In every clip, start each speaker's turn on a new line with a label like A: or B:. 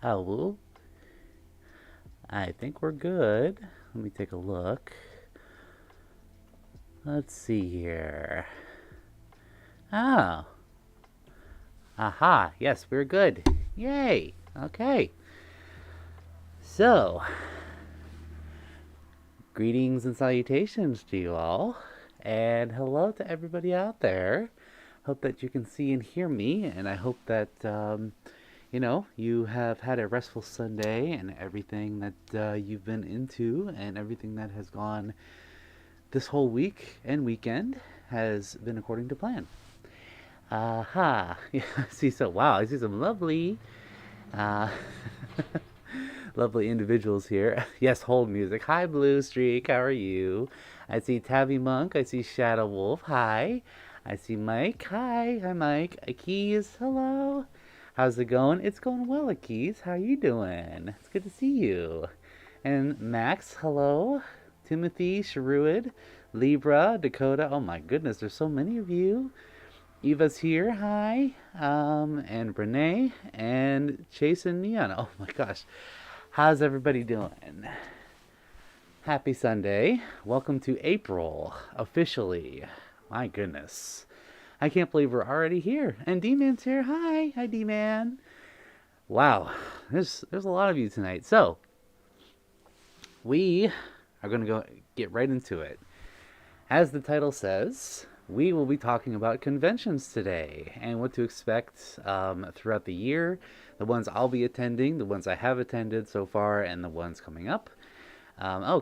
A: Oh, I think we're good. Let me take a look. Let's see here. Oh, aha. Yes, we're good. Yay. Okay. So, greetings and salutations to you all. And hello to everybody out there. Hope that you can see and hear me. And I hope that, you have had a restful Sunday and everything that you've been into and everything that has gone this whole week and weekend has been according to plan. Aha. Yeah, I see some uh, lovely individuals here. Yes, hold music. Hi, Blue Streak. How are you? I see Tabby Monk. I see Shadow Wolf. Hi. I see Mike. Hi. Hi, Mike. Keys. Hello. How's it going? It's going well, Keys. How you doing? It's good to see you. And Max. Hello. Timothy. Sherwood. Libra. Dakota. Oh my goodness, there's so many of you. Eva's here, hi. And Renee and Chase and Neon. Oh my gosh. How's everybody doing? Happy Sunday. Welcome to April, officially. My goodness. I can't believe we're already here. And D-Man's here. Hi. Hi, D-Man. Wow. There's a lot of you tonight. So, we are going to go get right into it. As the title says, we will be talking about conventions today and what to expect throughout the year, the ones I'll be attending, the ones I have attended so far, and the ones coming up.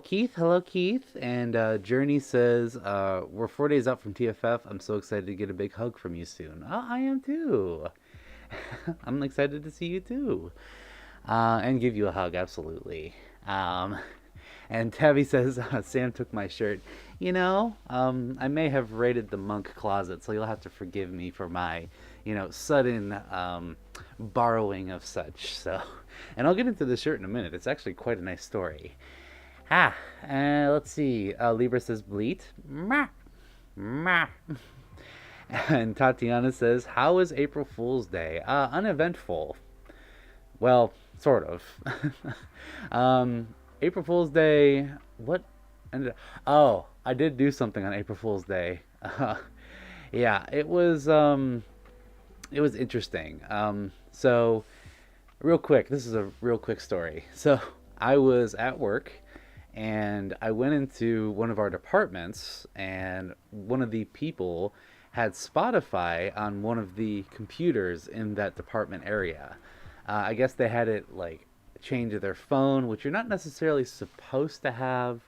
A: Keith, hello, Keith. And Journey says, we're 4 days out from TFF. I'm so excited to get a big hug from you soon. Oh, I am too. I'm excited to see you too. And give you a hug, absolutely. And Tabby says, Sam took my shirt. I may have raided the monk closet, so you'll have to forgive me for my, sudden borrowing of such. So, and I'll get into the shirt in a minute. It's actually quite a nice story. Let's see. Libra says, bleat. Mah. Mah. And Tatiana says, how was April Fool's Day? Uneventful. Well, sort of. April Fool's Day. What ended? Oh, I did do something on April Fool's Day. Yeah, it was interesting. So real quick, this is a real quick story. So I was at work and I went into one of our departments, and one of the people had Spotify on one of the computers in that department area. I guess they had it like chained to their phone, which you're not necessarily supposed to have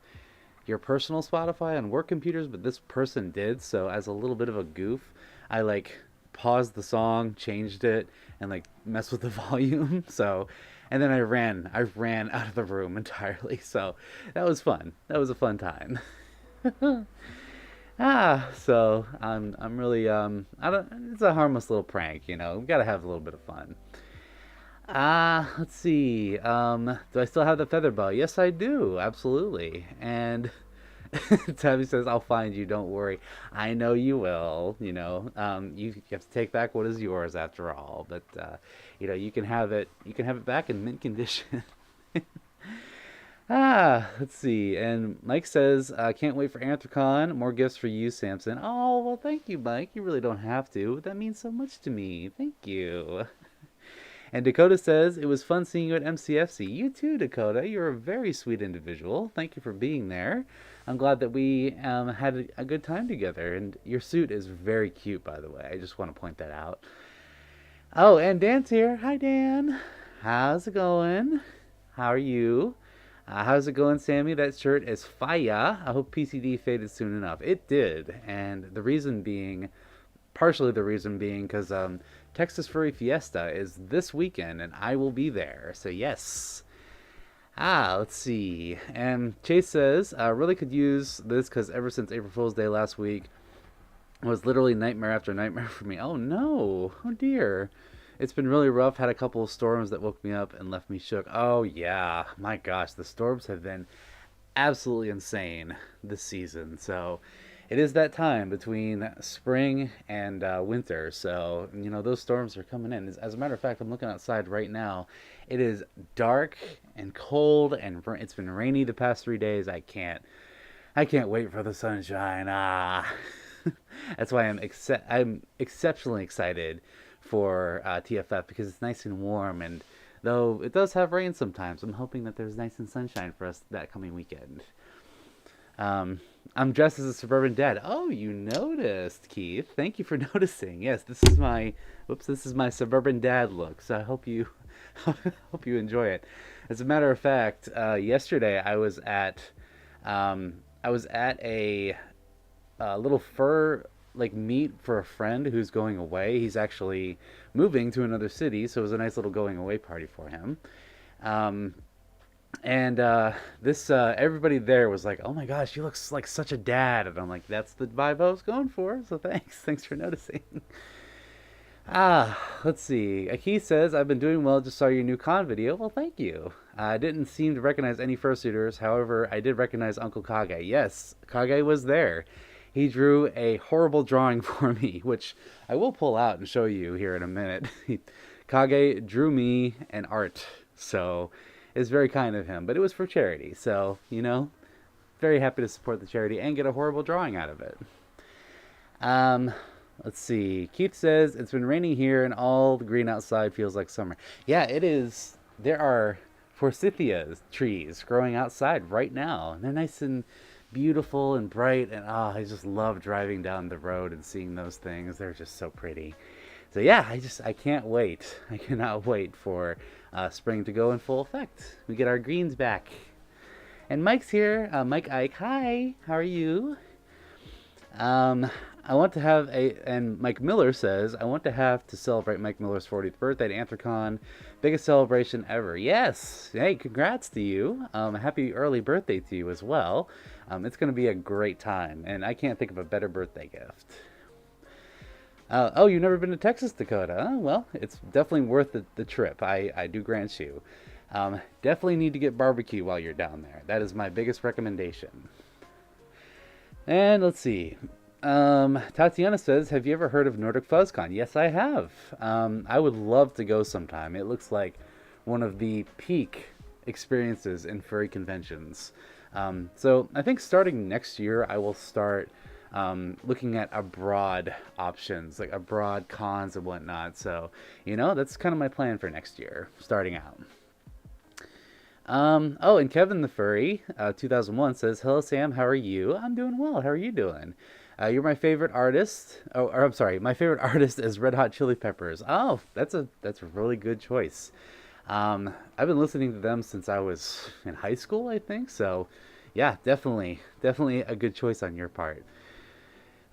A: your personal Spotify on work computers, but this person did. So as a little bit of a goof, I like paused the song, changed it, and like messed with the volume. So, and then I ran out of the room entirely. So that was fun. That was a fun time. So I'm really I don't. It's a harmless little prank, We gotta have a little bit of fun. Let's see. Do I still have the feather bow? Yes, I do. Absolutely. And Tabby says, I'll find you. Don't worry. I know you will. You have to take back what is yours after all. But, you can have it. You can have it back in mint condition. Let's see. And Mike says, can't wait for Anthrocon. More gifts for you, Samson. Oh, well, thank you, Mike. You really don't have to. That means so much to me. Thank you. And Dakota says, it was fun seeing you at MCFC. You too, Dakota. You're a very sweet individual. Thank you for being there. I'm glad that we had a good time together. And your suit is very cute, by the way. I just want to point that out. Oh, and Dan's here. Hi, Dan. How's it going? How are you? How's it going, Sammy? That shirt is fire. I hope PCD faded soon enough. It did. And partially the reason being because Texas Furry Fiesta is this weekend and I will be there. So yes. Let's see. And Chase says, really could use this because ever since April Fool's Day last week, it was literally nightmare after nightmare for me. Oh no. Oh dear. It's been really rough. Had a couple of storms that woke me up and left me shook. Oh yeah. My gosh. The storms have been absolutely insane this season. So it is that time between spring and winter. So, those storms are coming in. As a matter of fact, I'm looking outside right now. It is dark and cold, and it's been rainy the past 3 days. I can't wait for the sunshine. That's why I'm exceptionally excited for TFF because it's nice and warm. And though it does have rain sometimes, I'm hoping that there's nice and sunshine for us that coming weekend. I'm dressed as a suburban dad. Oh, you noticed, Keith. Thank you for noticing. Yes, this is my suburban dad look. So I hope you hope you enjoy it. As a matter of fact, yesterday I was at a little fur like meet for a friend who's going away. He's actually moving to another city, so it was a nice little going away party for him. Um, and this everybody there was like, "Oh my gosh, you look like such a dad," and I'm like, "That's the vibe I was going for." So thanks for noticing. Let's see. Aki says, "I've been doing well. Just saw your new con video." Well, thank you. I didn't seem to recognize any fursuiters. However, I did recognize Uncle Kage. Yes, Kage was there. He drew a horrible drawing for me, which I will pull out and show you here in a minute. Kage drew me an art, so it's very kind of him. But it was for charity, so very happy to support the charity and get a horrible drawing out of it. Um, let's see. Keith says it's been raining here and all the green outside feels like summer. Yeah, it is. There are forsythia trees growing outside right now. And they're nice and beautiful and bright, and I just love driving down the road and seeing those things. They're just so pretty. So yeah, I can't wait. I cannot wait for spring to go in full effect. We get our greens back. And Mike's here. Mike Ike, hi. How are you? Um, I want to have and Mike Miller says, I want to have to celebrate Mike Miller's 40th birthday at Anthrocon. Biggest celebration ever. Yes. Hey, congrats to you. Happy early birthday to you as well. It's going to be a great time, and I can't think of a better birthday gift. Oh, you've never been to Texas, Dakota? Well, it's definitely worth the trip. I do grant you. Definitely need to get barbecue while you're down there. That is my biggest recommendation. And let's see. Tatiana says, have you ever heard of Nordic FuzzCon? Yes, I have. I would love to go sometime. It looks like one of the peak experiences in furry conventions. So I think starting next year, I will start looking at abroad options, like abroad cons and whatnot. So, that's kind of my plan for next year, starting out. And Kevin the Furry, 2001 says, hello Sam, how are you? I'm doing well. How are you doing? You're my favorite artist. Oh, or I'm sorry, my favorite artist is Red Hot Chili Peppers. Oh, that's a really good choice. I've been listening to them since I was in high school, I think. So, yeah, definitely a good choice on your part.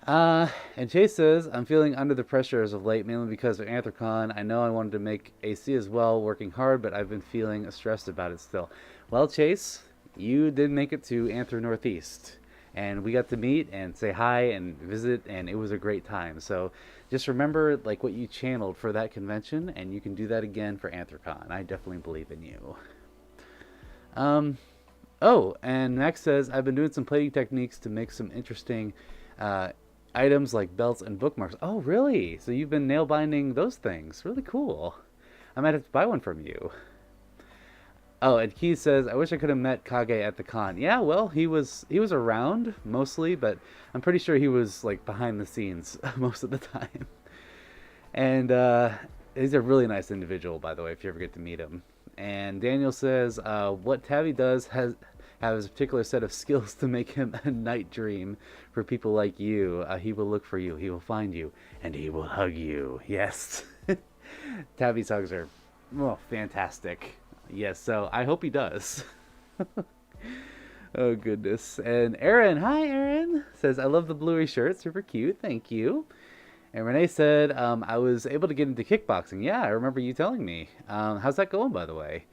A: And Chase says, I'm feeling under the pressure as of late, mainly because of Anthrocon. I know I wanted to make AC as well, working hard, but I've been feeling stressed about it still. Well, Chase, you did make it to Anthro Northeast, and we got to meet and say hi and visit, and it was a great time. So just remember like what you channeled for that convention, and you can do that again for Anthrocon. I definitely believe in you. Oh, and Max says, I've been doing some plating techniques to make some interesting items like belts and bookmarks. Oh, really? So you've been nail binding those things. Really cool. I might have to buy one from you. Oh, and Keith says, I wish I could have met Kage at the con. Yeah, well, he was around mostly, but I'm pretty sure he was like behind the scenes most of the time. And he's a really nice individual, by the way, if you ever get to meet him. And Daniel says, what Tabby does has a particular set of skills to make him a night dream for people like you. He will look for you, he will find you, and he will hug you. Yes. Tabby's hugs are fantastic. Yes, so I hope he does. Oh, goodness. And Aaron, hi, Aaron, says, I love the bluey shirt. Super cute. Thank you. And Renee said, I was able to get into kickboxing. Yeah, I remember you telling me. How's that going, by the way?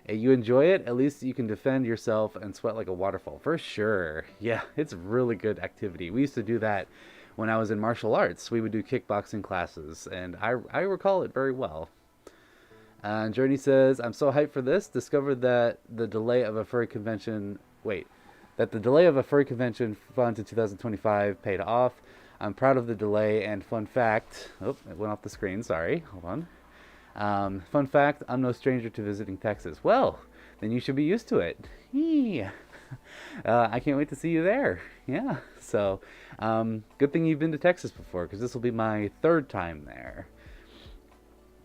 A: You enjoy it? At least you can defend yourself and sweat like a waterfall. For sure. Yeah, it's really good activity. We used to do that when I was in martial arts. We would do kickboxing classes, and I recall it very well. And Journey says, I'm so hyped for this. Discovered that the delay of a furry convention... Wait. that the delay of a furry convention fun to 2025 paid off. I'm proud of the delay, and fun fact, oh, it went off the screen, sorry, hold on. Fun fact, I'm no stranger to visiting Texas. Well, then you should be used to it. I can't wait to see you there. Yeah, so good thing you've been to Texas before, because this will be my third time there.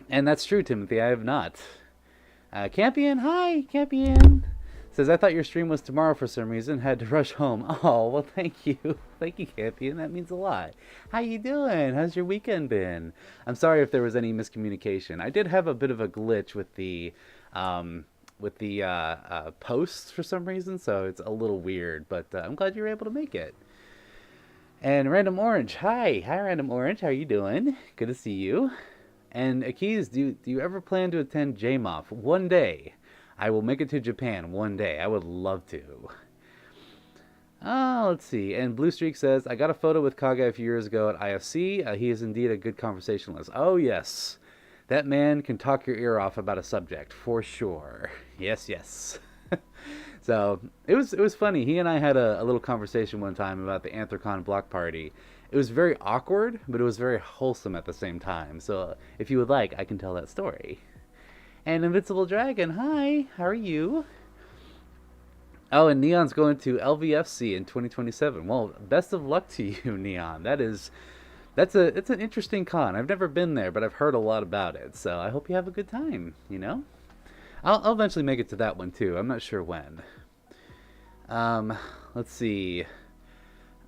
A: And that's true, Timothy, I have not. Campion, hi, Campion. Says, I thought your stream was tomorrow for some reason. Had to rush home. Oh, well, thank you. Thank you, Campion. That means a lot. How you doing? How's your weekend been? I'm sorry if there was any miscommunication. I did have a bit of a glitch with the posts for some reason, so it's a little weird. But I'm glad you were able to make it. And Random Orange, hi. Hi, Random Orange. How you doing? Good to see you. And Akiz, do you ever plan to attend JMOF one day? I will make it to Japan one day. I would love to. Oh, let's see. And Blue Streak says, I got a photo with Kaga a few years ago at IFC. He is indeed a good conversationalist. Oh, yes. That man can talk your ear off about a subject, for sure. Yes, yes. So, it was funny. He and I had a little conversation one time about the Anthrocon block party. It was very awkward, but it was very wholesome at the same time. So, if you would like, I can tell that story. And Invincible Dragon, hi, how are you? Oh, and Neon's going to LVFC in 2027. Well, best of luck to you, Neon. It's an interesting con. I've never been there, but I've heard a lot about it. So I hope you have a good time, you know? I'll eventually make it to that one too. I'm not sure when. Let's see.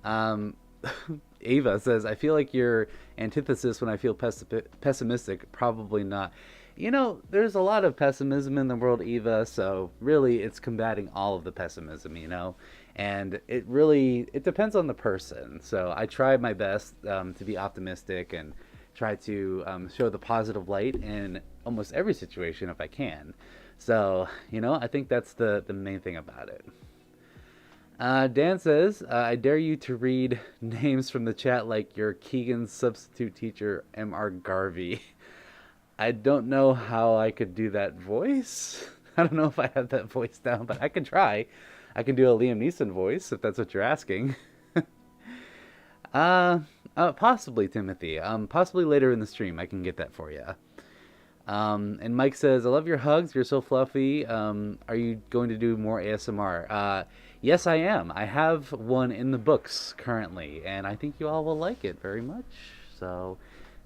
A: Ava says, I feel like your antithesis when I feel pessimistic. Probably not. You know, there's a lot of pessimism in the world, Eva, so really it's combating all of the pessimism, you know? And it depends on the person. So I try my best to be optimistic and try to show the positive light in almost every situation if I can. So, you know, I think that's the main thing about it. Dan says, I dare you to read names from the chat like your Keegan's substitute teacher, M.R. Garvey. I don't know how I could do that voice. I don't know if I have that voice down, but I can try. I can do a Liam Neeson voice, if that's what you're asking. Possibly, Timothy. Possibly later in the stream, I can get that for you. And Mike says, I love your hugs. You're so fluffy. Are you going to do more ASMR? Yes, I am. I have one in the books currently, and I think you all will like it very much. So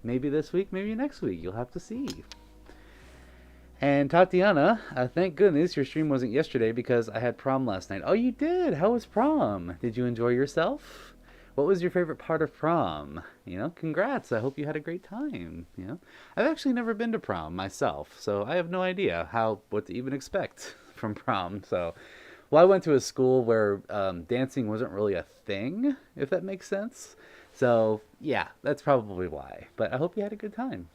A: maybe this week, maybe next week. You'll have to see. And Tatiana, thank goodness your stream wasn't yesterday because I had prom last night. Oh, you did? How was prom? Did you enjoy yourself? What was your favorite part of prom? You know, congrats. I hope you had a great time. You know, I've actually never been to prom myself, so I have no idea what to even expect from prom. So, well, I went to a school where dancing wasn't really a thing, if that makes sense. So, yeah, that's probably why. But I hope you had a good time.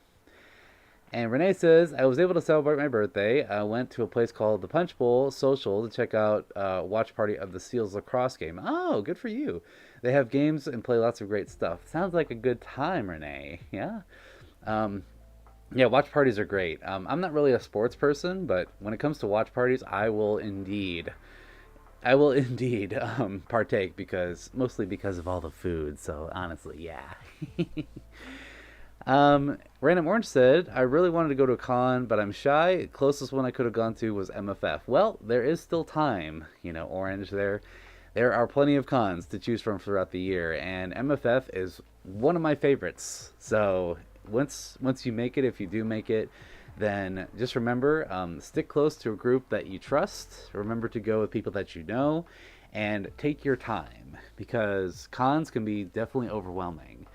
A: And Renee says, I was able to celebrate my birthday. I went to a place called the Punch Bowl Social to check out watch party of the Seals lacrosse game. Oh, good for you. They have games and play lots of great stuff. Sounds like a good time, Renee. Yeah. Yeah, watch parties are great. I'm not really a sports person, but when it comes to watch parties, I will indeed partake mostly because of all the food. So honestly, yeah. Random Orange said, I really wanted to go to a con, but I'm shy. Closest one I could have gone to was MFF. Well, there is still time, you know, Orange. There are plenty of cons to choose from throughout the year, and MFF is one of my favorites. So once you make it, if you do make it, then just remember, stick close to a group that you trust. Remember to go with people that you know, and take your time, because cons can be definitely overwhelming.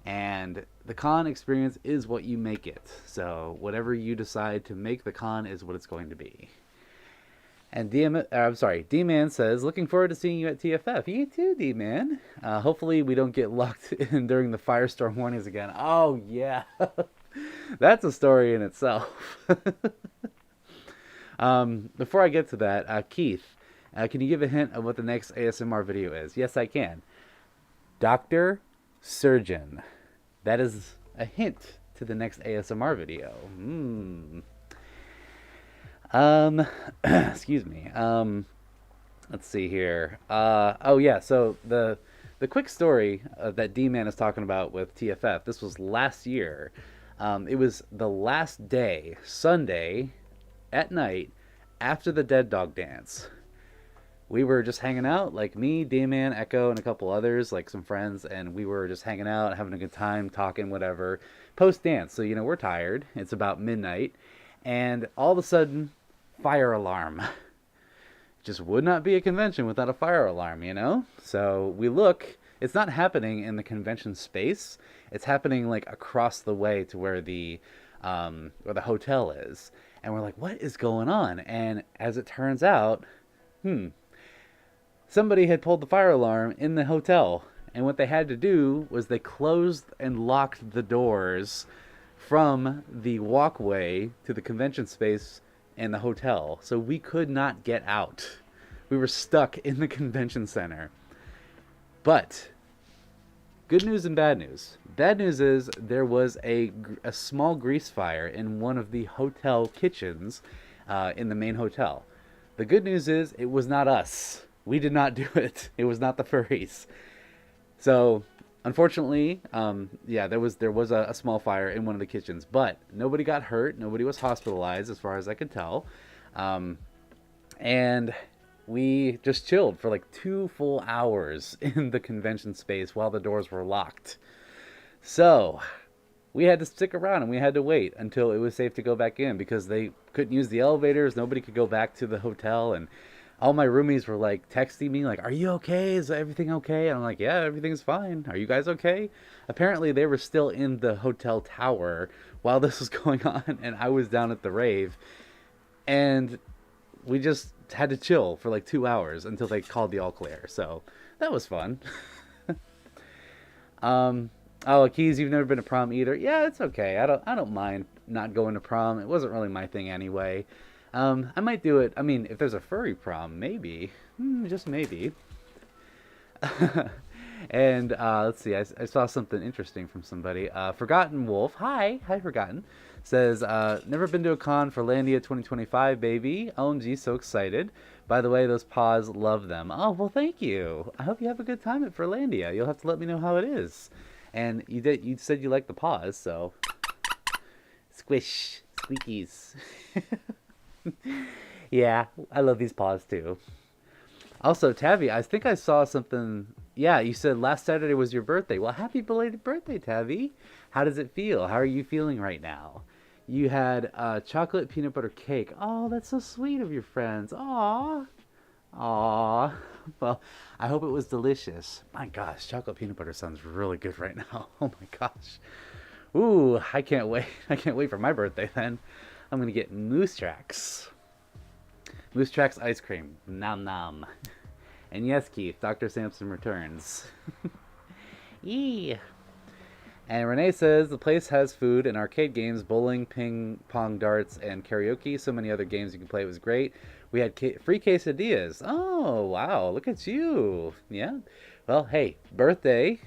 A: And the con experience is what you make it. So whatever you decide to make the con is what it's going to be. And D-Man says, looking forward to seeing you at TFF. You too, D-Man. Hopefully we don't get locked in during the firestorm warnings again. Oh, yeah. That's a story in itself. Before I get to that, Keith, can you give a hint of what the next ASMR video is? Yes, I can. Doctor Surgeon. That is a hint to the next ASMR video. Excuse me. Let's see here. Oh yeah, so the quick story that D-Man is talking about with TFF. This was last year. It was the last day, Sunday, at night, after the Dead Dog Dance. We were just hanging out, like me, D-Man, Echo, and a couple others, like some friends, and we were just hanging out, having a good time, talking, whatever. Post dance, so we're tired. It's about midnight, and all of a sudden, fire alarm. Just would not be a convention without a fire alarm. So we look, it's not happening in the convention space. It's happening like across the way to where the hotel is. And we're like, what is going on? And as it turns out, somebody had pulled the fire alarm in the hotel. And what they had to do was they closed and locked the doors from the walkway to the convention space and the hotel. So we could not get out. We were stuck in the convention center. But good news and bad news. Bad news is there was a small grease fire in one of the hotel kitchens in the main hotel. The good news is it was not us. We did not do it. It was not the furries. So unfortunately, yeah, there was a small fire in one of the kitchens, but nobody got hurt. Nobody was hospitalized, as far as I could tell, and we just chilled for like 2 full hours in the convention space while the doors were locked. So we had to stick around and we had to wait until it was safe to go back in because they couldn't use the elevators. Nobody could go back to the hotel, and all my roomies were like texting me like, are you okay? Is everything okay? And I'm like, yeah, everything's fine. Are you guys okay? Apparently they were still in the hotel tower while this was going on, and I was down at the rave, and we just had to chill for like 2 hours until they called the all clear. So that was fun. Oh, Keys, you've never been to prom either. Yeah, it's okay. I don't mind not going to prom. It wasn't really my thing anyway. I might do it. I mean, if there's a furry prom, maybe. Just maybe. And let's see. I saw something interesting from somebody. Forgotten Wolf. Hi, Forgotten. Says, never been to a con for Landia 2025, baby. OMG, so excited. By the way, those paws love them. Oh, well, thank you. I hope you have a good time at Furlandia. You'll have to let me know how it is. And you said you like the paws, so squish, squeakies. Yeah, I love these paws too. Also, Tavi, I think I saw something. Yeah, you said last Saturday was your birthday. Well, happy belated birthday, Tavi. How does it feel? How are you feeling right now? You had chocolate peanut butter cake. Oh, that's so sweet of your friends. Aw. Aw. Well, I hope it was delicious. My gosh, chocolate peanut butter sounds really good right now. Oh my gosh. Ooh, I can't wait. I can't wait for my birthday then. I'm going to get Moose Tracks. Moose Tracks ice cream. Nom nom. And yes, Keith, Dr. Sampson returns. Yee. And Renee says the place has food and arcade games, bowling, ping pong, darts, and karaoke. So many other games you can play. It was great. We had free quesadillas. Oh, wow. Look at you. Yeah. Well, hey, birthday,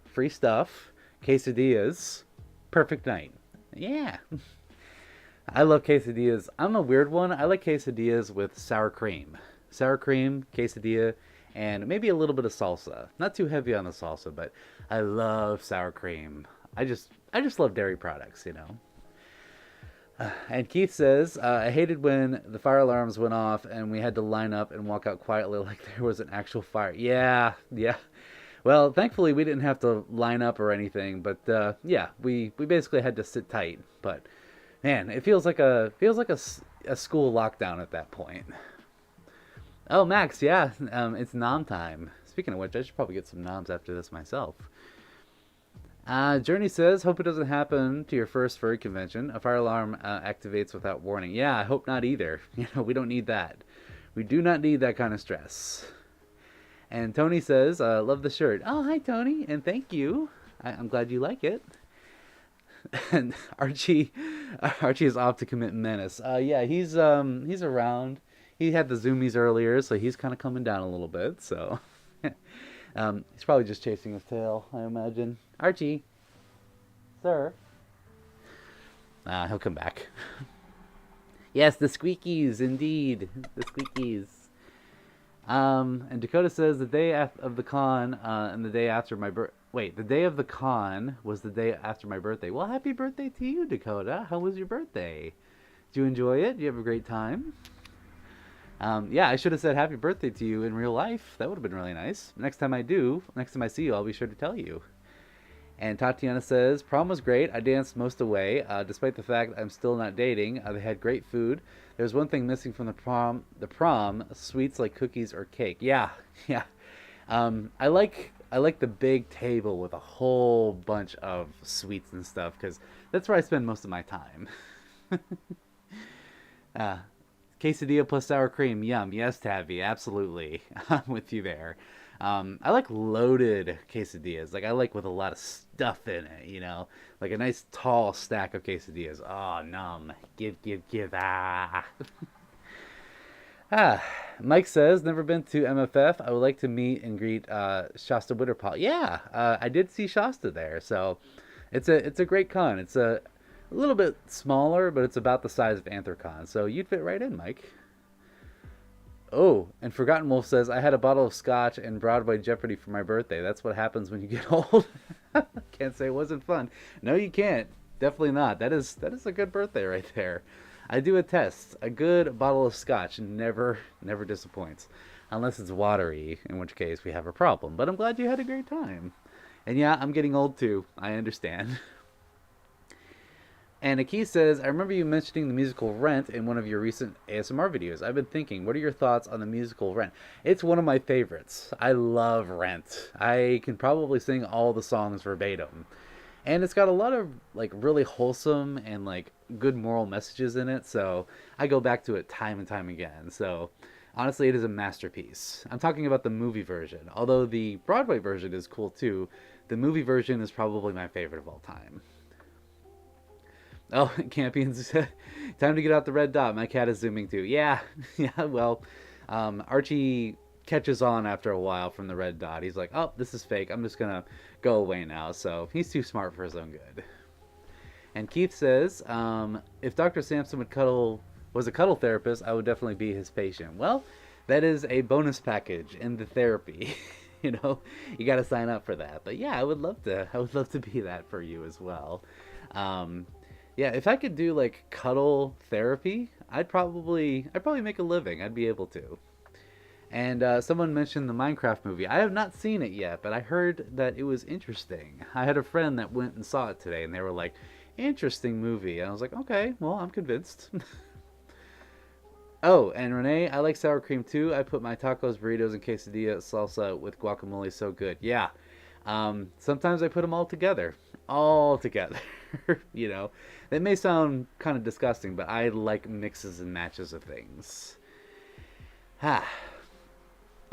A: free stuff, quesadillas, perfect night. Yeah. I love quesadillas. I'm a weird one. I like quesadillas with sour cream. Sour cream, quesadilla, and maybe a little bit of salsa. Not too heavy on the salsa, but I love sour cream. I just love dairy products. And Keith says, I hated when the fire alarms went off and we had to line up and walk out quietly like there was an actual fire. Yeah. Well, thankfully we didn't have to line up or anything, but yeah, we basically had to sit tight. But man, it feels like a school lockdown at that point. Oh, Max, yeah, it's nom time. Speaking of which, I should probably get some noms after this myself. Journey says, hope it doesn't happen to your first furry convention. A fire alarm activates without warning. Yeah, I hope not either. We don't need that. We do not need that kind of stress. And Tony says, love the shirt. Oh, hi, Tony, and thank you. I'm glad you like it. And Archie is off to commit menace. Yeah, he's around. He had the zoomies earlier, so he's kind of coming down a little bit. So he's probably just chasing his tail, I imagine. Archie, sir. He'll come back. Yes, the squeakies, indeed, the squeakies. And Dakota says the day of the con and the day after my birth. Wait, the day of the con was the day after my birthday. Well, happy birthday to you, Dakota. How was your birthday? Did you enjoy it? Did you have a great time? Yeah, I should have said happy birthday to you in real life. That would have been really nice. Next time I do, next time I see you, I'll be sure to tell you. And Tatiana says, prom was great. I danced most away, despite the fact I'm still not dating. They had great food. There's one thing missing from the prom, sweets like cookies or cake. Yeah, yeah. I like the big table with a whole bunch of sweets and stuff because that's where I spend most of my time. uh, Quesadilla plus sour cream, yum. Yes, Tabby, absolutely. I'm with you there. I like loaded quesadillas. Like I like with a lot of stuff in it, like a nice tall stack of quesadillas. Oh, num. Give, give, give. Ah. Ah. Mike says, never been to MFF. I would like to meet and greet Shasta Witterpaw. Yeah, I did see Shasta there, so it's a great con. It's a little bit smaller, but it's about the size of Anthrocon, so you'd fit right in, Mike. Oh, and Forgotten Wolf says, I had a bottle of scotch and Broadway Jeopardy for my birthday. That's what happens when you get old. Can't say it wasn't fun. No, you can't. Definitely not. That is a good birthday right there. I do attest. A good bottle of scotch never disappoints. Unless it's watery, in which case we have a problem. But I'm glad you had a great time. And yeah, I'm getting old too. I understand. And Aki says, I remember you mentioning the musical Rent in one of your recent ASMR videos. I've been thinking, what are your thoughts on the musical Rent? It's one of my favorites. I love Rent. I can probably sing all the songs verbatim. And it's got a lot of like really wholesome and like good moral messages in it, so I go back to it time and time again. So honestly, it is a masterpiece. I'm talking about the movie version. Although the Broadway version is cool too, the movie version is probably my favorite of all time. Oh, Campions, time to get out the red dot. My cat is zooming too. Yeah, yeah, well, Archie catches on after a while from the red dot. He's like, oh, this is fake. I'm just going to go away now. So he's too smart for his own good. And Keith says, if Dr. Sampson was a cuddle therapist, I would definitely be his patient. Well, that is a bonus package in the therapy. You got to sign up for that. But yeah, I would love to be that for you as well. Yeah, if I could do like cuddle therapy, I'd probably make a living. I'd be able to. And someone mentioned the Minecraft movie. I have not seen it yet, but I heard that it was interesting. I had a friend that went and saw it today, and they were like, interesting movie. And I was like, okay, well, I'm convinced. Oh, and Renee, I like sour cream too. I put my tacos, burritos, and quesadilla salsa with guacamole. So good. Yeah. Sometimes I put them all together. All together. That may sound kind of disgusting, but I like mixes and matches of things. Ha.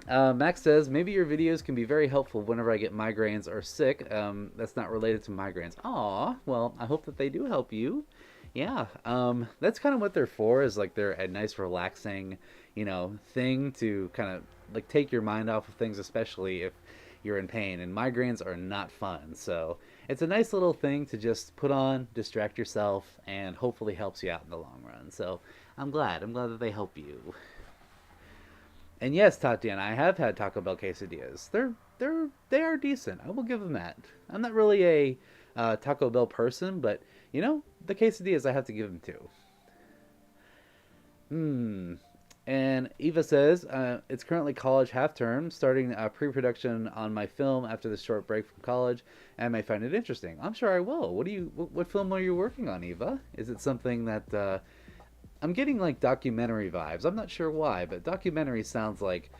A: Max says, maybe your videos can be very helpful whenever I get migraines or sick. That's not related to migraines. Aw, well, I hope that they do help you. Yeah, that's kind of what they're for, is like they're a nice relaxing, thing to kind of like take your mind off of things, especially if you're in pain. And migraines are not fun, so it's a nice little thing to just put on, distract yourself, and hopefully helps you out in the long run. So I'm glad that they help you. And yes, Tatiana, I have had Taco Bell quesadillas. They are decent. I will give them that. I'm not really a Taco Bell person, but the quesadillas I have to give them to. And Eva says it's currently college half term, starting pre-production on my film after this short break from college, and I may find it interesting. I'm sure I will. What film are you working on, Eva? Is it something that I'm getting like documentary vibes. I'm not sure why, but documentary sounds like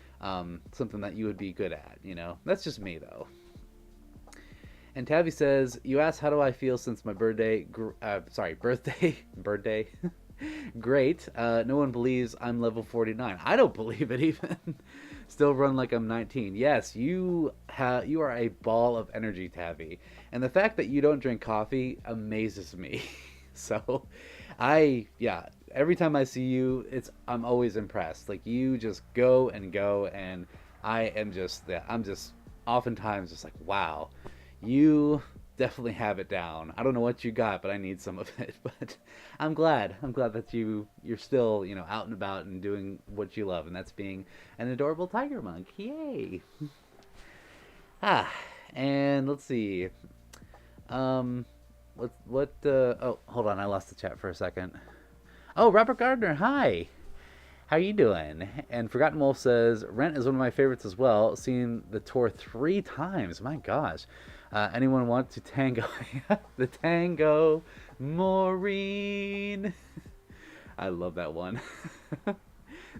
A: something that you would be good at. That's just me though. And Tabby says, you asked how do I feel since my birthday. Birthday. Great. No one believes I'm level 49. I don't believe it even. Still run like I'm 19. Yes, you are a ball of energy, Tabby. And the fact that you don't drink coffee amazes me. So, every time I see you, I'm always impressed. Like you just go and go, and I'm just oftentimes just like, wow, you definitely have it down. I don't know what you got, but I need some of it. But I'm glad. I'm glad that you're still, out and about and doing what you love, and that's being an adorable tiger monk. Yay! Ah, and let's see. Um, oh, hold on, I lost the chat for a second. Oh, Robert Gardner, hi. How you doing? And Forgotten Wolf says Rent is one of my favorites as well. Seen the tour 3 times. My gosh. Anyone want to tango? The tango, Maureen. I love that one.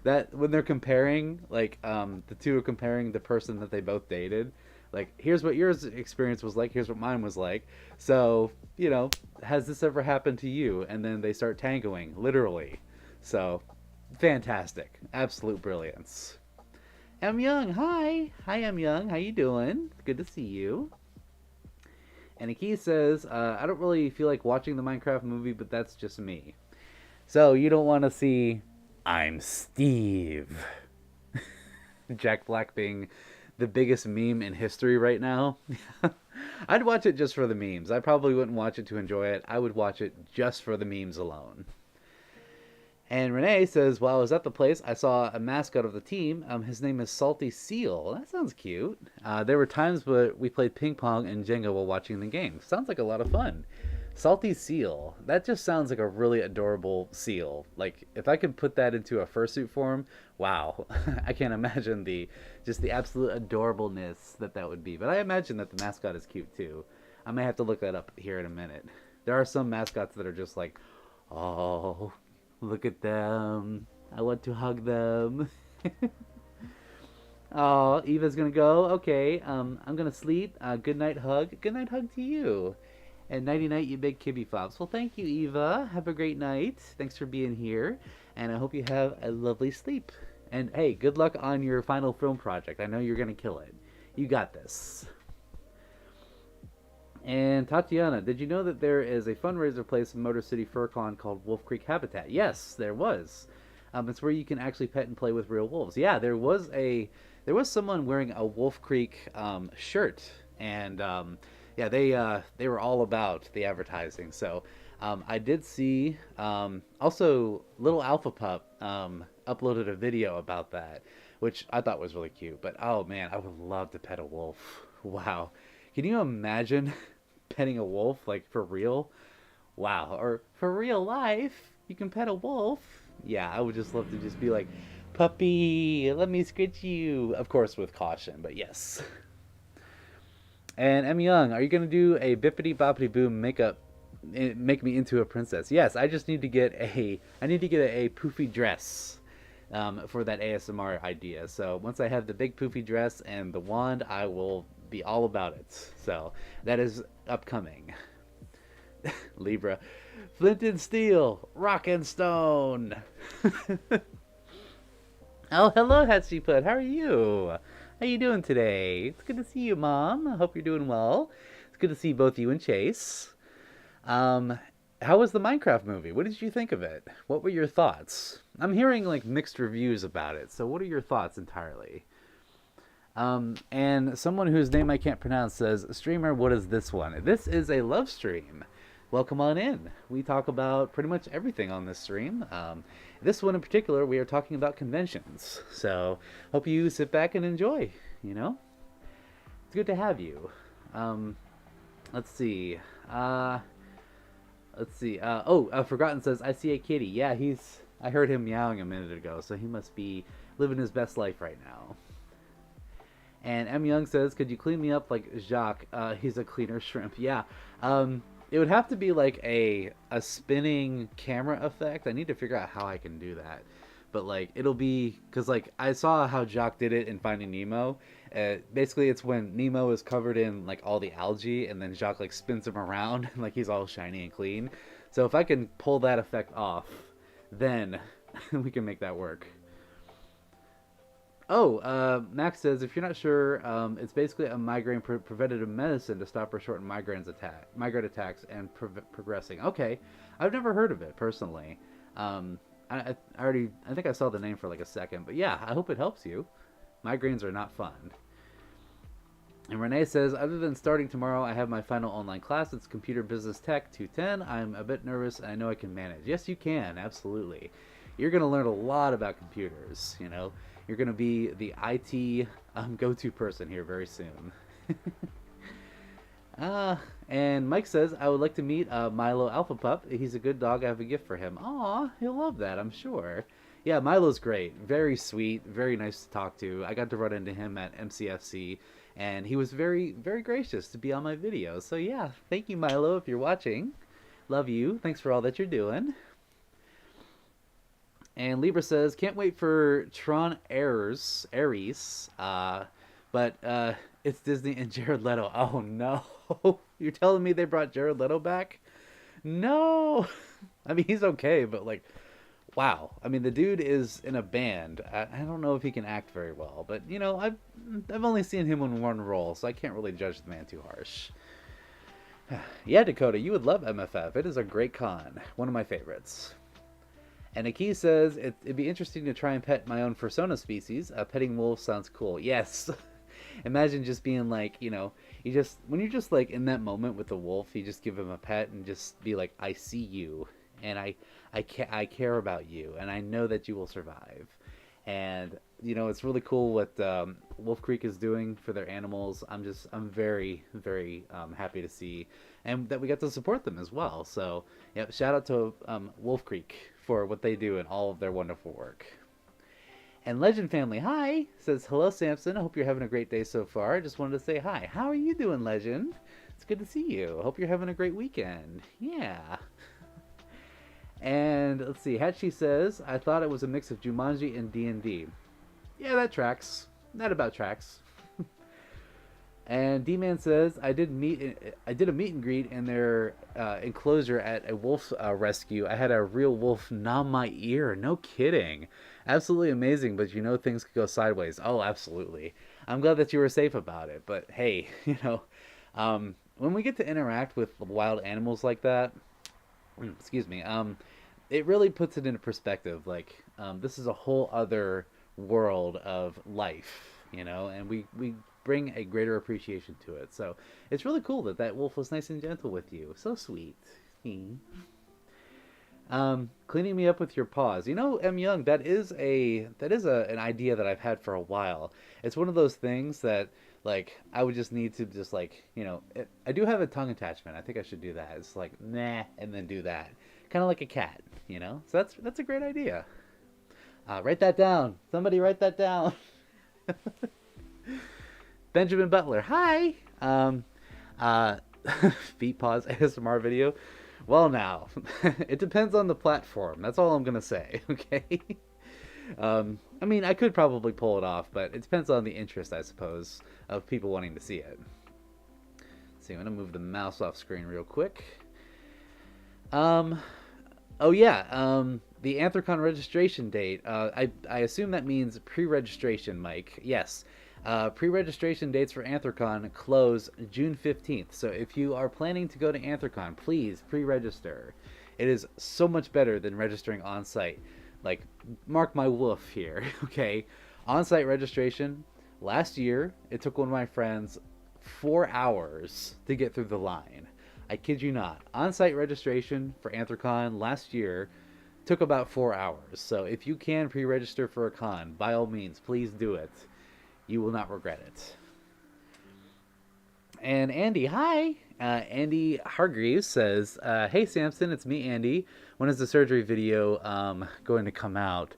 A: That when they're comparing, like, the two are comparing the person that they both dated. Like, here's what yours experience was like. Here's what mine was like. So, has this ever happened to you? And then they start tangoing, literally. So, fantastic. Absolute brilliance. M. Young, hi. Hi, M. Young. How you doing? Good to see you. And Aki says, I don't really feel like watching the Minecraft movie, but that's just me. So, you don't want to see I'm Steve. Jack Black being the biggest meme in history right now. I'd watch it just for the memes. I probably wouldn't watch it to enjoy it. I would watch it just for the memes alone. And Renee says, while I was at the place, I saw a mascot of the team. His name is Salty Seal. That sounds cute. There were times where we played ping pong and Jenga while watching the game. Sounds like a lot of fun. Salty Seal. That just sounds like a really adorable seal. Like, if I could put that into a fursuit form, wow. I can't imagine the absolute adorableness that would be. But I imagine that the mascot is cute, too. I may have to look that up here in a minute. There are some mascots that are just like, oh, look at them. I want to hug them. Oh, Eva's gonna go. Okay, I'm gonna sleep. Good night hug. Good night hug to you. And nighty night, you big kibby flops. Well, thank you, Eva. Have a great night. Thanks for being here. And I hope you have a lovely sleep. And hey, good luck on your final film project. I know you're gonna kill it. You got this. And Tatiana, did you know that there is a fundraiser place in Motor City FurCon called Wolf Creek Habitat? Yes, there was. It's where you can actually pet and play with real wolves. Yeah, there was someone wearing a Wolf Creek shirt, and yeah, they were all about the advertising. So I did see. Also, Little Alpha Pup uploaded a video about that, which I thought was really cute. But oh man, I would love to pet a wolf. Wow. Can you imagine petting a wolf, like, for real? Wow. Or for real life, you can pet a wolf. Yeah, I would just love to just be like, puppy, let me scratch you. Of course, with caution, but yes. And M. Young, are you going to do a bippity boppity boom make me into a princess? Yes, I just need to get a poofy dress for that ASMR idea. So once I have the big poofy dress and the wand, I will be all about it. So that is upcoming. Libra, Flint and Steel, Rock and Stone. Oh, hello, Hatsuput. How are you? How you doing today? It's good to see you, Mom. I hope you're doing well. It's good to see both you and Chase. How was the Minecraft movie? What did you think of it? What were your thoughts? I'm hearing like mixed reviews about it. So what are your thoughts entirely? And someone whose name I can't pronounce says, streamer, what is this one? This is a Lovestream. Welcome on in. We talk about pretty much everything on this stream. This one in particular, we are talking about conventions. So hope you sit back and enjoy, It's good to have you. Let's see. Forgotten says, I see a kitty. Yeah, I heard him meowing a minute ago, so he must be living his best life right now. And M. Young says, could you clean me up like Jacques? He's a cleaner shrimp. Yeah. It would have to be like a spinning camera effect. I need to figure out how I can do that. But like, it'll be, because like, I saw how Jacques did it in Finding Nemo. Basically, it's when Nemo is covered in like all the algae, and then Jacques like spins him around, and like he's all shiny and clean. So if I can pull that effect off, then we can make that work. Oh, Max says, if you're not sure, it's basically a migraine preventative medicine to stop or shorten migraine attacks and progressing. Okay, I've never heard of it personally. I think I saw the name for like a second, but yeah, I hope it helps you. Migraines are not fun. And Renee says, other than starting tomorrow, I have my final online class. It's Computer Business Tech 210. I'm a bit nervous, and I know I can manage. Yes, you can, absolutely. You're going to learn a lot about computers, you know. You're going to be the IT go-to person here very soon. And Mike says, I would like to meet Milo Alpha Pup. He's a good dog. I have a gift for him. Aw, he'll love that, I'm sure. Yeah, Milo's great. Very sweet. Very nice to talk to. I got to run into him at MCFC, and he was very, very gracious to be on my video. So yeah, thank you, Milo, if you're watching. Love you. Thanks for all that you're doing. And Libra says, can't wait for Tron Ares, but it's Disney and Jared Leto. Oh no. You're telling me they brought Jared Leto back? No. I mean, he's okay, but like, wow. I mean, the dude is in a band. I don't know if he can act very well, but you know, I've only seen him in one role, so I can't really judge the man too harsh. Yeah, Dakota, you would love MFF. It is a great con. One of my favorites. And Aki says, it'd be interesting to try and pet my own fursona species. Petting wolves sounds cool. Yes. Imagine just being like, you know, when you're just like in that moment with the wolf, you just give him a pet and just be like, I see you. And I care about you. And I know that you will survive. And, you know, it's really cool what Wolf Creek is doing for their animals. I'm very, very happy to see. And that we got to support them as well. So, yeah, shout out to Wolf Creek for what they do and all of their wonderful work. And Legend Family, hi, says, hello, Samson. I hope you're having a great day so far. I just wanted to say hi. How are you doing, Legend? It's good to see you. Hope you're having a great weekend. Yeah. And let's see, Hatchie says, I thought it was a mix of Jumanji and D&D. Yeah, that tracks. That about tracks. And D-Man says, I did a meet and greet in their enclosure at a wolf rescue. I had a real wolf gnaw my ear. No kidding. Absolutely amazing, but you know things could go sideways. Oh, absolutely. I'm glad that you were safe about it. But hey, you know, when we get to interact with wild animals like that, excuse me, it really puts it into perspective. Like, this is a whole other world of life, you know, and we bring a greater appreciation to it. So it's really cool that wolf was nice and gentle with you. So sweet. Cleaning me up with your paws. You know, M. Young, that is an idea that I've had for a while. It's one of those things that, like, I would just need to just, like, you know, I do have a tongue attachment. I think I should do that. It's like, nah, and then do that. Kind of like a cat, you know? So that's a great idea. Write that down. Somebody write that down. Benjamin Butler, hi. Feet paws ASMR video. Well, now, it depends on the platform. That's all I'm gonna say. Okay. I mean, I could probably pull it off, but it depends on the interest, I suppose, of people wanting to see it. Let's see, I'm gonna move the mouse off screen real quick. Oh yeah. The Anthrocon registration date. I assume that means pre-registration, Mike. Yes. Pre-registration dates for Anthrocon close June 15th. So if you are planning to go to Anthrocon, please pre-register. It is so much better than registering on-site. Like, mark my wolf here, okay? On-site registration, last year, it took one of my friends 4 hours to get through the line. I kid you not. On-site registration for Anthrocon last year took about 4 hours. So if you can pre-register for a con, by all means, please do it. You will not regret it. And Andy, hi. Andy Hargreaves says, hey, Samson, it's me, Andy. When is the surgery video going to come out?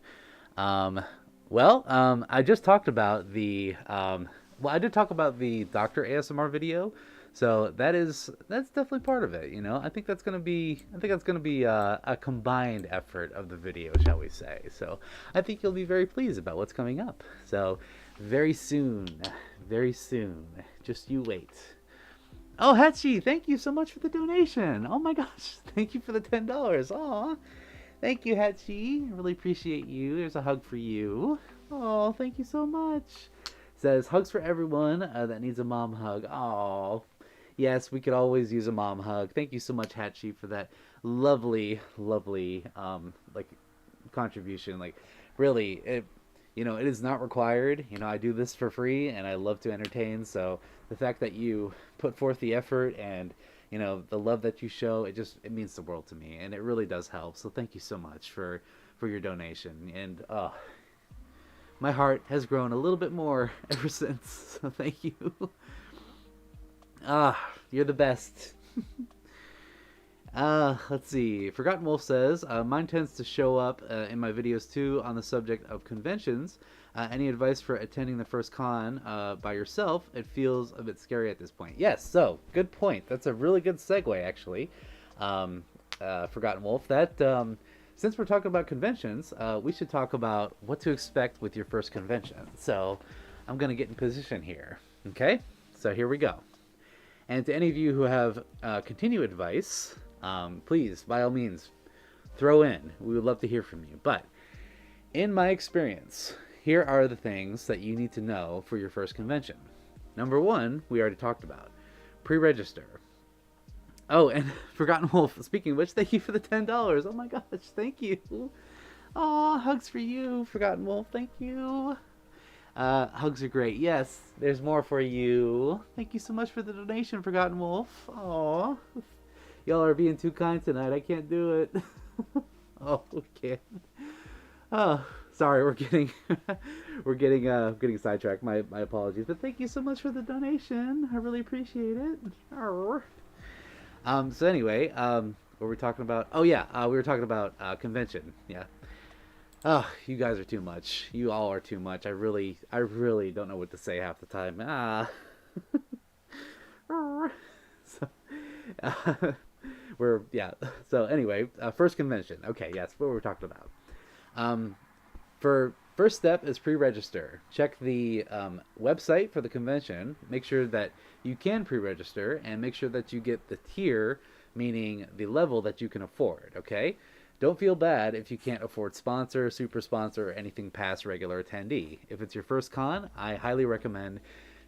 A: I just talked about the... I did talk about the Dr. ASMR video. So that's definitely part of it, you know. I think that's gonna be a combined effort of the video, shall we say. So I think you'll be very pleased about what's coming up. So very soon, just you wait. Oh, Hachi, thank you so much for the donation. Oh my gosh, thank you for the $10. Aw, thank you, Hachi. Really appreciate you. There's a hug for you. Oh, thank you so much. Says hugs for everyone that needs a mom hug. Oh. Yes, we could always use a mom hug. Thank you so much, Hatchie, for that lovely, lovely, contribution. Like, really, it is not required. I do this for free and I love to entertain. So the fact that you put forth the effort and, the love that you show, it means the world to me, and it really does help. So thank you so much for your donation. And my heart has grown a little bit more ever since. So thank you. You're the best. Let's see. Forgotten Wolf says, mine tends to show up in my videos too on the subject of conventions. Any advice for attending the first con by yourself? It feels a bit scary at this point. Yes, so good point. That's a really good segue, actually. Forgotten Wolf. Since we're talking about conventions, we should talk about what to expect with your first convention. So I'm going to get in position here. Okay? So here we go. And to any of you who have continued advice, please, by all means, throw in. We would love to hear from you. But in my experience, here are the things that you need to know for your first convention. Number one, we already talked about. Pre-register. Oh, and Forgotten Wolf, speaking of which, thank you for the $10. Oh my gosh, thank you. Aw, hugs for you, Forgotten Wolf, thank you. Hugs are great. Yes, there's more for you. Thank you so much for the donation, Forgotten Wolf. Aw. Y'all are being too kind tonight. I can't do it. Oh, okay. Oh, sorry, we're getting sidetracked. My apologies. But thank you so much for the donation. I really appreciate it. Arr. So anyway, what were we talking about? Oh yeah, we were talking about convention. Yeah. Oh, you guys are too much. You all are too much. I really don't know what to say half the time. So, So anyway, first convention. Okay, yes, what were we talking about? For first step is pre-register. Check the website for the convention. Make sure that you can pre-register and make sure that you get the tier, meaning the level that you can afford. Okay. Don't feel bad if you can't afford sponsor, super sponsor, or anything past regular attendee. If it's your first con, I highly recommend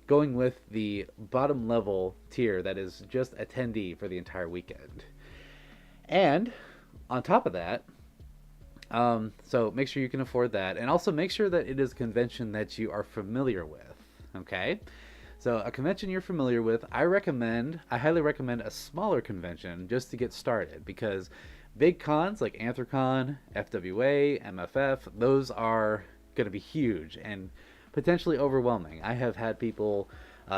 A: going with the bottom level tier that is just attendee for the entire weekend. And on top of that, so make sure you can afford that, and also make sure that it is a convention that you are familiar with. Okay? So a convention you're familiar with, I highly recommend a smaller convention just to get started, because big cons like Anthrocon, FWA, MFF, those are going to be huge and potentially overwhelming. I have had people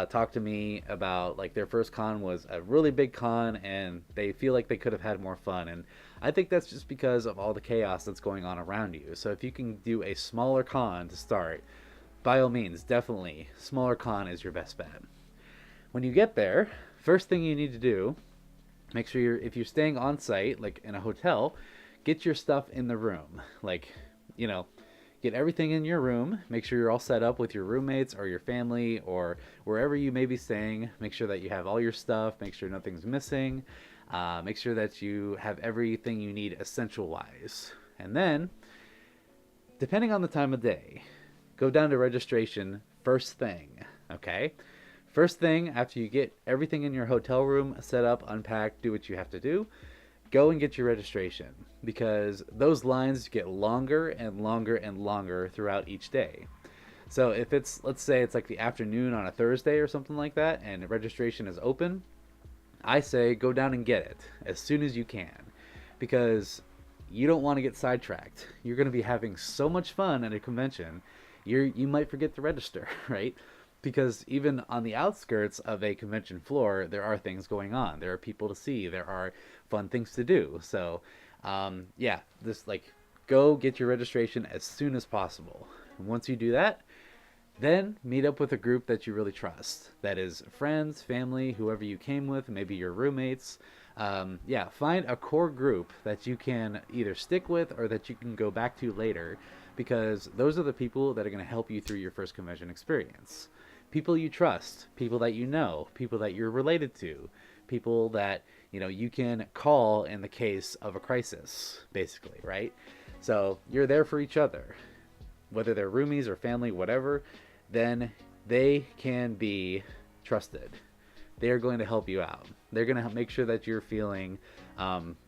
A: talk to me about like their first con was a really big con and they feel like they could have had more fun, and I think that's just because of all the chaos that's going on around you. So if you can do a smaller con to start, by all means, definitely smaller con is your best bet. When you get there, first thing you need to do, make sure if you're staying on site, like in a hotel, get your stuff in the room. Like, get everything in your room. Make sure you're all set up with your roommates or your family or wherever you may be staying. Make sure that you have all your stuff. Make sure nothing's missing. Make sure that you have everything you need essential-wise. And then, depending on the time of day, go down to registration first thing, okay? First thing, after you get everything in your hotel room set up, unpacked, do what you have to do, go and get your registration, because those lines get longer and longer and longer throughout each day. So if it's, let's say it's like the afternoon on a Thursday or something like that, and registration is open, I say go down and get it as soon as you can, because you don't want to get sidetracked. You're going to be having so much fun at a convention, you might forget to register, right? Because even on the outskirts of a convention floor, there are things going on. There are people to see. There are fun things to do. So, just like go get your registration as soon as possible. And once you do that, then meet up with a group that you really trust. That is friends, family, whoever you came with, maybe your roommates. Find a core group that you can either stick with or that you can go back to later, because those are the people that are going to help you through your first convention experience. People you trust, people that you know, people that you're related to, people that you can call in the case of a crisis, basically, right? So you're there for each other, whether they're roomies or family, whatever. Then they can be trusted. They're going to help you out. They're going to make sure that you're feeling like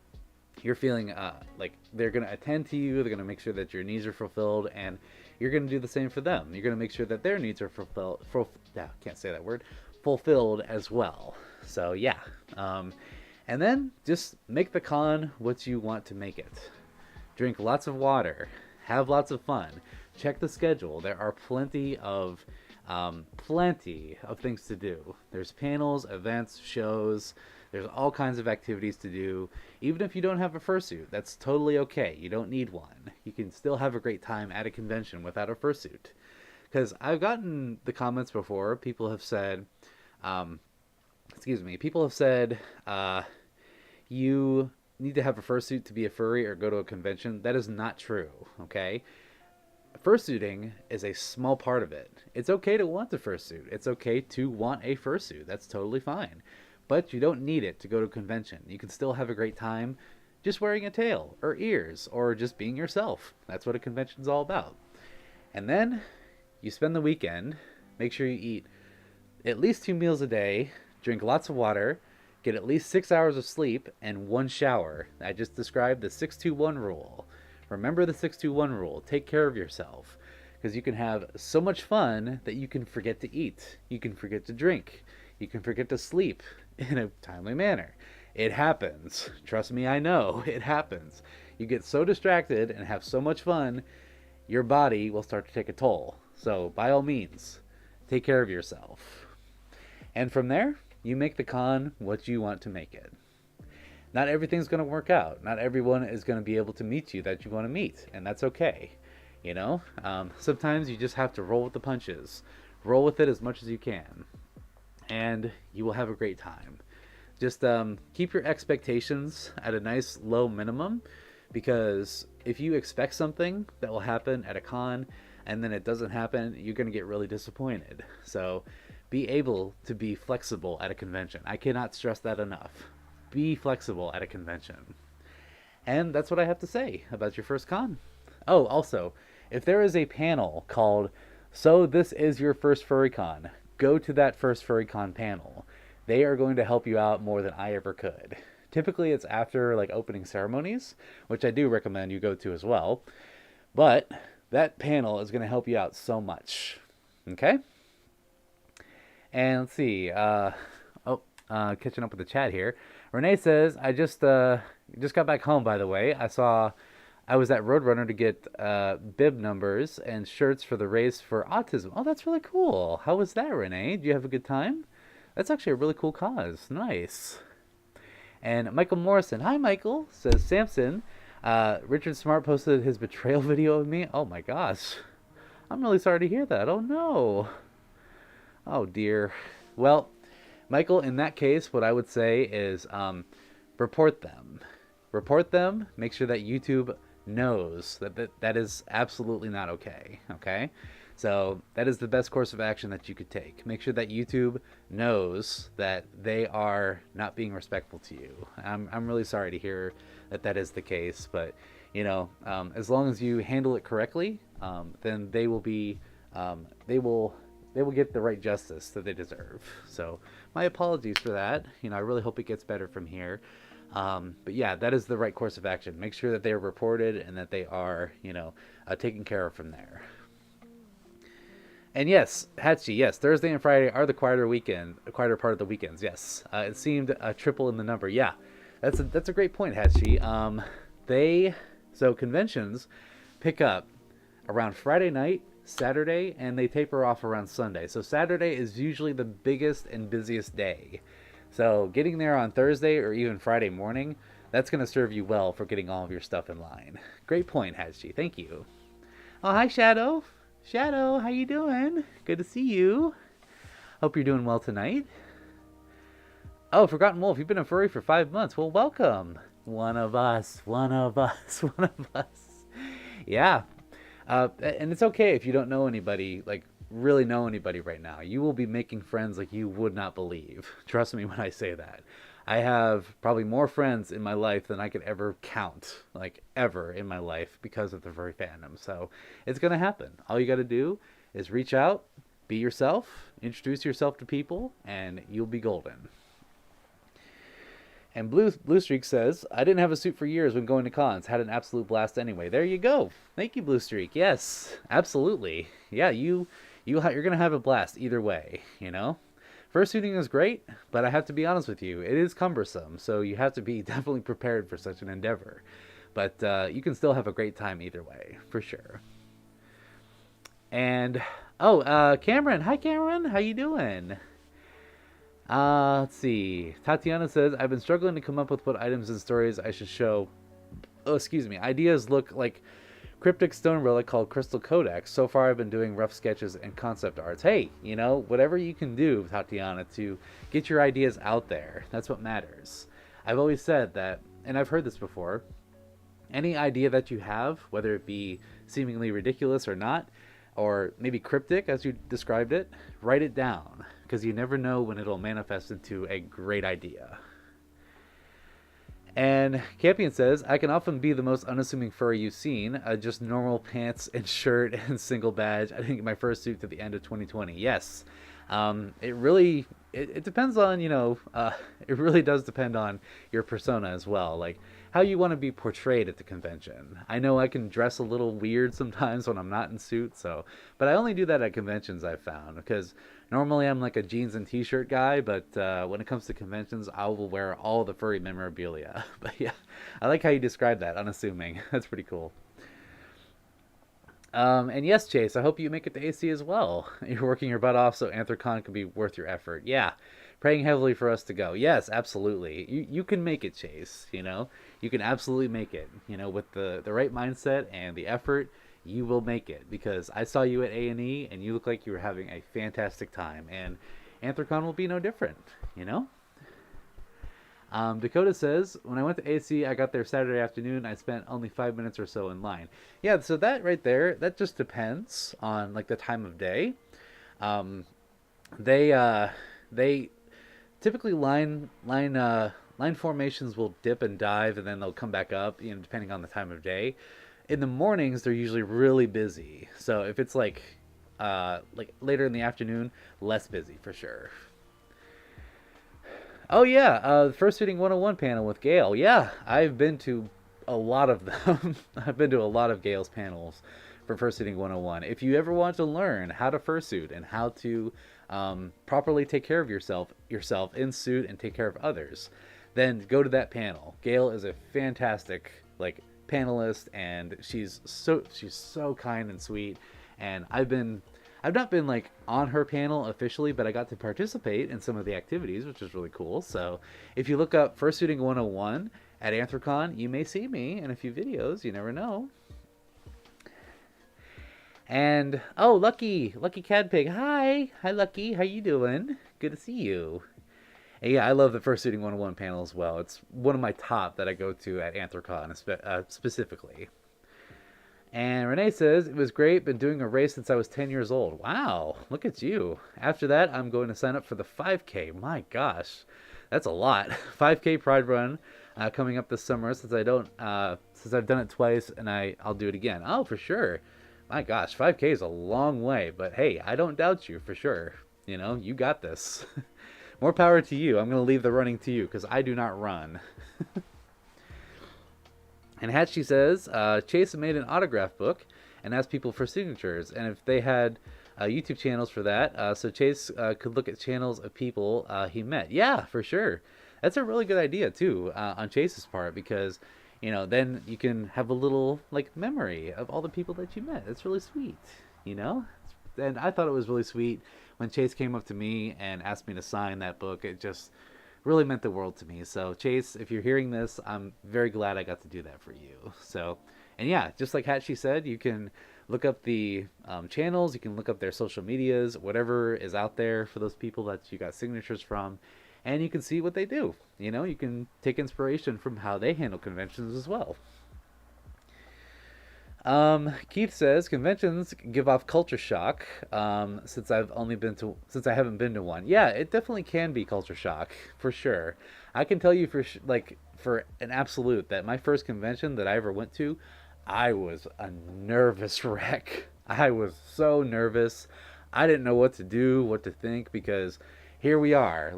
A: they're going to attend to you. They're going to make sure that your needs are fulfilled, and you're going to do the same for them. You're going to make sure that their needs are can't say that word, fulfilled as well. So yeah, and then just make the con what you want to make it. Drink lots of water, have lots of fun, check the schedule. There are plenty of things to do. There's panels, events, shows. There's all kinds of activities to do. Even if you don't have a fursuit, that's totally okay. You don't need one. You can still have a great time at a convention without a fursuit. Because I've gotten the comments before. People have said, you need to have a fursuit to be a furry or go to a convention. That is not true, okay? Fursuiting is a small part of it. It's okay to want a fursuit. It's okay to want a fursuit. That's totally fine. But you don't need it to go to a convention. You can still have a great time just wearing a tail or ears or just being yourself. That's what a convention's all about. And then you spend the weekend. Make sure you eat at least 2 meals a day, drink lots of water, get at least 6 hours of sleep, and 1 shower. I just described the 6-2-1 rule. Remember the 6-2-1 rule. Take care of yourself. Because you can have so much fun that you can forget to eat. You can forget to drink. You can forget to sleep in a timely manner. It happens. Trust me, I know. It happens. You get so distracted and have so much fun, your body will start to take a toll. So, by all means, take care of yourself. And from there, you make the con what you want to make it. Not everything's going to work out. Not everyone is going to be able to meet you that you want to meet, and that's okay. You know, sometimes you just have to roll with the punches. Roll with it as much as you can, and you will have a great time. Just keep your expectations at a nice low minimum, because if you expect something that will happen at a con and then it doesn't happen, you're going to get really disappointed. So be able to be flexible at a convention. I cannot stress that enough. Be flexible at a convention. And that's what I have to say about your first con. Oh, also, if there is a panel called "So This Is Your First Furry Con," go to that first Furry Con panel. They are going to help you out more than I ever could. Typically, it's after like opening ceremonies, which I do recommend you go to as well. But that panel is going to help you out so much. Okay? And let's see. Catching up with the chat here. Renee says, I just got back home, by the way. I was at Roadrunner to get bib numbers and shirts for the race for autism. Oh, that's really cool. How was that, Renee? Did you have a good time? That's actually a really cool cause. Nice. And Michael Morrison, hi Michael, says, Samson, Richard Smart posted his betrayal video of me. Oh my gosh. I'm really sorry to hear that. Oh no. Oh dear. Well, Michael, in that case, what I would say is report them. Report them. Make sure that YouTube knows that is absolutely not okay. Okay? So that is the best course of action that you could take. Make sure that YouTube knows that they are not being respectful to you. I'm really sorry to hear that is the case, but you know, as long as you handle it correctly, then they will get the right justice that they deserve. So my apologies for that. You know, I really hope it gets better from here. But yeah, that is the right course of action. Make sure that they are reported and that they are, you know, taken care of from there. And yes, Hachi, yes, Thursday and Friday are the quieter part of the weekends. Yes, it seemed a triple in the number. Yeah, that's a great point, Hachi. So conventions pick up around Friday night, Saturday, and they taper off around Sunday. So Saturday is usually the biggest and busiest day. So getting there on Thursday or even Friday morning, that's going to serve you well for getting all of your stuff in line. Great point, Hachi. Thank you. Oh, hi, Shadow. Shadow, how you doing? Good to see you. Hope you're doing well tonight. Oh, Forgotten Wolf, you've been a furry for 5 months. Well, welcome. One of us. Yeah. And it's okay if you don't know anybody, like really know anybody right now. You will be making friends like you would not believe. Trust me when I say that. I have probably more friends in my life than I could ever count, like ever in my life, because of the furry fandom. So it's going to happen. All you got to do is reach out, be yourself, introduce yourself to people, and you'll be golden. And Blue Streak says, I didn't have a suit for years when going to cons. Had an absolute blast anyway. There you go. Thank you, Blue Streak. Yes, absolutely. Yeah, you're gonna have a blast either way. Fursuiting is great, but I have to be honest with you, it is cumbersome. So you have to be definitely prepared for such an endeavor. But you can still have a great time either way, for sure. And Cameron, hi Cameron, how you doing? Let's see. Tatiana says, I've been struggling to come up with what items and stories I should show. Oh, excuse me. Ideas look like cryptic stone relic called Crystal Codex. So far, I've been doing rough sketches and concept arts. Hey, whatever you can do, Tatiana, to get your ideas out there. That's what matters. I've always said that, and I've heard this before, any idea that you have, whether it be seemingly ridiculous or not, or maybe cryptic as you described it, write it down, because you never know when it'll manifest into a great idea. And Campion says, I can often be the most unassuming furry you've seen, just normal pants and shirt and single badge. I didn't get my first suit to the end of 2020. Yes, it depends on, it really does depend on your persona as well, like how you want to be portrayed at the convention. I know I can dress a little weird sometimes when I'm not in suit, but I only do that at conventions, I've found, because normally I'm like a jeans and t-shirt guy, but when it comes to conventions, I will wear all the furry memorabilia. But yeah, I like how you describe that, unassuming. That's pretty cool. And yes, Chase, I hope you make it to AC as well. You're working your butt off so Anthrocon can be worth your effort. Yeah, praying heavily for us to go. Yes, absolutely. You can make it, Chase. You can absolutely make it. With the right mindset and the effort, you will make it. Because I saw you at A&E, and you look like you were having a fantastic time. And Anthrocon will be no different. Dakota says, when I went to AC, I got there Saturday afternoon. I spent only 5 minutes or so in line. Yeah, so that right there, that just depends on like the time of day. They typically line formations will dip and dive, and then they'll come back up, depending on the time of day. In the mornings, they're usually really busy. So if it's like later in the afternoon, less busy for sure. Oh yeah, the Fursuiting 101 panel with Gail. Yeah, I've been to a lot of them. I've been to a lot of Gail's panels for Fursuiting 101. If you ever want to learn how to fursuit and how to properly take care of yourself in suit and take care of others, then go to that panel. Gail is a fantastic panelist, and she's so kind and sweet. And I've not been on her panel officially, but I got to participate in some of the activities, which is really cool. So if you look up Fursuiting 101 at Anthrocon, you may see me in a few videos. You never know. And Lucky Cadpig, hi Lucky, how you doing? Good to see you. And yeah, I love the Fursuiting 101 panel as well. It's one of my top that I go to at Anthrocon specifically. And Renee says, it was great, been doing a race since I was 10 years old. Wow, look at you. After that, I'm going to sign up for the 5K. My gosh, that's a lot. 5K Pride Run coming up this summer since I've done it twice, and I'll do it again. Oh, for sure. My gosh, 5K is a long way, but hey, I don't doubt you for sure. You got this. More power to you. I'm going to leave the running to you because I do not run. And Hatchie says, Chase made an autograph book and asked people for signatures. And if they had YouTube channels for that, so Chase could look at channels of people he met. Yeah, for sure. That's a really good idea, too, on Chase's part, because, then you can have a little, memory of all the people that you met. It's really sweet, And I thought it was really sweet when Chase came up to me and asked me to sign that book. It just really meant the world to me. So Chase, if you're hearing this, I'm very glad I got to do that for you. So, and yeah, just like Hatchie said, you can look up the channels, you can look up their social medias, whatever is out there for those people that you got signatures from, and you can see what they do. You can take inspiration from how they handle conventions as well. Keith says conventions give off culture shock. Since I haven't been to one. Yeah, it definitely can be culture shock for sure. I can tell you for an absolute that my first convention that I ever went to, I was a nervous wreck. I was so nervous. I didn't know what to do, what to think, because here we are.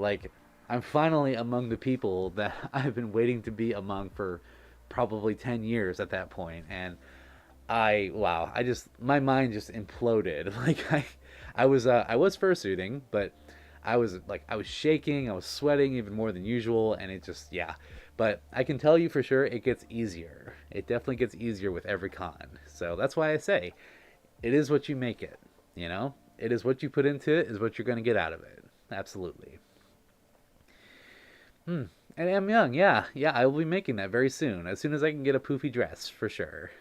A: I'm finally among the people that I've been waiting to be among for probably 10 years at that point. And wow, my mind just imploded. Like I was fursuiting, but I was shaking, I was sweating even more than usual, and it just, yeah. But I can tell you for sure it gets easier. It definitely gets easier with every con. So that's why I say it is what you make it, you know? It is what you put into it is what you're going to get out of it. Absolutely. And I'm young, yeah. Yeah, I will be making that very soon. As soon as I can get a poofy dress, for sure.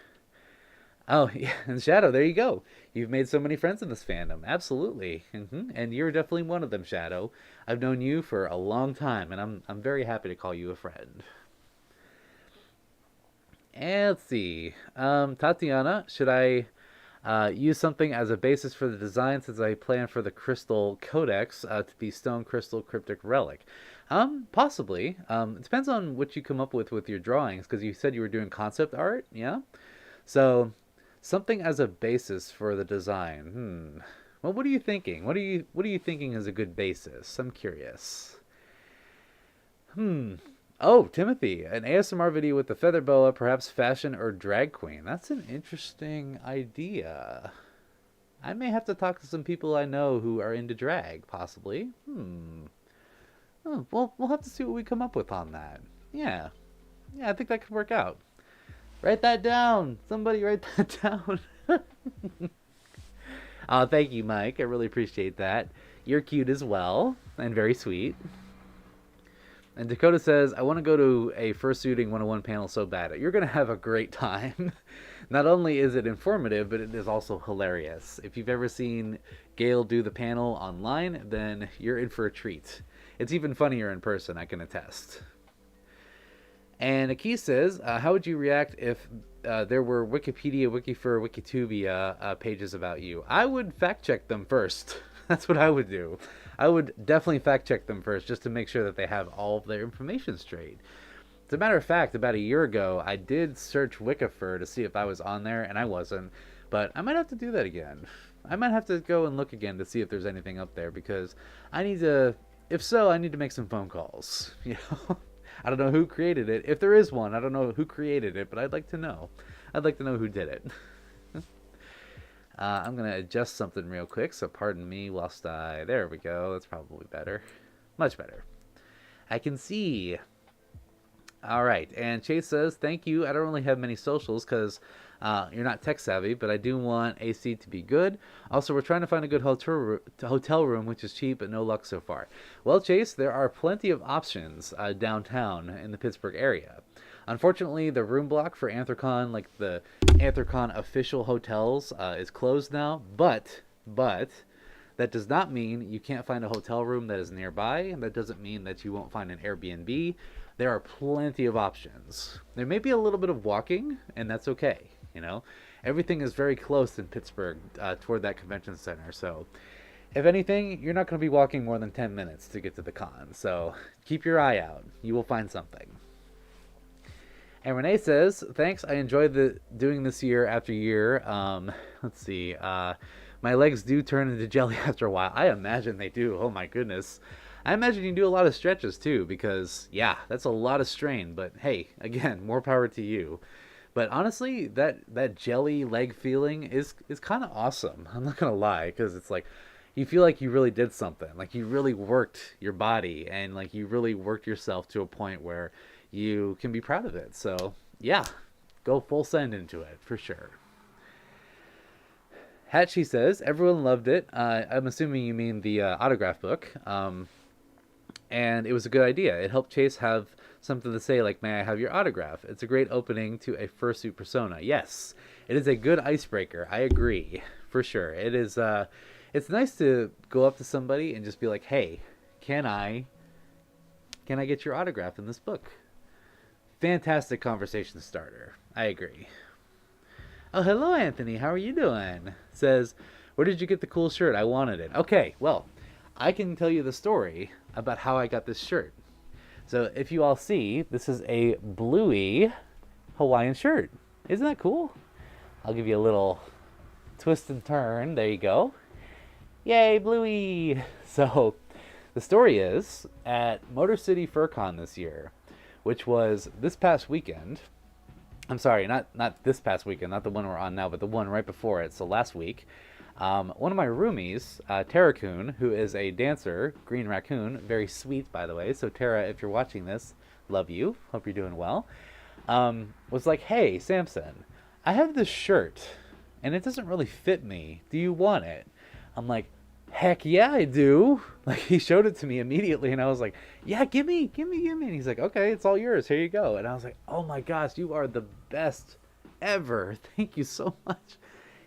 A: Oh, yeah, and Shadow, there you go. You've made so many friends in this fandom. Absolutely. And you're definitely one of them, Shadow. I've known you for a long time, and I'm very happy to call you a friend. And let's see. Tatiana, should I use something as a basis for the design since I plan for the Crystal Codex to be Stone Crystal Cryptic Relic? Possibly. It depends on what you come up with your drawings, because you said you were doing concept art, yeah? So, something as a basis for the design. Well, what are you thinking? What are you thinking is a good basis? I'm curious. Oh, Timothy, an ASMR video with the feather boa, perhaps fashion or drag queen. That's an interesting idea. I may have to talk to some people I know who are into drag, possibly. Oh, well, we'll have to see what we come up with on that. Yeah. Yeah, I think that could work out. Write that down. Somebody write that down. Oh, thank you, Mike. I really appreciate that. You're cute as well, and very sweet. And Dakota says, I want to go to a fursuiting 101 panel so bad. You're going to have a great time. Not only is it informative, but it is also hilarious. If you've ever seen Gail do the panel online, then you're in for a treat. It's even funnier in person, I can attest. And Aki says, how would you react if there were Wikipedia, Wikifur, Wikitubia pages about you? I would fact check them first. That's what I would do. I would definitely fact check them first just to make sure that they have all of their information straight. As a matter of fact, about a year ago, I did search Wikifur to see if I was on there, and I wasn't. But I might have to do that again. I might have to go and look again to see if there's anything up there, because I need to, if so, I need to make some phone calls. You know? I don't know who created it. If there is one, I don't know who created it, but I'd like to know. I'd like to know who did it. I'm going to adjust something real quick, so pardon me whilst I... There we go. That's probably better. Much better. I can see. All right. And Chase says, thank you. I don't really have many socials because you're not tech savvy, but I do want AC to be good. Also, we're trying to find a good hotel room, which is cheap, but no luck so far. Well, Chase, there are plenty of options downtown in the Pittsburgh area. Unfortunately, the room block for Anthrocon, like the Anthrocon official hotels, is closed now. But that does not mean you can't find a hotel room that is nearby, and that doesn't mean that you won't find an Airbnb. There are plenty of options. There may be a little bit of walking, and that's okay. You know, everything is very close in Pittsburgh toward that convention center. So, if anything, you're not going to be walking more than 10 minutes to get to the con. So, keep your eye out. You will find something. And Renee says, thanks, I enjoyed doing this year after year. Let's see. My legs do turn into jelly after a while. I imagine they do. Oh, my goodness. I imagine you do a lot of stretches, too, because, yeah, that's a lot of strain. But, hey, again, more power to you. But honestly, that jelly leg feeling is kind of awesome. I'm not going to lie, because it's like, you feel like you really did something. Like, you really worked your body, and, like, you really worked yourself to a point where you can be proud of it. So, yeah, go full send into it, for sure. Hatchie says, everyone loved it. I'm assuming you mean the autograph book. And it was a good idea. It helped Chase have something to say, like, may I have your autograph? It's a great opening to a fursuit persona. Yes, it is a good icebreaker. I agree, for sure. It is, it's nice to go up to somebody and just be like, hey, can I get your autograph in this book? Fantastic conversation starter. I agree. Oh, hello, Anthony. How are you doing? Says, where did you get the cool shirt? I wanted it. Okay, well, I can tell you the story about how I got this shirt. So if you all see, this is a bluey Hawaiian shirt. Isn't that cool? I'll give you a little twist and turn. There you go. Yay, bluey! So The story is at Motor City FurCon this year, which was this past weekend. I'm sorry, not this past weekend, not the one we're on now, but the one right before it. So last week, one of my roomies, Tara Coon, who is a dancer, Green Raccoon, very sweet, by the way. So Tara, if you're watching this, love you. Hope you're doing well. Was like, hey, Samson, I have this shirt, and it doesn't really fit me. Do you want it? I'm like, heck yeah, I do. Like, he showed it to me immediately, and I was like, yeah, give me. And he's like, okay, it's all yours. Here you go. And I was like, oh my gosh, you are the best ever. Thank you so much.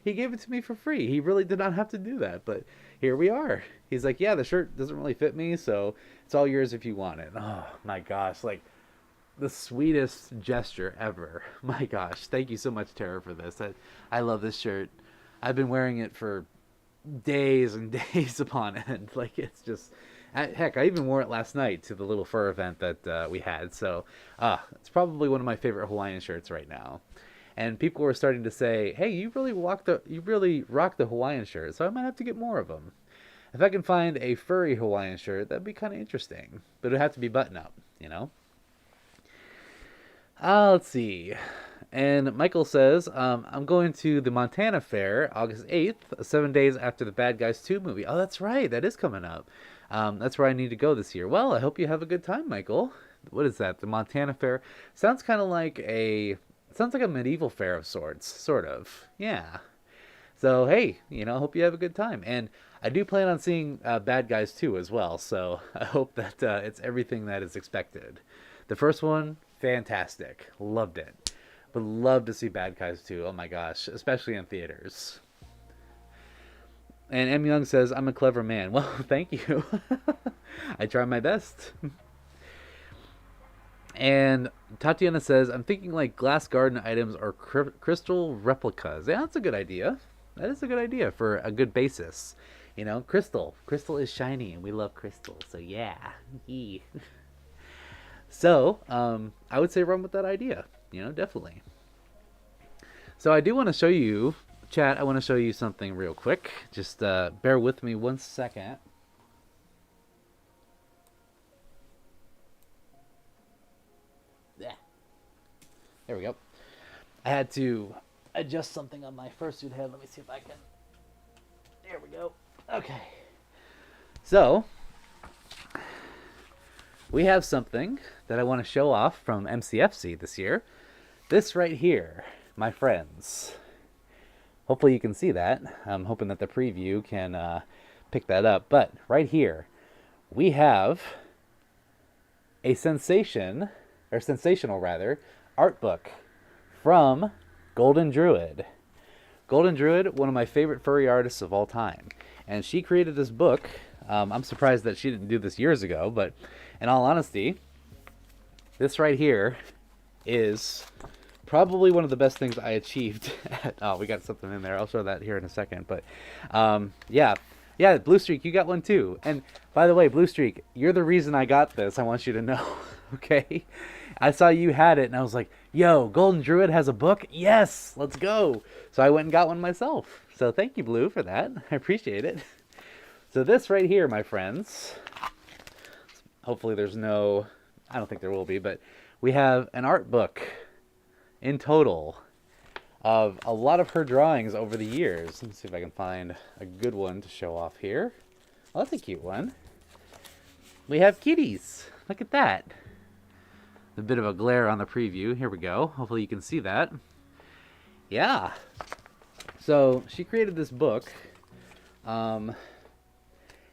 A: He gave it to me for free. He really did not have to do that, but here we are. He's like, yeah, the shirt doesn't really fit me, so it's all yours if you want it. Oh my gosh, like, the sweetest gesture ever. My gosh, thank you so much, Tara, for this. I love this shirt. I've been wearing it for days and days upon end. Like, it's just, heck, I even wore it last night to the little fur event that we had. So it's probably one of my favorite Hawaiian shirts right now. And people were starting to say, hey, you really rock the Hawaiian shirt, so I might have to get more of them. If I can find a furry Hawaiian shirt, that'd be kind of interesting, but it'd have to be button up, you know. Let's see. And Michael says, I'm going to the Montana Fair August 8th, 7 days after the Bad Guys 2 movie. Oh, that's right. That is coming up. That's where I need to go this year. Well, I hope you have a good time, Michael. What is that? The Montana Fair? Sounds kind of like sounds like a medieval fair of sorts. Sort of. Yeah. So, hey, I hope you have a good time. And I do plan on seeing Bad Guys 2 as well. So I hope that it's everything that is expected. The first one, fantastic. Loved it. Would love to see Bad Guys 2. Oh my gosh. Especially in theaters. And M. Young says, I'm a clever man. Well, thank you. I try my best. And Tatiana says, I'm thinking like glass garden items or crystal replicas. Yeah, that's a good idea. That is a good idea for a good basis. Crystal. Crystal is shiny and we love crystal. So yeah. So, I would say run with that idea. Definitely. So I do want to show you, chat, I want to show you something real quick. Just bear with me 1 second. Yeah. There we go. I had to adjust something on my fursuit head. Let me see if I can. There we go. Okay. So, we have something that I want to show off from MCFC this year. This right here, my friends. Hopefully you can see that. I'm hoping that the preview can pick that up. But right here, we have a sensational art book from Golden Druid. Golden Druid, one of my favorite furry artists of all time. And she created this book. I'm surprised that she didn't do this years ago, but in all honesty, this right here is probably one of the best things I achieved. Oh, we got something in there. I'll show that here in a second. But yeah, Blue Streak, you got one too. And by the way, Blue Streak, you're the reason I got this. I want you to know, okay? I saw you had it, and I was like, yo, Golden Druid has a book? Yes, let's go. So I went and got one myself. So thank you, Blue, for that. I appreciate it. So this right here, my friends, hopefully there's no, I don't think there will be, but we have an art book in total of a lot of her drawings over the years. Let's see if I can find a good one to show off here. Oh, that's a cute one. We have kitties. Look at that. A bit of a glare on the preview. Here we go. Hopefully you can see that. Yeah. So she created this book. And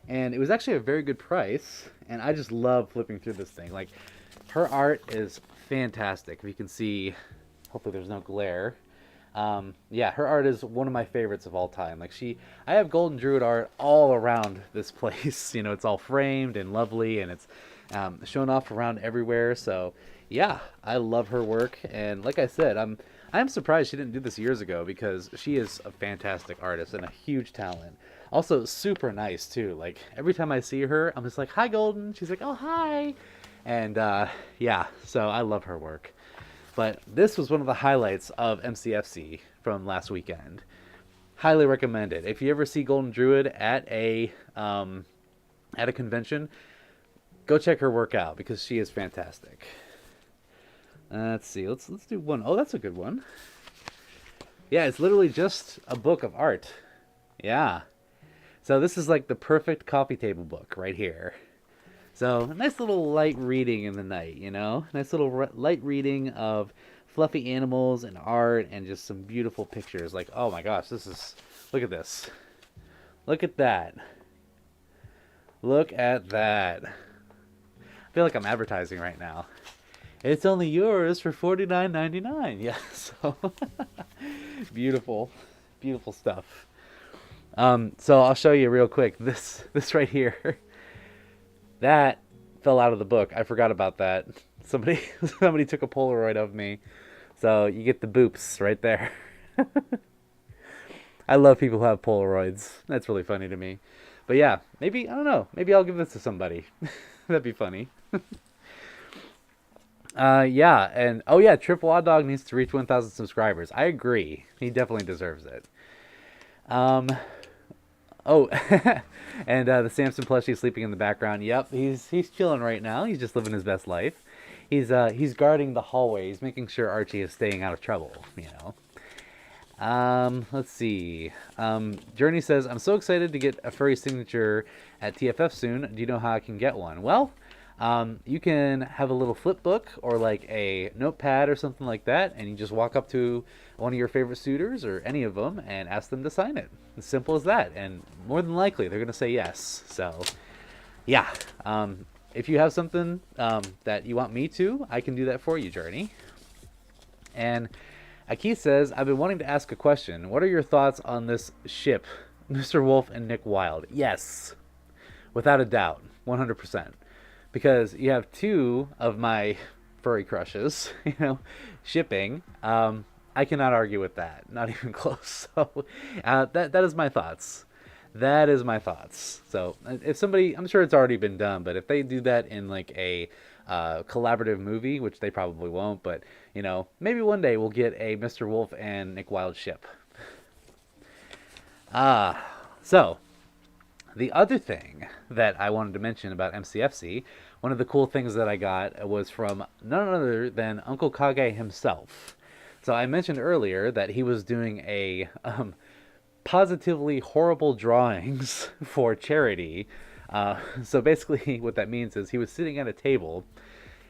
A: it was actually a very good price. And I just love flipping through this thing. Like, her art is fantastic. If you can see, hopefully there's no glare. Yeah, her art is one of my favorites of all time. Like, I have Golden Druid art all around this place. It's all framed and lovely, and it's shown off around everywhere. So yeah, I love her work. And like I said, I'm surprised she didn't do this years ago, because she is a fantastic artist and a huge talent. Also super nice too. Like, every time I see her, I'm just like, hi Golden. She's like, oh hi. And yeah, so I love her work. But this was one of the highlights of MCFC from last weekend. Highly recommend it. If you ever see Golden Druid at a at a convention, go check her work out because she is fantastic. Let's see. Let's do one. Oh, that's a good one. Yeah, it's literally just a book of art. Yeah. So this is like the perfect coffee table book right here. So a nice little light reading in the night, you know? Nice little light reading of fluffy animals and art and just some beautiful pictures. Like, oh my gosh, this is... Look at this. Look at that. Look at that. I feel like I'm advertising right now. It's only yours for $49.99. Yeah, so... beautiful. Beautiful stuff. So I'll show you real quick. This right here. That fell out of the book. I forgot about that. Somebody took a Polaroid of me. So you get the boops right there. I love people who have Polaroids. That's really funny to me. But yeah, maybe, I don't know. Maybe I'll give this to somebody. That'd be funny. Yeah, and oh yeah, Triple Odd Dog needs to reach 1,000 subscribers. I agree. He definitely deserves it. Oh, and the Samson plushie sleeping in the background. Yep, he's chilling right now. He's just living his best life. He's guarding the hallway. He's making sure Archie is staying out of trouble. You know. Let's see. Journey says, "I'm so excited to get a furry signature at TFF soon. Do you know how I can get one?" Well, you can have a little flip book or like a notepad or something like that, and you just walk up to one of your favorite suitors or any of them and ask them to sign it. As simple as that, and more than likely they're gonna say yes. So, yeah. If you have something that you want me to, I can do that for you, Journey. And Aki says, "I've been wanting to ask a question. What are your thoughts on this ship, Mr. Wolf and Nick Wilde?" Yes, without a doubt, 100%. Because you have two of my furry crushes, you know, shipping. I cannot argue with that, not even close. So that is my thoughts. That is my thoughts. So if somebody, I'm sure it's already been done, but if they do that in like a collaborative movie, which they probably won't, but you know, maybe one day we'll get a Mr. Wolf and Nick Wilde ship. So the other thing that I wanted to mention about MCFC, one of the cool things that I got was from none other than Uncle Kage himself. So I mentioned earlier that he was doing a positively horrible drawings for charity. So basically what that means is he was sitting at a table.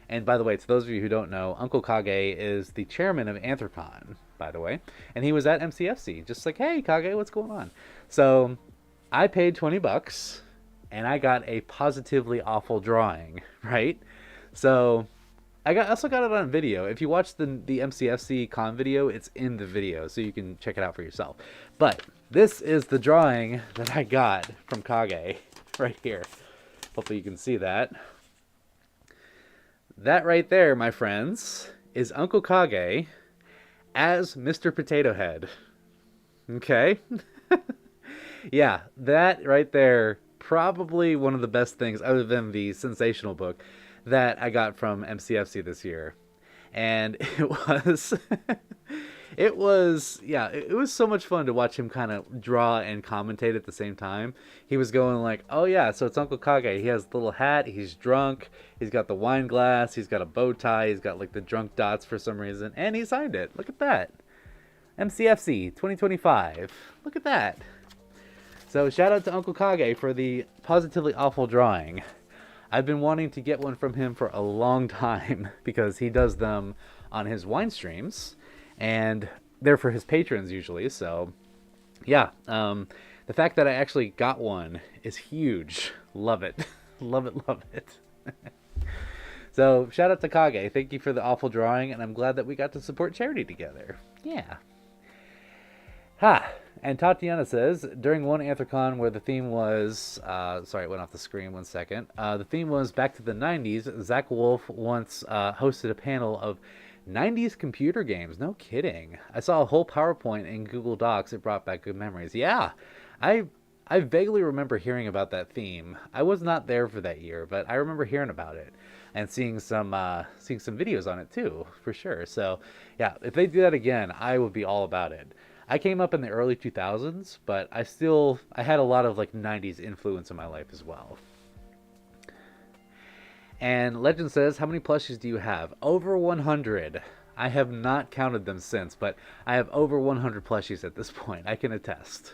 A: And by the way, to those of you who don't know, Uncle Kage is the chairman of Anthrocon, by the way. And he was at MCFC, just like, hey, Kage, what's going on? So I paid $20 and I got a positively awful drawing, right? So I also got it on video. If you watch the MCFC con video, it's in the video, so you can check it out for yourself. But this is the drawing that I got from Kage right here. Hopefully you can see that. That right there, my friends, is Uncle Kage as Mr. Potato Head. Okay? Yeah, that right there, probably one of the best things, other than the sensational book, that I got from MCFC this year. And it was it was so much fun to watch him kind of draw and commentate at the same time. He was going like, oh yeah, so it's Uncle Kage. He has the little hat, he's drunk, he's got the wine glass, he's got a bow tie, he's got like the drunk dots for some reason, and he signed it. Look at that. MCFC 2025. Look at that. So shout out to Uncle Kage for the positively awful drawing. I've been wanting to get one from him for a long time because he does them on his wine streams, and they're for his patrons usually. So, yeah, the fact that I actually got one is huge. Love it, love it, love it. So, shout out to Kage. Thank you for the awful drawing, and I'm glad that we got to support charity together. Yeah. Ha! And Tatiana says, during one Anthrocon where the theme was, sorry, it went off the screen, 1 second. The theme was back to the 90s. Zach Wolf once hosted a panel of 90s computer games. No kidding. I saw a whole PowerPoint in Google Docs. It brought back good memories. Yeah, I vaguely remember hearing about that theme. I was not there for that year, but I remember hearing about it and seeing some videos on it too, for sure. So yeah, if they do that again, I would be all about it. I came up in the early 2000s, but I had a lot of like 90s influence in my life as well. And Legend says, how many plushies do you have? Over 100. I have not counted them since, but I have over 100 plushies at this point. I can attest.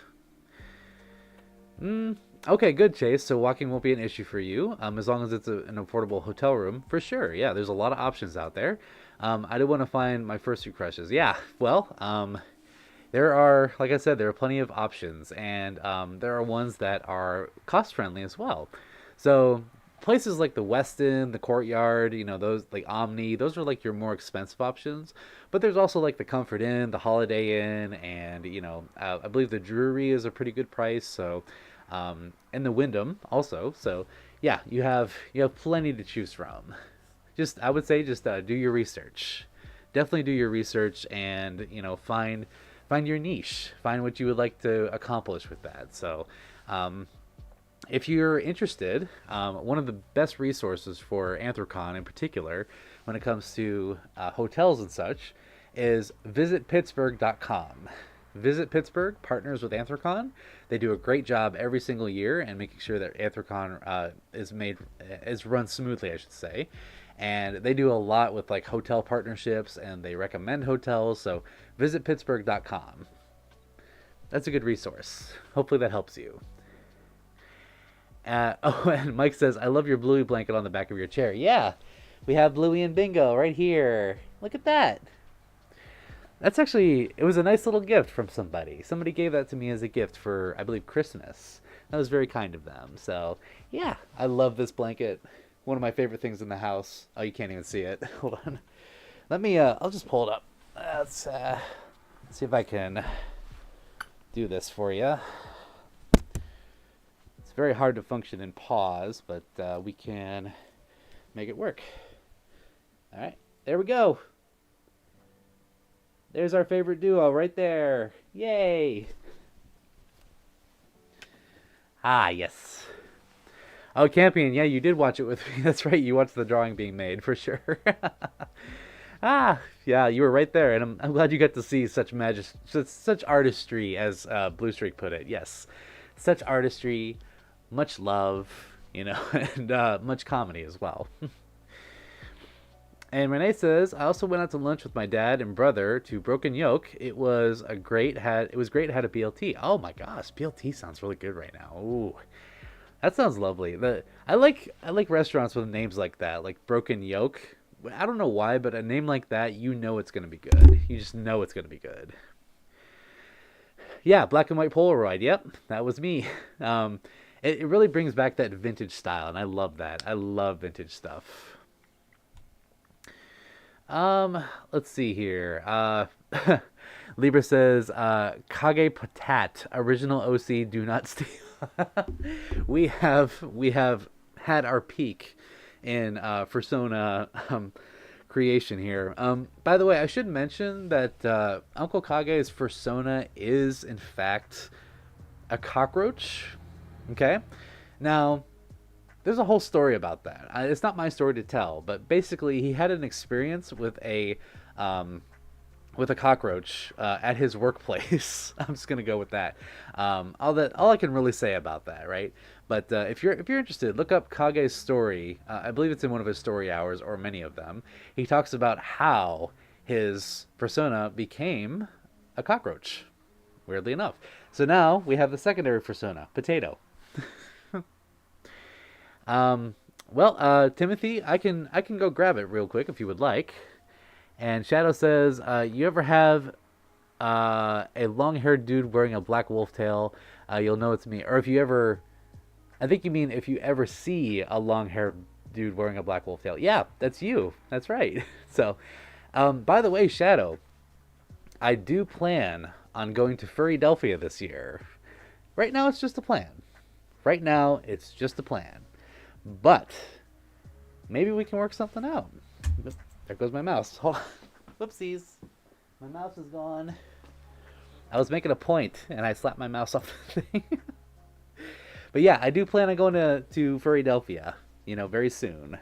A: Okay, good, Chase. So walking won't be an issue for you, as long as it's an affordable hotel room, for sure. Yeah, there's a lot of options out there. I do want to find my fursuit crushes. Yeah, well, there are, like I said, there are plenty of options, and there are ones that are cost-friendly as well. So places like the Westin, the Courtyard, those like Omni, those are like your more expensive options. But there's also like the Comfort Inn, the Holiday Inn, and I believe the Drury is a pretty good price. So, and the Wyndham also. So yeah, you have plenty to choose from. I would say just do your research. Definitely do your research, and find your niche. Find what you would like to accomplish with that. So. If you're interested, one of the best resources for Anthrocon in particular, when it comes to hotels and such, is visitpittsburgh.com. Visit Pittsburgh partners with Anthrocon. They do a great job every single year and making sure that Anthrocon is run smoothly, I should say. And they do a lot with like hotel partnerships, and they recommend hotels. So visitpittsburgh.com. That's a good resource. Hopefully that helps you. And Mike says, I love your Bluey blanket on the back of your chair. Yeah, we have Bluey and Bingo right here. Look at that. It was a nice little gift from somebody. Somebody gave that to me as a gift for, I believe, Christmas. That was very kind of them. So, yeah, I love this blanket. One of my favorite things in the house. Oh, you can't even see it. Hold on. I'll just pull it up. Let's see if I can do this for you. Very hard to function in pause, but we can make it work. All right, there we go. There's our favorite duo right there. Yay! Ah, yes. Oh, Campion, yeah, you did watch it with me. That's right, you watched the drawing being made, for sure. Ah, yeah, you were right there, and I'm glad you got to see such such artistry, as Blue Streak put it. Yes, such artistry. Much love, and much comedy as well. And Renee says, I also went out to lunch with my dad and brother to Broken Yoke. It was great. Had a BLT. Oh my gosh, BLT sounds really good right now. Ooh, that sounds lovely. I like restaurants with names like that, like Broken Yoke. I don't know why, but a name like that, it's gonna be good. You just know it's gonna be good. Yeah, black and white Polaroid. Yep, that was me. It really brings back that vintage style, and I love that. I love vintage stuff. Let's see here. Libra says, Kage Patat, original OC, do not steal. we have had our peak in Fursona creation here. By the way, I should mention that Uncle Kage's Fursona is in fact a cockroach. Okay, now there's a whole story about that. It's not my story to tell, but basically he had an experience with a cockroach at his workplace. I'm just gonna go with that. All I can really say about that, right? But if you're interested, look up Kage's story. I believe it's in one of his story hours, or many of them. He talks about how his persona became a cockroach. Weirdly enough. So now we have the secondary persona, Potato. Timothy, I can go grab it real quick if you would like. And Shadow says, you ever have a long-haired dude wearing a black wolf tail, you'll know it's me. Or if you ever, I think you mean if you ever see a long-haired dude wearing a black wolf tail. Yeah, that's you. That's right. So, by the way, Shadow, I do plan on going to Furrydelphia this year. Right now, it's just a plan. But maybe we can work something out. There goes my mouse. Hold on. Whoopsies. My mouse is gone. I was making a point, and I slapped my mouse off the thing. But yeah, I do plan on going to Furrydelphia, very soon.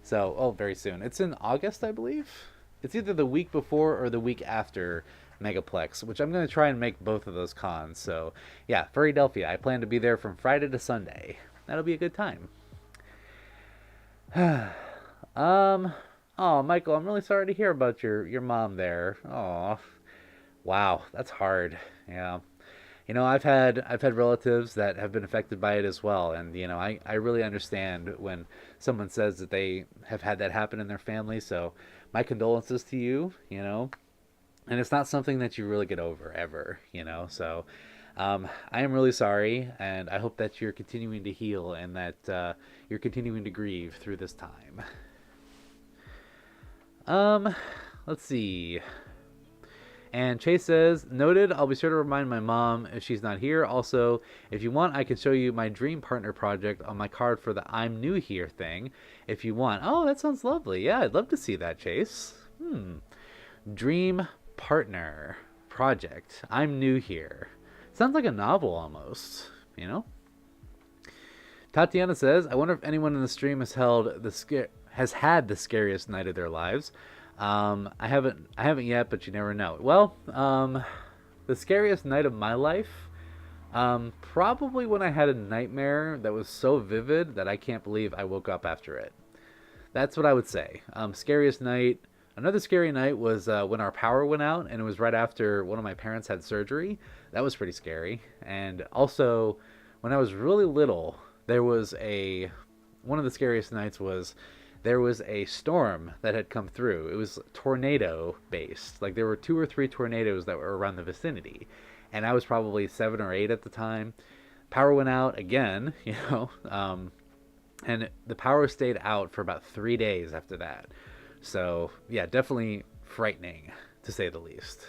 A: So, very soon. It's in August, I believe. It's either the week before or the week after Megaplex, which I'm going to try and make both of those cons. So, yeah, Furrydelphia. I plan to be there from Friday to Sunday. That'll be a good time. um, oh, Michael, I'm really sorry to hear about your mom there. Oh, wow, that's hard. Yeah. I've had relatives that have been affected by it as well, and I really understand when someone says that they have had that happen in their family. So, my condolences to you. And it's not something that you really get over ever. So, I am really sorry, and I hope that you're continuing to heal and that you're continuing to grieve through this time. Um, let's see. And Chase says, noted, I'll be sure to remind my mom if she's not here. Also, if you want, I can show you my dream partner project on my card for the I'm new here thing. If you want. Oh, that sounds lovely. Yeah, I'd love to see that, Chase. Dream partner project. I'm new here. Sounds like a novel almost, you know? Tatiana says, I wonder if anyone in the stream has had the scariest night of their lives. I haven't yet, but you never know. Well, the scariest night of my life, probably when I had a nightmare that was so vivid that I can't believe I woke up after it. That's what I would say. Scariest night. Another scary night was when our power went out, and it was right after one of my parents had surgery. That was pretty scary. And also, when I was really little, there was one of the scariest nights was there was a storm that had come through. It was tornado based. Like there were 2 or 3 tornadoes that were around the vicinity. And I was probably 7 or 8 at the time. Power went out again, and the power stayed out for about 3 days after that. So, yeah, definitely frightening, to say the least.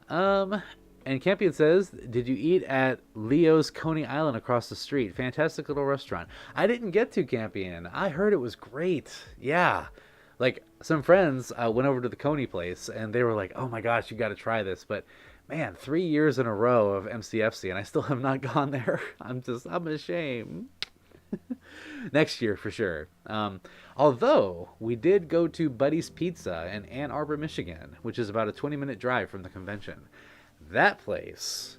A: And Campion says, did you eat at Leo's Coney Island across the street? Fantastic little restaurant. I didn't get to Campion. I heard it was great. Yeah. Like, some friends went over to the Coney place, and they were like, oh my gosh, you got to try this. But, man, 3 years in a row of MCFC, and I still have not gone there. I'm ashamed. Next year for sure. Although we did go to Buddy's Pizza in Ann Arbor, Michigan, which is about a 20-minute drive from the convention. That place,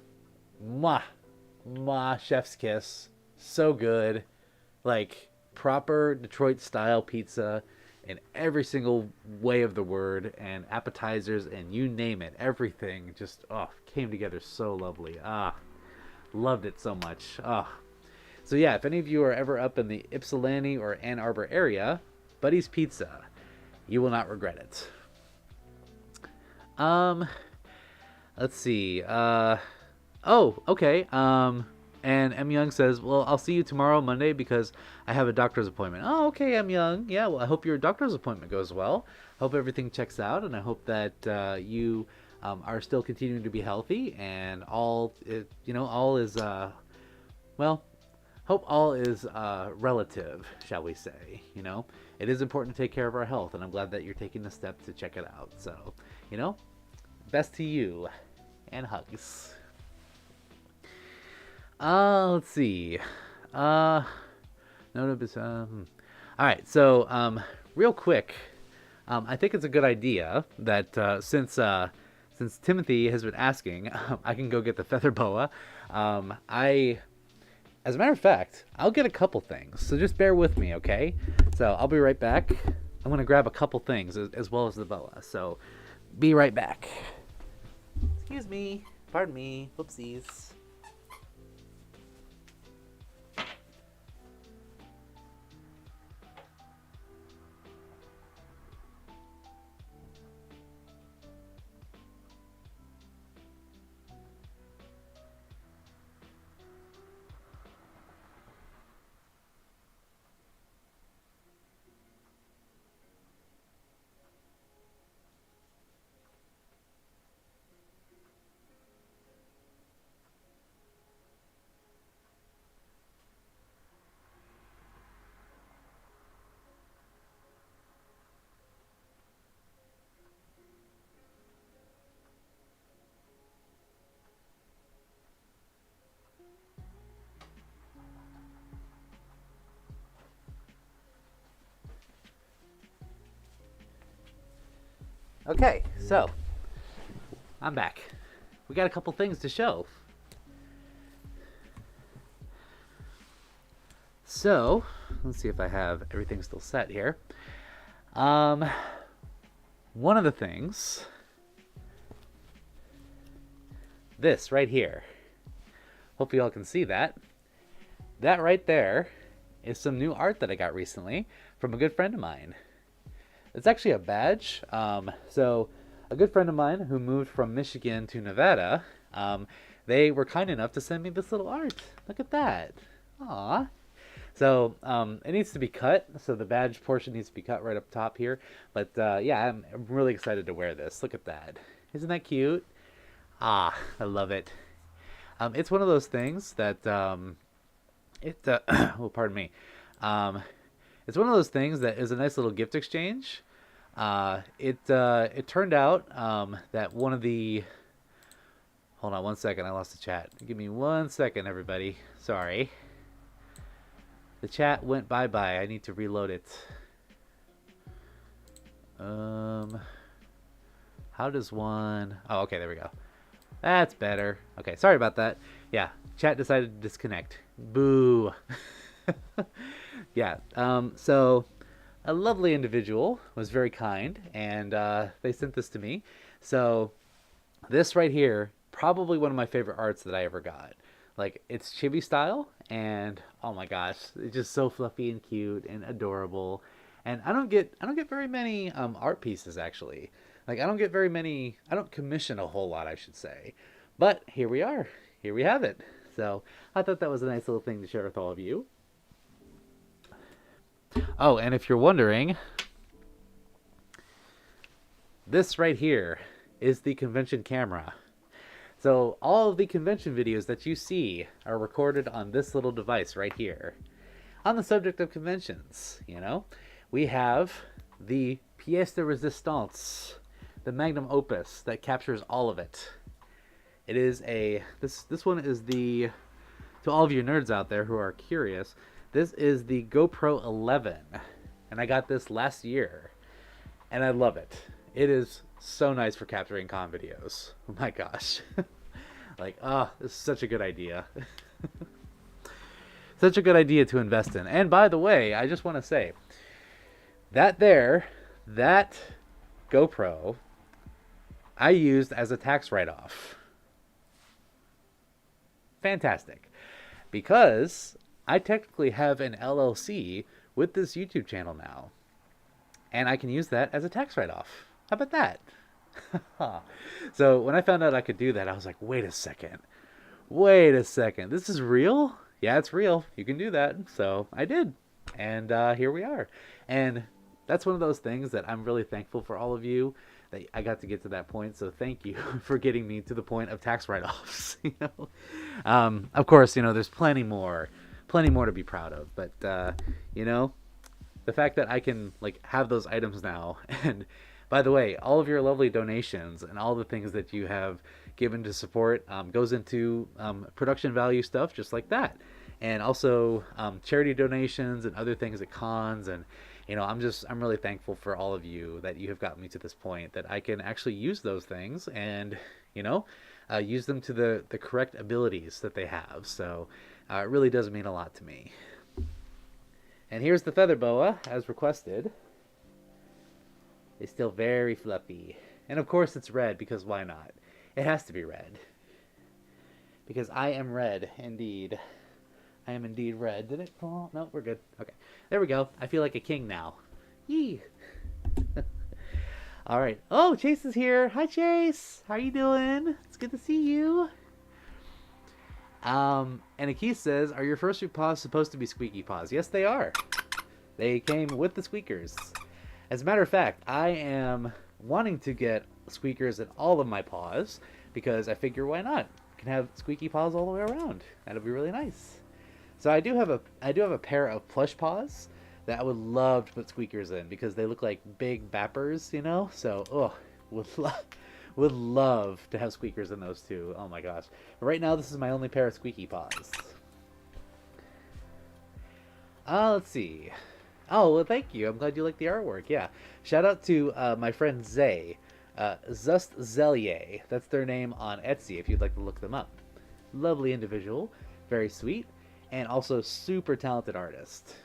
A: chef's kiss, so good, like proper Detroit style pizza in every single way of the word, and appetizers and you name it, everything just came together so lovely. Loved it so much. So yeah, if any of you are ever up in the Ypsilanti or Ann Arbor area, Buddy's Pizza, you will not regret it. Let's see. Okay. And M Young says, well, I'll see you tomorrow, Monday, because I have a doctor's appointment. Oh, okay, M Young. Yeah, well, I hope your doctor's appointment goes well. Hope everything checks out, and I hope that you are still continuing to be healthy, and all is, well, hope all is relative, shall we say. It is important to take care of our health, and I'm glad that you're taking the step to check it out. So, best to you, and hugs. Let's see. All right, so real quick, I think it's a good idea that since Timothy has been asking, I can go get the feather boa. As a matter of fact, I'll get a couple things, so just bear with me, okay? So I'll be right back. I'm going to grab a couple things as well as the boa, so be right back. Excuse me. Pardon me. Whoopsies. Okay, so I'm back. We got a couple things to show. So, let's see if I have everything still set here. One of the things, this right here, hope you all can see that. That right there is some new art that I got recently from a good friend of mine. It's actually a badge. So a good friend of mine who moved from Michigan to Nevada, they were kind enough to send me this little art. Look at that. Aww. So it needs to be cut. So the badge portion needs to be cut right up top here. But yeah, I'm really excited to wear this. Look at that. Isn't that cute? Ah, I love it. It's one of those things that oh, pardon me. It's one of those things that is a nice little gift exchange. It turned out that one of the... Hold on one second, I lost the chat. Give me 1 second, everybody. Sorry. The chat went bye-bye. I need to reload it. How does one... Oh, okay, there we go. That's better. Okay, sorry about that. Yeah, chat decided to disconnect. Boo. Yeah, so a lovely individual was very kind, and they sent this to me. So this right here, probably one of my favorite arts that I ever got. Like, it's chibi style, and oh my gosh, it's just so fluffy and cute and adorable. And I don't get very many art pieces, actually. Like, I don't commission a whole lot, I should say. But here we are. Here we have it. So I thought that was a nice little thing to share with all of you. Oh, and if you're wondering, this right here is the convention camera. So all of the convention videos that you see are recorded on this little device right here. On the subject of conventions, you know, we have the pièce de résistance, the magnum opus that captures all of it. It is a, this one is the, to all of you nerds out there who are curious, this is the GoPro 11, and I got this last year, and I love it. It is so nice for capturing con videos. Oh my gosh. Like, this is such a good idea. Such a good idea to invest in. And by the way, I just want to say, that GoPro, I used as a tax write-off. Fantastic. Because I technically have an LLC with this YouTube channel now. And I can use that as a tax write-off. How about that? So when I found out I could do that, I was like, wait a second. This is real? Yeah, it's real. You can do that. So I did. And here we are. And that's one of those things that I'm really thankful for all of you that I got to get to that point. So thank you for getting me to the point of tax write-offs. You know, of course, you know, there's plenty more to be proud of. But you know, the fact that I can like have those items now, and by the way, all of your lovely donations and all the things that you have given to support goes into production value stuff just like that, and also charity donations and other things at cons. And you know, I'm really thankful for all of you that you have gotten me to this point that I can actually use those things and, you know, use them to the correct abilities that they have. So it really does mean a lot to me. And here's the feather boa as requested. It's still very fluffy. And of course it's red, because why not? It has to be red. Because I am red, indeed. I am indeed red. Did it fall? No, we're good. Okay. There we go. I feel like a king now. Yee. All right. Oh, Chase is here. Hi, Chase. How you doing? It's good to see you. And Akis says, are your fursuit paws supposed to be squeaky paws? Yes, they are. They came with the squeakers. As a matter of fact, I am wanting to get squeakers in all of my paws because I figure why not? I can have squeaky paws all the way around. That'll be really nice. So I do have a pair of plush paws that I would love to put squeakers in because they look like big bappers, you know? So, would love to have squeakers in those too. Oh my gosh. But right now, this is my only pair of squeaky paws. Let's see. Oh, well, thank you. I'm glad you like the artwork. Yeah. Shout out to my friend Zay. Zust Zellier. That's their name on Etsy if you'd like to look them up. Lovely individual. Very sweet. and also super talented artist.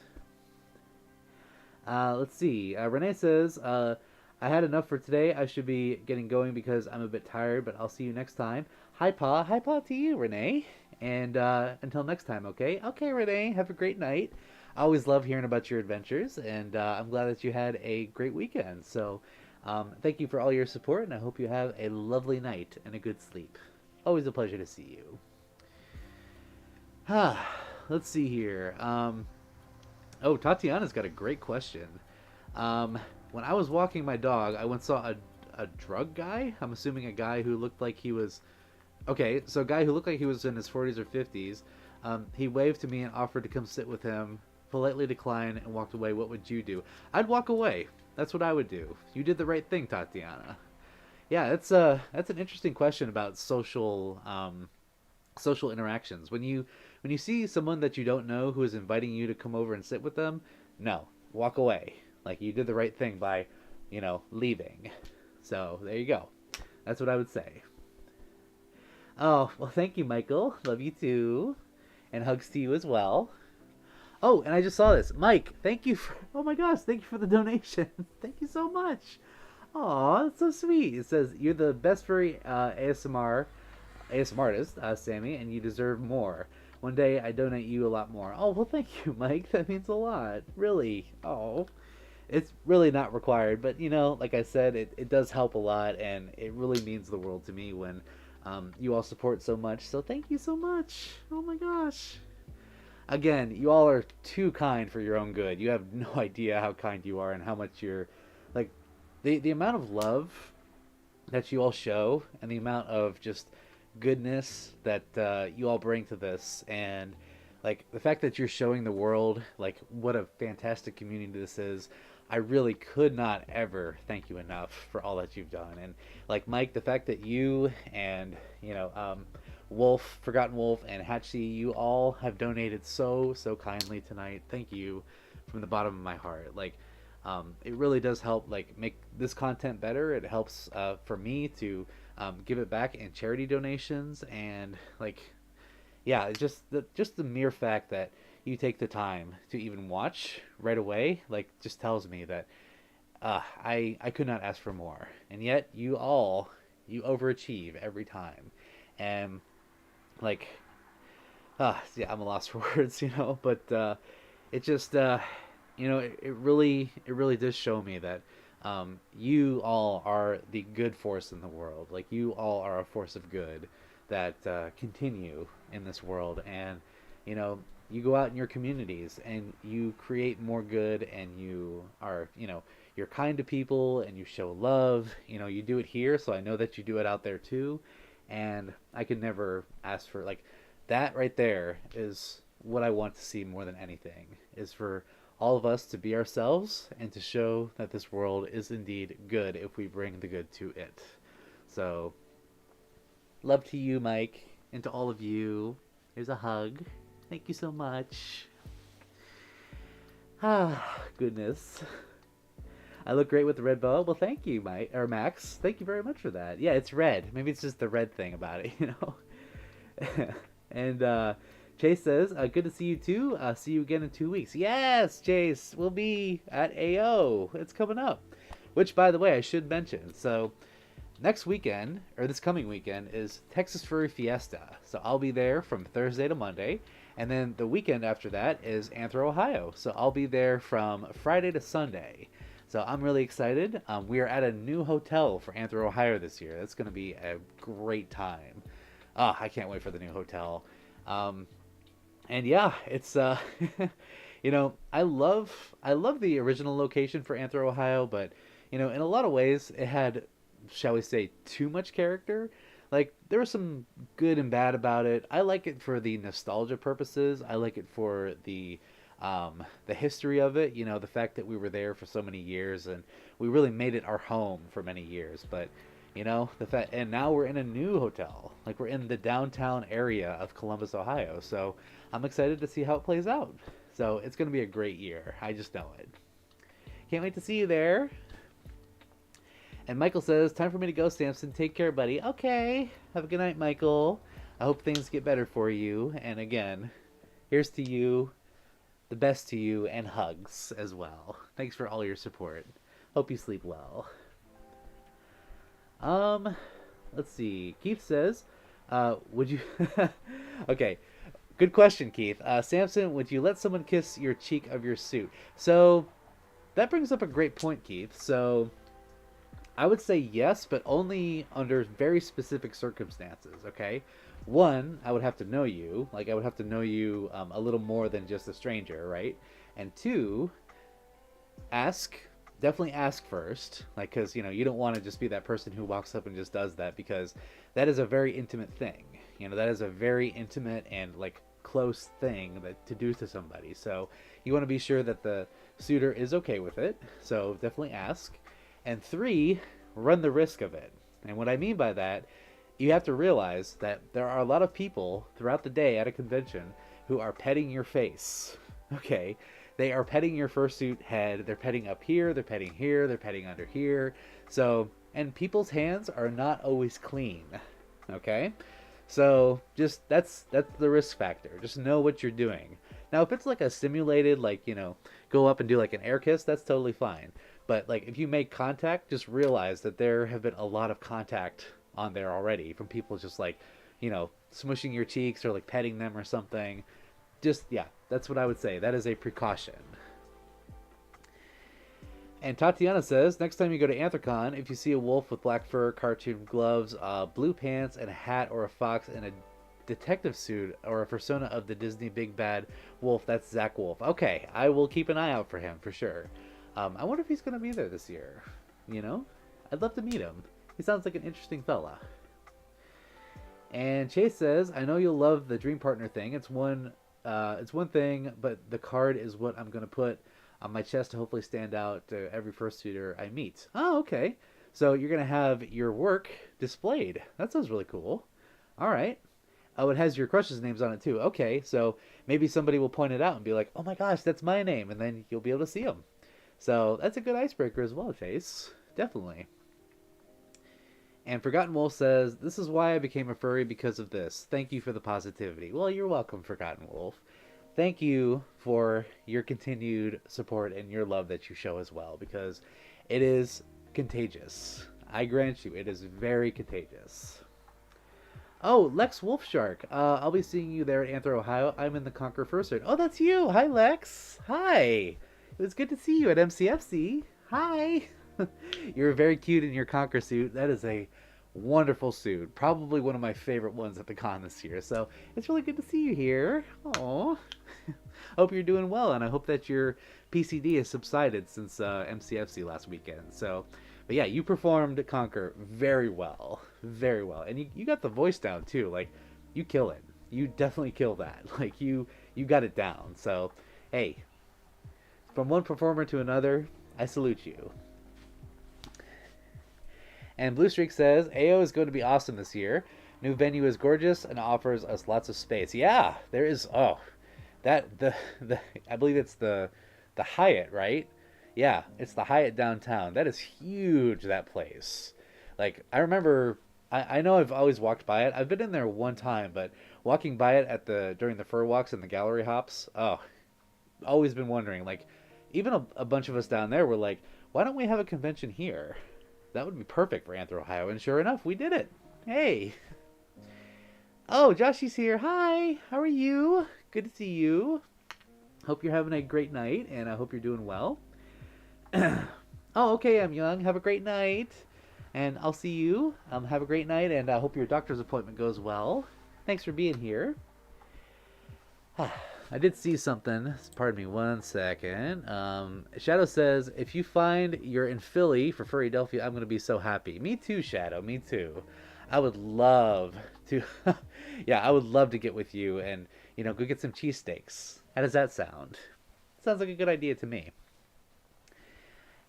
A: Let's see. Renee says, I had enough for today. I should be getting going because I'm a bit tired, but I'll see you next time. Hi, Pa. Hi, Pa, to you, Renee. And until next time, okay? Okay, Renee. Have a great night. I always love hearing about your adventures, and I'm glad that you had a great weekend. So, thank you for all your support, and I hope you have a lovely night and a good sleep. Always a pleasure to see you. Let's see here. Oh, Tatiana's got a great question. When I was walking my dog, I once saw a drug guy. I'm assuming a guy who looked like he was. Okay, so a guy who looked like he was in his 40s or 50s. He waved to me and offered to come sit with him, politely declined, and walked away. What would you do? I'd walk away. That's what I would do. You did the right thing, Tatiana. Yeah, that's an interesting question about social interactions. When you see someone that you don't know who is inviting you to come over and sit with them, no, walk away. Like you did the right thing by, leaving. So there you go. That's what I would say. Oh, well, thank you, Michael. Love you too. And hugs to you as well. Oh, and I just saw this. Mike, thank you for, oh my gosh, thank you for the donation. Thank you so much. Aw, that's so sweet. It says, you're the best furry ASMR artist, Sammy, and you deserve more. One day I donate you a lot more. Oh, well, thank you, Mike. That means a lot. Really. Oh, it's really not required, but like I said, it does help a lot, and it really means the world to me when you all support so much. So thank you so much. Oh my gosh. Again, you all are too kind for your own good. You have no idea how kind you are and how much you're like the amount of love that you all show and the amount of just goodness that you all bring to this, and like the fact that you're showing the world like what a fantastic community this is. I really could not ever thank you enough for all that you've done. And like Mike, the fact that you and Wolf, Forgotten Wolf, and Hatchie, you all have donated so kindly tonight. Thank you from the bottom of my heart. Like it really does help like make this content better. It helps for me to give it back in charity donations, and like yeah, just the mere fact that you take the time to even watch right away like just tells me that I could not ask for more, and yet you overachieve every time. And like yeah, I'm a loss for words, but it just it really does show me that you all are the good force in the world. Like you all are a force of good that continue in this world, and you go out in your communities and you create more good, and you are you're kind to people and you show love. You do it here, so I know that you do it out there too, and I could never ask for like that. Right there is what I want to see more than anything, is for all of us to be ourselves and to show that this world is indeed good if we bring the good to it. So love to you, Mike, and to all of you. Here's a hug. Thank you so much. Ah, goodness. I look great with the red bow. Well, thank you, Mike or Max. Thank you very much for that. Yeah, it's red. Maybe it's just the red thing about it, And Chase says, good to see you too. See you again in 2 weeks. Yes, Chase. We'll be at AO. It's coming up. Which, by the way, I should mention. So next weekend, or this coming weekend, is Texas Furry Fiesta. So I'll be there from Thursday to Monday. And then the weekend after that is Anthro, Ohio. So I'll be there from Friday to Sunday. So I'm really excited. We are at a new hotel for Anthro, Ohio this year. That's going to be a great time. I can't wait for the new hotel. And yeah, it's I love the original location for Anthro, Ohio, but in a lot of ways it had, shall we say, too much character. Like there was some good and bad about it. I like it for the nostalgia purposes. I like it for the history of it. The fact that we were there for so many years and we really made it our home for many years. But the fact, and now we're in a new hotel. Like we're in the downtown area of Columbus, Ohio. So I'm excited to see how it plays out. So it's going to be a great year. I just know it. Can't wait to see you there. And Michael says, time for me to go, Samson. Take care, buddy. Okay. Have a good night, Michael. I hope things get better for you. And again, Here's to you, the best to you, and hugs as well. Thanks for all your support. Hope you sleep well. Um, let's see. Keith says, would you? Okay, good question, Keith. Samson, would you let someone kiss your cheek of your suit? So that brings up a great point, Keith. So I would say yes, but only under very specific circumstances, okay? One, I would have to know you. Like, I would have to know you a little more than just a stranger, right? And two, ask. Definitely ask first. Like, because, you don't want to just be that person who walks up and just does that, because that is a very intimate thing. That is a very intimate and, like, close thing to do to somebody. So you want to be sure that the suitor is okay with it. So definitely ask. And three, run the risk of it. And what I mean by that, you have to realize that there are a lot of people throughout the day at a convention who are petting your face. Okay? They are petting your fursuit head. They're petting up here, they're petting here, they're petting under here. So, and people's hands are not always clean. Okay? So, just that's the risk factor. Just know what you're doing. Now, if it's like a simulated, like, go up and do like an air kiss, that's totally fine. But like if you make contact, just realize that there have been a lot of contact on there already from people just like, smushing your cheeks or like petting them or something. Just, yeah, that's what I would say. That is a precaution. And Tatiana says, next time you go to Anthrocon, if you see a wolf with black fur, cartoon gloves, blue pants, and a hat, or a fox in a detective suit, or a persona of the Disney Big Bad Wolf, that's Zach Wolf. Okay, I will keep an eye out for him for sure. I wonder if he's going to be there this year. I'd love to meet him. He sounds like an interesting fella. And Chase says, I know you'll love the dream partner thing. It's one thing, but the card is what I'm going to put on my chest to hopefully stand out to every fursuiter I meet. Oh, okay. So you're going to have your work displayed. That sounds really cool. All right. Oh, it has your crush's names on it too. Okay, so maybe somebody will point it out and be like, oh my gosh, that's my name. And then you'll be able to see them. So that's a good icebreaker as well, Chase. Definitely. And Forgotten Wolf says, this is why I became a furry, because of this. Thank you for the positivity. Well, you're welcome, Forgotten Wolf. Thank you for your continued support and your love that you show as well, because it is contagious. I grant you, it is very contagious. Oh, Lex Wolfshark. I'll be seeing you there at Anthro, Ohio. I'm in the Conquer Fursuit. Oh, that's you. Hi, Lex. Hi. It was good to see you at MCFC. Hi. You're very cute in your Conquer suit. That is a wonderful suit. Probably one of my favorite ones at the con this year. So it's really good to see you here. Oh, hope you're doing well, and I hope that your PCD has subsided since MCFC last weekend. So, but yeah, you performed Conquer very well. Very well. And you got the voice down too. Like, you kill it. You definitely kill that. Like, you got it down. So, hey, from one performer to another, I salute you. And Blue Streak says, AO is going to be awesome this year. New venue is gorgeous and offers us lots of space. Yeah, there is. Oh, that the I believe it's the Hyatt, right? Yeah, it's the Hyatt downtown. That is huge, that place. Like, I remember, I know I've always walked by it. I've been in there one time, but walking by it during the fur walks and the gallery hops, oh, always been wondering. Like, even a bunch of us down there were like, why don't we have a convention here? That would be perfect for Anthro, Ohio. And sure enough, we did it. Hey. Oh, Joshy's here. Hi. How are you? Good to see you. Hope you're having a great night, and I hope you're doing well. Oh, okay, I'm Young. Have a great night. And I'll see you. Have a great night, and I hope your doctor's appointment goes well. Thanks for being here. I did see something. Pardon me 1 second. Shadow says, if you find you're in Philly for Furrydelphia, I'm going to be so happy. Me too, Shadow. Me too. I would love to. Yeah, I would love to get with you and, go get some cheesesteaks. How does that sound? Sounds like a good idea to me.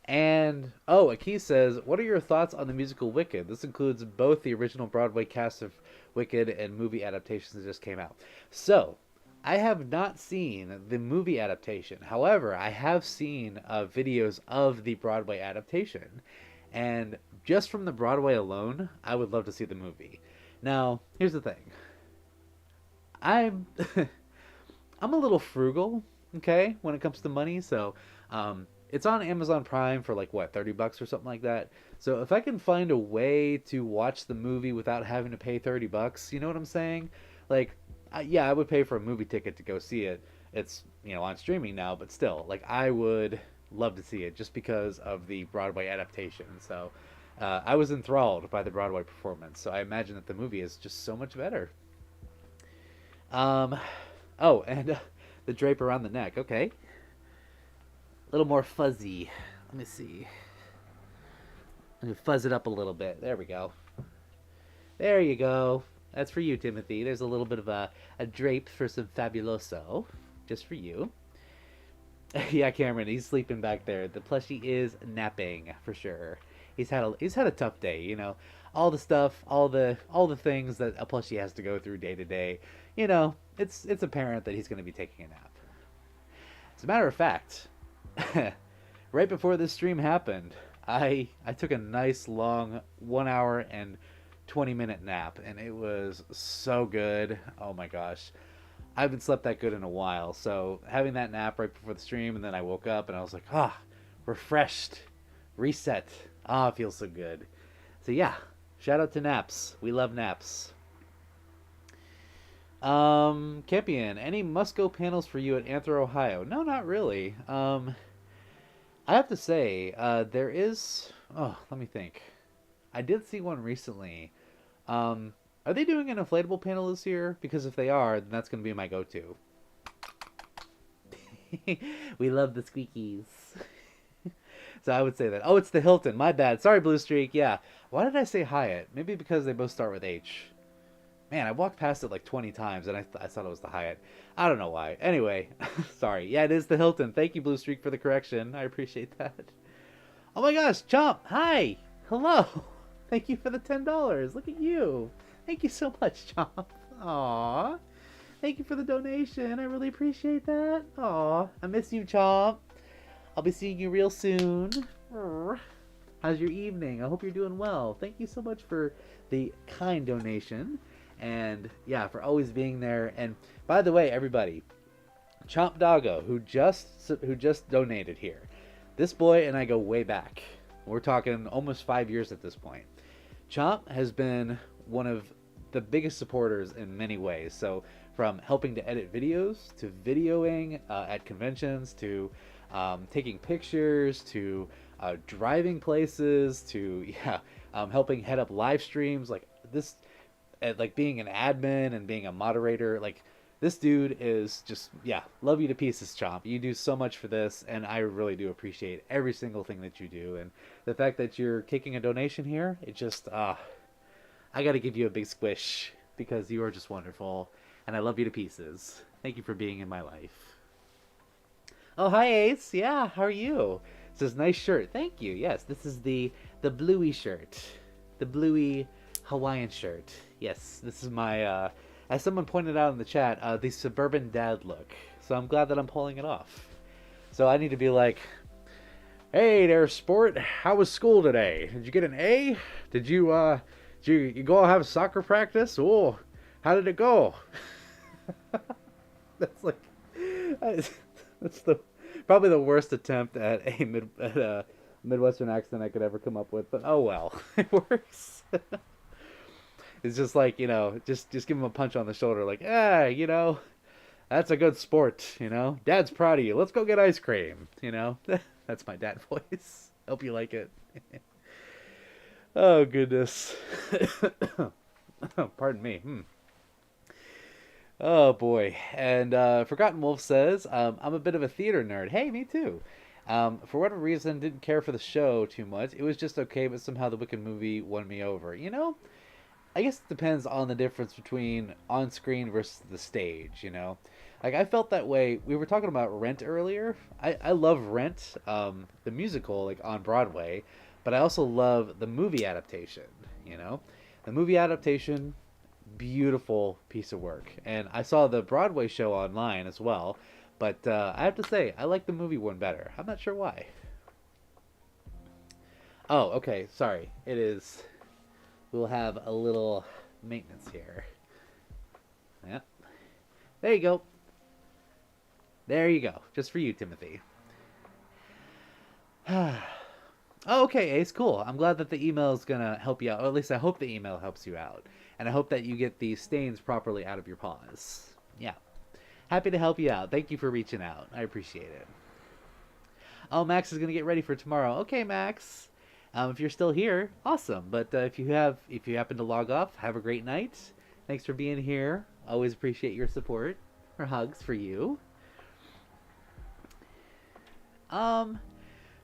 A: And, Aki says, what are your thoughts on the musical Wicked? This includes both the original Broadway cast of Wicked and movie adaptations that just came out. So, I have not seen the movie adaptation. However, I have seen videos of the Broadway adaptation. And just from the Broadway alone, I would love to see the movie. Now, here's the thing. I'm a little frugal, okay, when it comes to money. So, it's on Amazon Prime for like what, $30 or something like that. So if I can find a way to watch the movie without having to pay $30, you know what I'm saying? Like, yeah, I would pay for a movie ticket to go see it. It's on streaming now, but still, like I would love to see it just because of the Broadway adaptation. So I was enthralled by the Broadway performance. So I imagine that the movie is just so much better. Um, oh, and the drape around the neck. Okay, a little more fuzzy. Let me see. Let me fuzz it up a little bit. There we go. There you go. That's for you, Timothy. There's a little bit of a drape for some fabuloso, just for you. Yeah, Cameron, he's sleeping back there. The plushie is napping for sure. He's had a tough day. All the stuff, all the things that a plushie has to go through day to day. It's apparent that he's going to be taking a nap. As a matter of fact, right before this stream happened, I took a nice long 1 hour and 20-minute nap, and it was so good. Oh my gosh. I haven't slept that good in a while. So having that nap right before the stream, and then I woke up and I was like, refreshed, reset. It feels so good. So yeah, shout out to naps. We love naps. Campion, any Musco panels for you at Anthro, Ohio? No, not really. I have to say, there is. Oh, let me think. I did see one recently. Are they doing an inflatable panel this year? Because if they are, then that's going to be my go-to. We love the squeakies. So I would say that. Oh, it's the Hilton. My bad. Sorry, Blue Streak. Yeah. Why did I say Hyatt? Maybe because they both start with H. Man, I walked past it like 20 times, and I thought it was the Hyatt. I don't know why. Anyway, sorry. Yeah, it is the Hilton. Thank you, Blue Streak, for the correction. I appreciate that. Oh my gosh, Chomp. Hi. Hello. Thank you for the $10. Look at you. Thank you so much, Chomp. Aw. Thank you for the donation. I really appreciate that. Aw. I miss you, Chomp. I'll be seeing you real soon. How's your evening? I hope you're doing well. Thank you so much for the kind donation. And yeah, for always being there. And by the way, everybody, Chomp Doggo, who just donated here. This boy and I go way back. We're talking almost 5 years at this point. Chomp has been one of the biggest supporters in many ways. So from helping to edit videos, to videoing at conventions, to taking pictures, to driving places, to helping head up live streams, like this, like being an admin and being a moderator. Like this dude is just, love you to pieces, Chomp. You do so much for this, and I really do appreciate every single thing that you do. And the fact that you're taking a donation here, it just, I got to give you a big squish because you are just wonderful, and I love you to pieces. Thank you for being in my life. Oh, hi, Ace. Yeah, how are you? It says, nice shirt. Thank you. Yes, this is the bluey shirt. The bluey Hawaiian shirt. Yes, this is my, as someone pointed out in the chat, the suburban dad look. So I'm glad that I'm pulling it off. So I need to be like, hey there, sport. How was school today? Did you get an A? Did you go have soccer practice? Oh, how did it go? That's like, that's probably the worst attempt at a Midwestern accent I could ever come up with. But oh well, it works. It's just like, just give him a punch on the shoulder, like, that's a good sport, Dad's proud of you. Let's go get ice cream, That's my dad voice. Hope you like it. Oh, goodness. Pardon me. Oh, boy. And Forgotten Wolf says, I'm a bit of a theater nerd. Hey, me too. For whatever reason, didn't care for the show too much. It was just okay, but somehow the Wicked movie won me over. I guess it depends on the difference between on-screen versus the stage, Like, I felt that way. We were talking about Rent earlier. I love Rent, the musical, like, on Broadway, but I also love the movie adaptation, The movie adaptation, beautiful piece of work. And I saw the Broadway show online as well, but I have to say, I like the movie one better. I'm not sure why. Oh, okay, sorry. It is... We'll have a little maintenance here. Yeah. There you go. There you go. Just for you, Timothy. Oh, okay, Ace, cool. I'm glad that the email is gonna help you out. Or at least I hope the email helps you out. And I hope that you get the stains properly out of your paws. Yeah. Happy to help you out. Thank you for reaching out. I appreciate it. Oh, Max is gonna get ready for tomorrow. Okay, Max. If you're still here, awesome. But if you happen to log off, have a great night. Thanks for being here. Always appreciate your support. Or hugs for you. Um,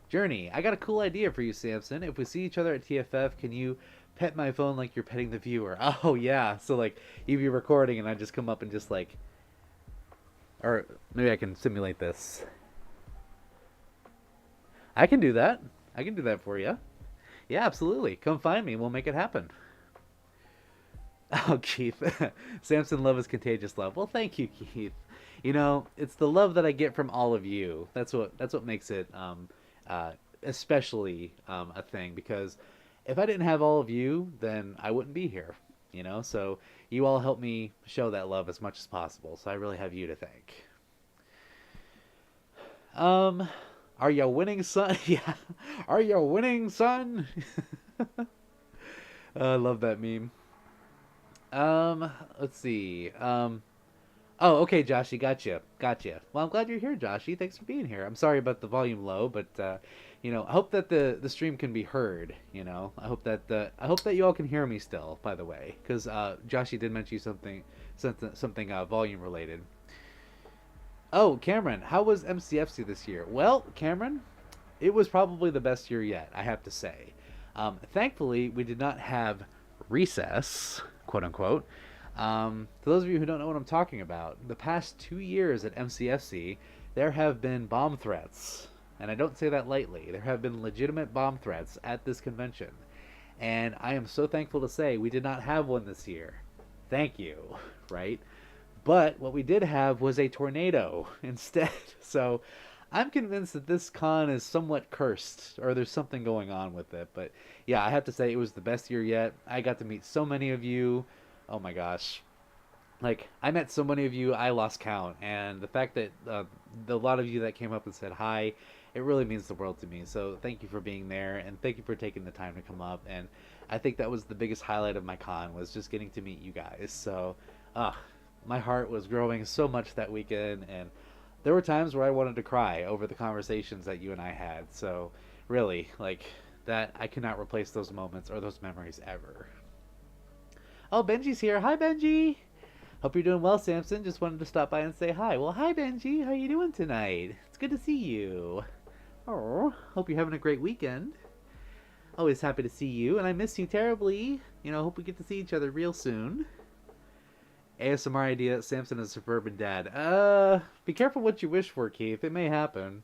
A: Journey, I got a cool idea for you, Samson. If we see each other at TFF, can you pet my phone like you're petting the viewer? Oh yeah. So like you'd be recording and I just come up and just like, or maybe I can simulate this. I can do that. I can do that for you. Yeah, absolutely. Come find me. We'll make it happen. Oh, Keith. Samson, love is contagious love. Well, thank you, Keith. You know, it's the love that I get from all of you. That's what makes it especially a thing, because if I didn't have all of you, then I wouldn't be here. You know, so you all help me show that love as much as possible. So I really have you to thank. Um, are you winning, son? Yeah. Are you winning, son? I love that meme. Let's see. Oh, okay, Joshy, gotcha. Well, I'm glad you're here, Joshy. Thanks for being here. I'm sorry about the volume low, but I hope that the stream can be heard. I hope that you all can hear me still. By the way, because Joshy did mention something volume related. Oh, Cameron, how was MCFC this year? Well, Cameron, it was probably the best year yet, I have to say. Thankfully, we did not have recess, quote unquote. For those of you who don't know what I'm talking about, the past 2 years at MCFC, there have been bomb threats. And I don't say that lightly. There have been legitimate bomb threats at this convention. And I am so thankful to say we did not have one this year. Thank you, right? But what we did have was a tornado instead. So I'm convinced that this con is somewhat cursed, or there's something going on with it. But yeah, I have to say it was the best year yet. I got to meet so many of you. Oh my gosh. Like, I met so many of you, I lost count. And the fact that a lot of you that came up and said hi, it really means the world to me. So thank you for being there, and thank you for taking the time to come up. And I think that was the biggest highlight of my con, was just getting to meet you guys. So, my heart was growing so much that weekend, and there were times where I wanted to cry over the conversations that you and I had. So really, like, that, I cannot replace those moments or those memories ever. Oh, Benji's here. Hi, Benji. Hope you're doing well, Samson. Just wanted to stop by and say hi. Well, hi, Benji. How you doing tonight? It's good to see you. Oh, hope you're having a great weekend. Always happy to see you, and I miss you terribly. Hope we get to see each other real soon. ASMR idea, Samson is a suburban dad. Be careful what you wish for, Keith. It may happen.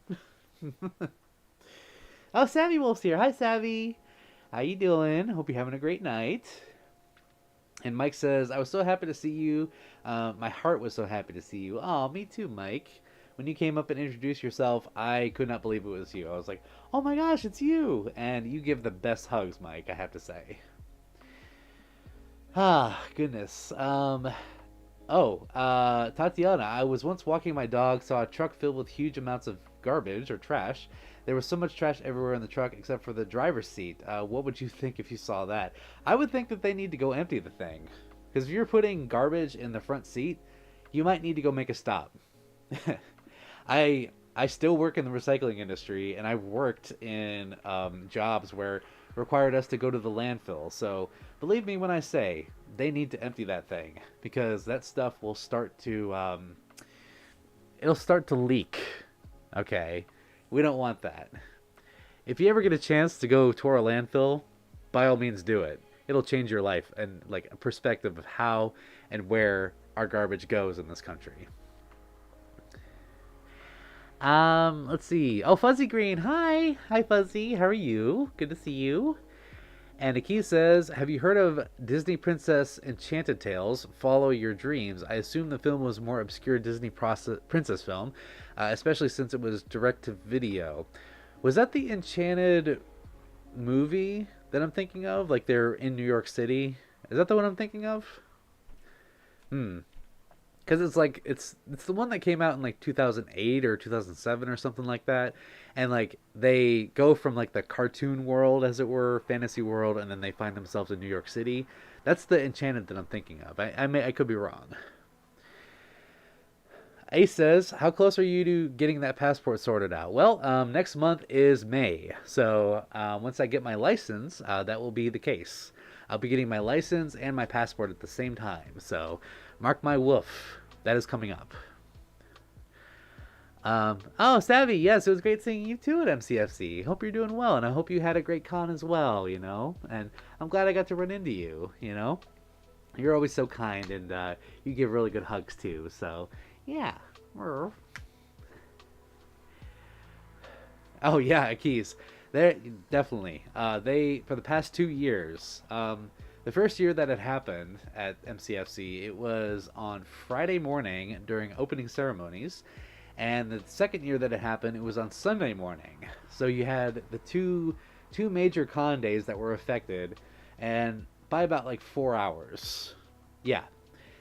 A: Oh, Savvy Wolf's here. Hi, Savvy. How you doing? Hope you're having a great night. And Mike says, I was so happy to see you. My heart was so happy to see you. Oh, me too, Mike. When you came up and introduced yourself, I could not believe it was you. I was like, oh my gosh, it's you. And you give the best hugs, Mike, I have to say. Ah, goodness. Tatiana, I was once walking my dog, saw a truck filled with huge amounts of garbage or trash. There was so much trash everywhere in the truck except for the driver's seat. What would you think if you saw that? I would think that they need to go empty the thing. Because if you're putting garbage in the front seat, you might need to go make a stop. I still work in the recycling industry, and I've worked in jobs where it required us to go to the landfill. So believe me when I say they need to empty that thing, because that stuff will start to it'll start to leak. Okay, we don't want that. If you ever get a chance to go tour a landfill, by all means do it. It'll change your life and like a perspective of how and where our garbage goes in this country. Let's see. Oh, Fuzzy Green. Hi. Hi, Fuzzy. How are you? Good to see you. And Aki says, have you heard of Disney Princess Enchanted Tales, Follow Your Dreams? I assume the film was a more obscure Disney princess film, especially since it was direct-to-video. Was that the Enchanted movie that I'm thinking of? Like they're in New York City? Is that the one I'm thinking of? Could because it's like it's the one that came out in like 2008 or 2007 or something like that, and like they go from like the cartoon world, as it were, fantasy world, and then they find themselves in New York City. That's the Enchanted that I'm thinking of. I could be wrong. Ace says, "How close are you to getting that passport sorted out?" Well, next month is May, so once I get my license, that will be the case. I'll be getting my license and my passport at the same time, so mark my woof. That is coming up. Oh, Savvy, yes, it was great seeing you too at MCFC. Hope you're doing well, and I hope you had a great con as well, you know? And I'm glad I got to run into you, you know? You're always so kind, and you give really good hugs too, so yeah. Oh, yeah, keys. They're definitely. They, for the past 2 years, the first year that it happened at MCFC, it was on Friday morning during opening ceremonies. And the second year that it happened, it was on Sunday morning. So you had the two major con days that were affected, and by about like 4 hours. Yeah,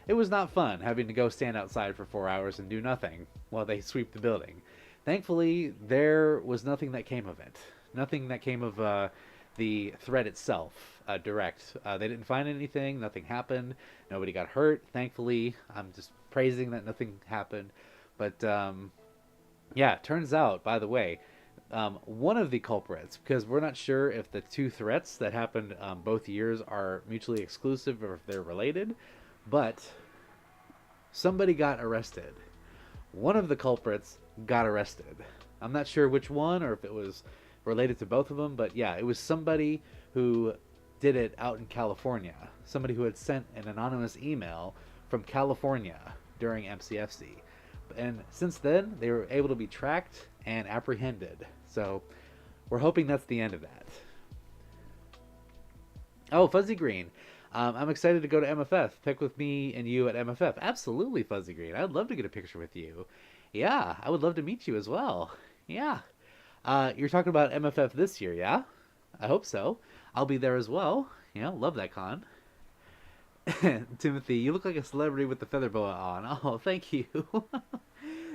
A: it was not fun having to go stand outside for 4 hours and do nothing while they sweep the building. Thankfully, there was nothing that came of it. Nothing that came of the threat itself, direct. They didn't find anything. Nothing happened. Nobody got hurt. Thankfully, I'm just praising that nothing happened. But yeah, it turns out, by the way, one of the culprits, because we're not sure if the two threats that happened both years are mutually exclusive or if they're related, but somebody got arrested. One of the culprits got arrested. I'm not sure which one or if it was related to both of them, but yeah, it was somebody who did it out in California. Somebody who had sent an anonymous email from California during MCFC. And since then, they were able to be tracked and apprehended. So we're hoping that's the end of that. Oh, Fuzzy Green. I'm excited to go to MFF. Pick with me and you at MFF. Absolutely, Fuzzy Green. I'd love to get a picture with you. Yeah, I would love to meet you as well. Yeah. You're talking about MFF this year, yeah? I hope so. I'll be there as well. You know, love that con. Timothy, you look like a celebrity with the feather boa on. Oh, thank you.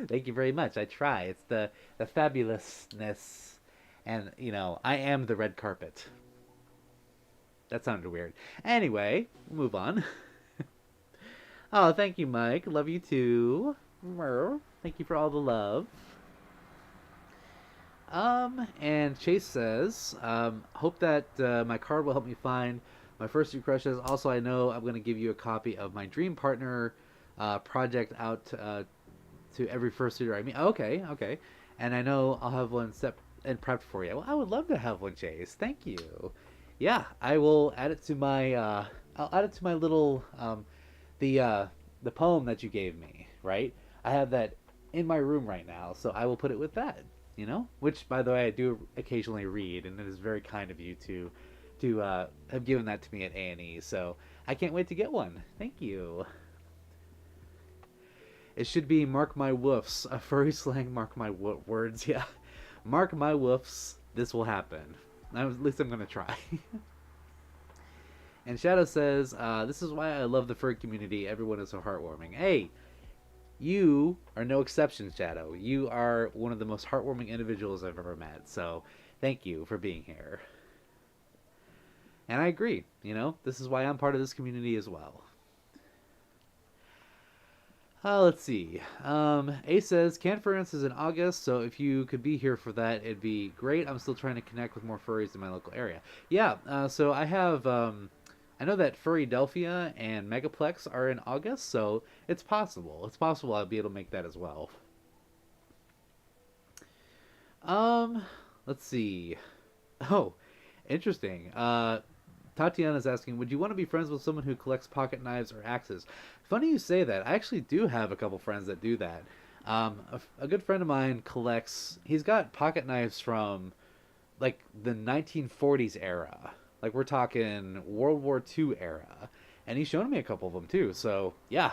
A: Thank you very much. I try. It's the fabulousness. And, you know, I am the red carpet. That sounded weird. Anyway, we'll move on. Oh, thank you, Mike. Love you too. Thank you for all the love. And Chase says, hope that my card will help me find my first two crushes. Also, I know I'm going to give you a copy of my Dream Partner project out to every fursuiter I meet. Okay, okay. And I know I'll have one set and prepped for you. Well, I would love to have one, Chase. Thank you. Yeah, I will add it to my. I'll add it to my little the poem that you gave me. Right, I have that in my room right now, so I will put it with that. You know, which by the way I do occasionally read, and it is very kind of you to have given that to me at A&E. So I can't wait to get one. Thank you. It should be mark my woofs. A furry slang mark my words. Yeah, mark my woofs. This will happen. At least I'm gonna try. And Shadow says, this is why I love the furry community. Everyone is so heartwarming. Hey, you are no exception, Shadow. You are one of the most heartwarming individuals I've ever met. So thank you for being here. And I agree. You know, this is why I'm part of this community as well. Let's see. Ace says, Canference is in August, so if you could be here for that, it'd be great. I'm still trying to connect with more furries in my local area. Yeah, so I have, I know that Furry Delphia and Megaplex are in August, so it's possible. It's possible I'll be able to make that as well. Let's see. Oh, interesting. Tatiana's asking, would you want to be friends with someone who collects pocket knives or axes? Funny you say that. I actually do have a couple friends that do that. A good friend of mine collects, he's got pocket knives from like the 1940s era. Like we're talking World War II era. And he's shown me a couple of them too. So yeah,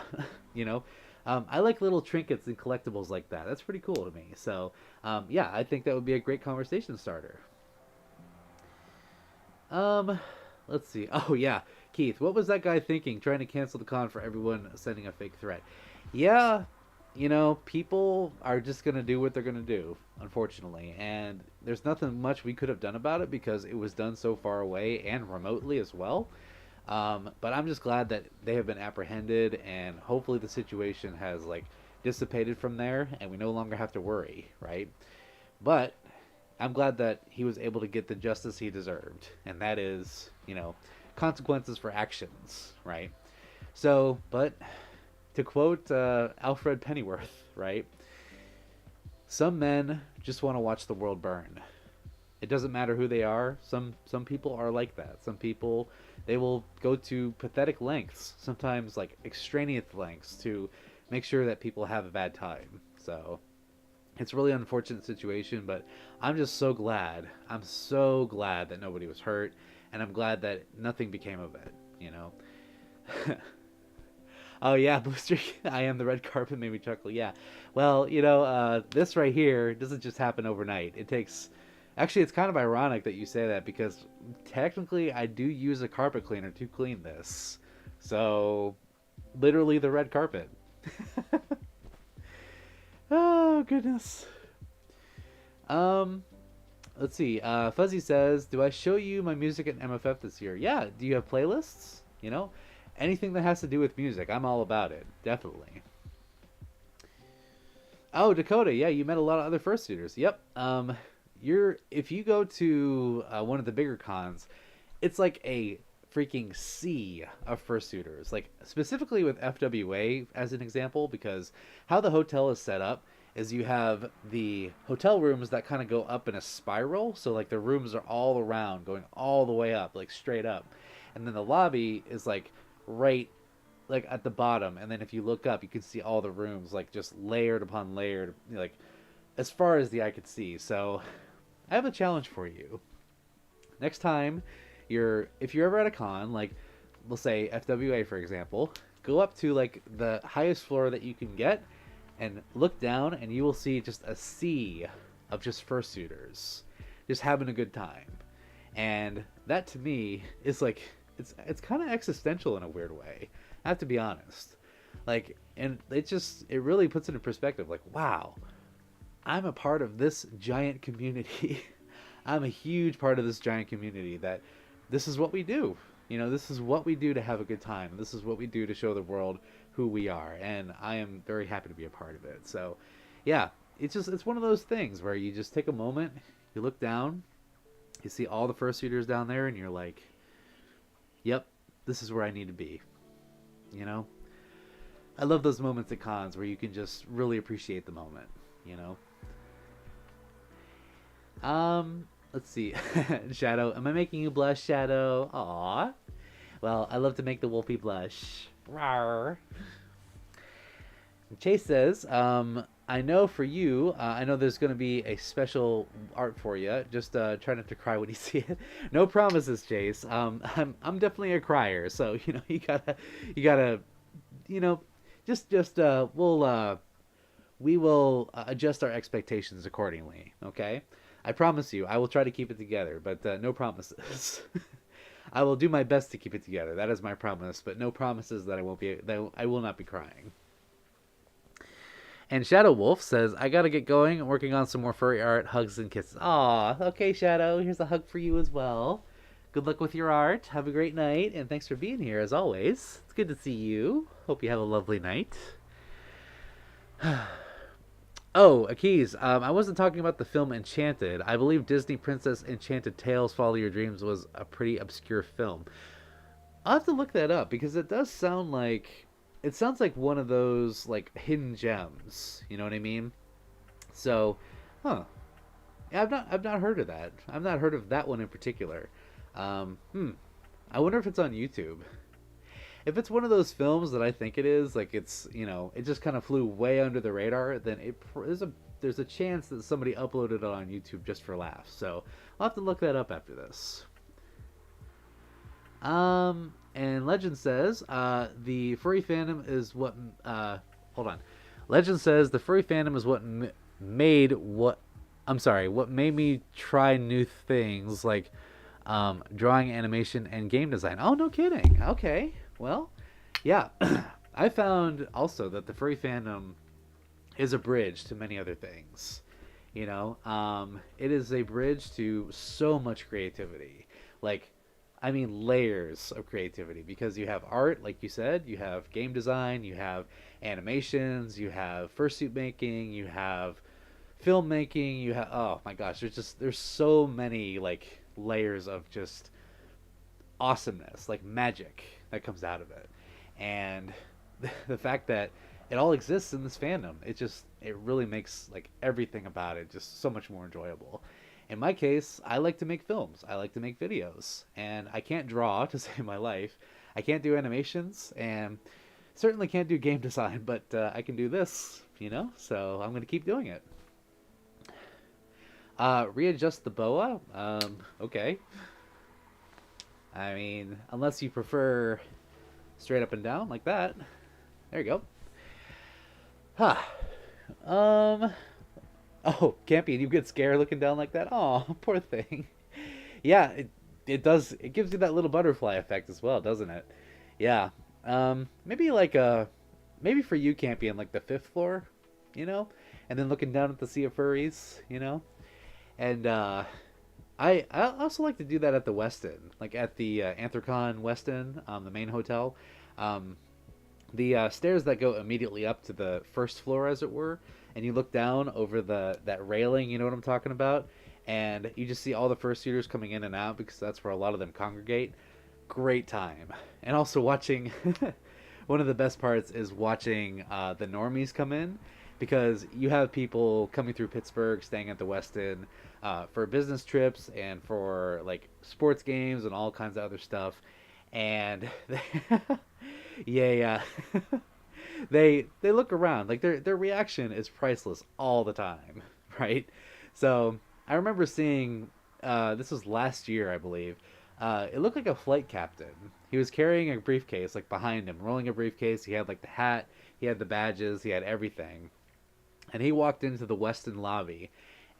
A: you know, I like little trinkets and collectibles like that. That's pretty cool to me. So yeah, I think that would be a great conversation starter. Let's see. Oh, yeah. Keith, what was that guy thinking trying to cancel the con for everyone sending a fake threat? Yeah, people are just going to do what they're going to do, unfortunately. And there's nothing much we could have done about it because it was done so far away and remotely as well. But I'm just glad that they have been apprehended, and hopefully the situation has like dissipated from there, and we no longer have to worry, right? But I'm glad that he was able to get the justice he deserved, and that is, consequences for actions, right? So, but to quote Alfred Pennyworth, right? Some men just want to watch the world burn. It doesn't matter who they are. Some people are like that. Some people, they will go to pathetic lengths, sometimes like extraneous lengths, to make sure that people have a bad time. So it's a really unfortunate situation, but I'm just so glad. I'm so glad that nobody was hurt, and I'm glad that nothing became of it. You know. Oh yeah, Booster. I am the red carpet made me chuckle. Yeah. Well, this right here doesn't just happen overnight. It takes. Actually, it's kind of ironic that you say that because technically I do use a carpet cleaner to clean this. So, literally the red carpet. Oh goodness. Um, let's see. Fuzzy says, "Do I show you my music at MFF this year?" Yeah. Do you have playlists? Anything that has to do with music, I'm all about it. Definitely. Oh, Dakota. Yeah, you met a lot of other fursuiters. Yep. You're if you go to one of the bigger cons, it's like a freaking sea of fursuiters. Like specifically with FWA as an example, because how the hotel is set up is you have the hotel rooms that kind of go up in a spiral. So like the rooms are all around, going all the way up, like straight up, and then the lobby is like right like at the bottom, and then if you look up you can see all the rooms like just layered upon layered, like as far as the eye could see. So I have a challenge for you. Next time if you're ever at a con, like we'll say FWA for example, go up to like the highest floor that you can get and look down, and you will see just a sea of just fursuiters just having a good time. And that to me is like it's kind of existential in a weird way. I have to be honest. Like, and it really puts it in perspective. Like, wow, I'm a part of this giant community. I'm a huge part of this giant community. That this is what we do. This is what we do to have a good time. This is what we do to show the world who we are, and I am very happy to be a part of it. So, yeah, it's one of those things where you just take a moment, you look down, you see all the fursuiters down there, and you're like, "Yep, this is where I need to be." You know, I love those moments at cons where you can just really appreciate the moment. You know. Let's see. Shadow, am I making you blush, Shadow? Aw. Well, I love to make the Wolfie blush. Rawr. Chase says, I know for you, I know there's going to be a special art for you. Just try not to cry when you see it. No promises, Chase. I'm definitely a crier, so you gotta, you know, just we will adjust our expectations accordingly. Okay, I promise you, I will try to keep it together, but no promises. I will do my best to keep it together. That is my promise, but no promises that I will not be crying. And Shadow Wolf says, I gotta get going. I'm working on some more furry art. Hugs and kisses. Aw, okay, Shadow. Here's a hug for you as well. Good luck with your art. Have a great night, and thanks for being here as always. It's good to see you. Hope you have a lovely night. Oh, Akiz, I wasn't talking about the film Enchanted. I believe Disney Princess Enchanted Tales Follow Your Dreams was a pretty obscure film. I'll have to look that up because it sounds like one of those like hidden gems. You know what I mean? So, huh? Yeah, I've not heard of that. I've not heard of that one in particular. Um, hmm. I wonder if it's on YouTube. If it's one of those films that I think it is, like it just kind of flew way under the radar, then there's a chance that somebody uploaded it on YouTube just for laughs. So I'll have to look that up after this. And Legend says, the furry fandom is what. Hold on. Legend says the furry fandom is what made what. I'm sorry. What made me try new things like drawing, animation, and game design. Oh, no kidding. Okay. Well, yeah. I found also that the furry fandom is a bridge to many other things. It is a bridge to so much creativity. Like, I mean, layers of creativity because you have art, like you said, you have game design, you have animations, you have fursuit making, you have filmmaking, you have, oh my gosh, there's so many like layers of just awesomeness, like magic that comes out of it. And the fact that it all exists in this fandom, it really makes like everything about it just so much more enjoyable. In my case, I like to make films. I like to make videos, and I can't draw to save my life. I can't do animations, and certainly can't do game design, but I can do this, So I'm gonna keep doing it. Readjust the boa. Okay. I mean, unless you prefer straight up and down like that. There you go. Huh. Um. Oh, Campy, you get scared looking down like that. Oh, poor thing. Yeah, it does. It gives you that little butterfly effect as well, doesn't it? Yeah. Maybe like maybe for you, Campy, on like the fifth floor, you know, and then looking down at the sea of furries. And I also like to do that at the Westin, like at the Anthrocon Westin, the main hotel. Um, the stairs that go immediately up to the first floor, as it were, and you look down over the that railing. You know what I'm talking about? And you just see all the fursuiters coming in and out because that's where a lot of them congregate. Great time, and also watching. One of the best parts is watching the normies come in because you have people coming through Pittsburgh, staying at the Westin for business trips and for like sports games and all kinds of other stuff. And yeah, yeah. They look around like their reaction is priceless all the time, right? So I remember seeing this was last year, I believe. It looked like a flight captain. He was carrying a briefcase like behind him, rolling a briefcase. He had like the hat, he had the badges, he had everything. And he walked into the Westin lobby,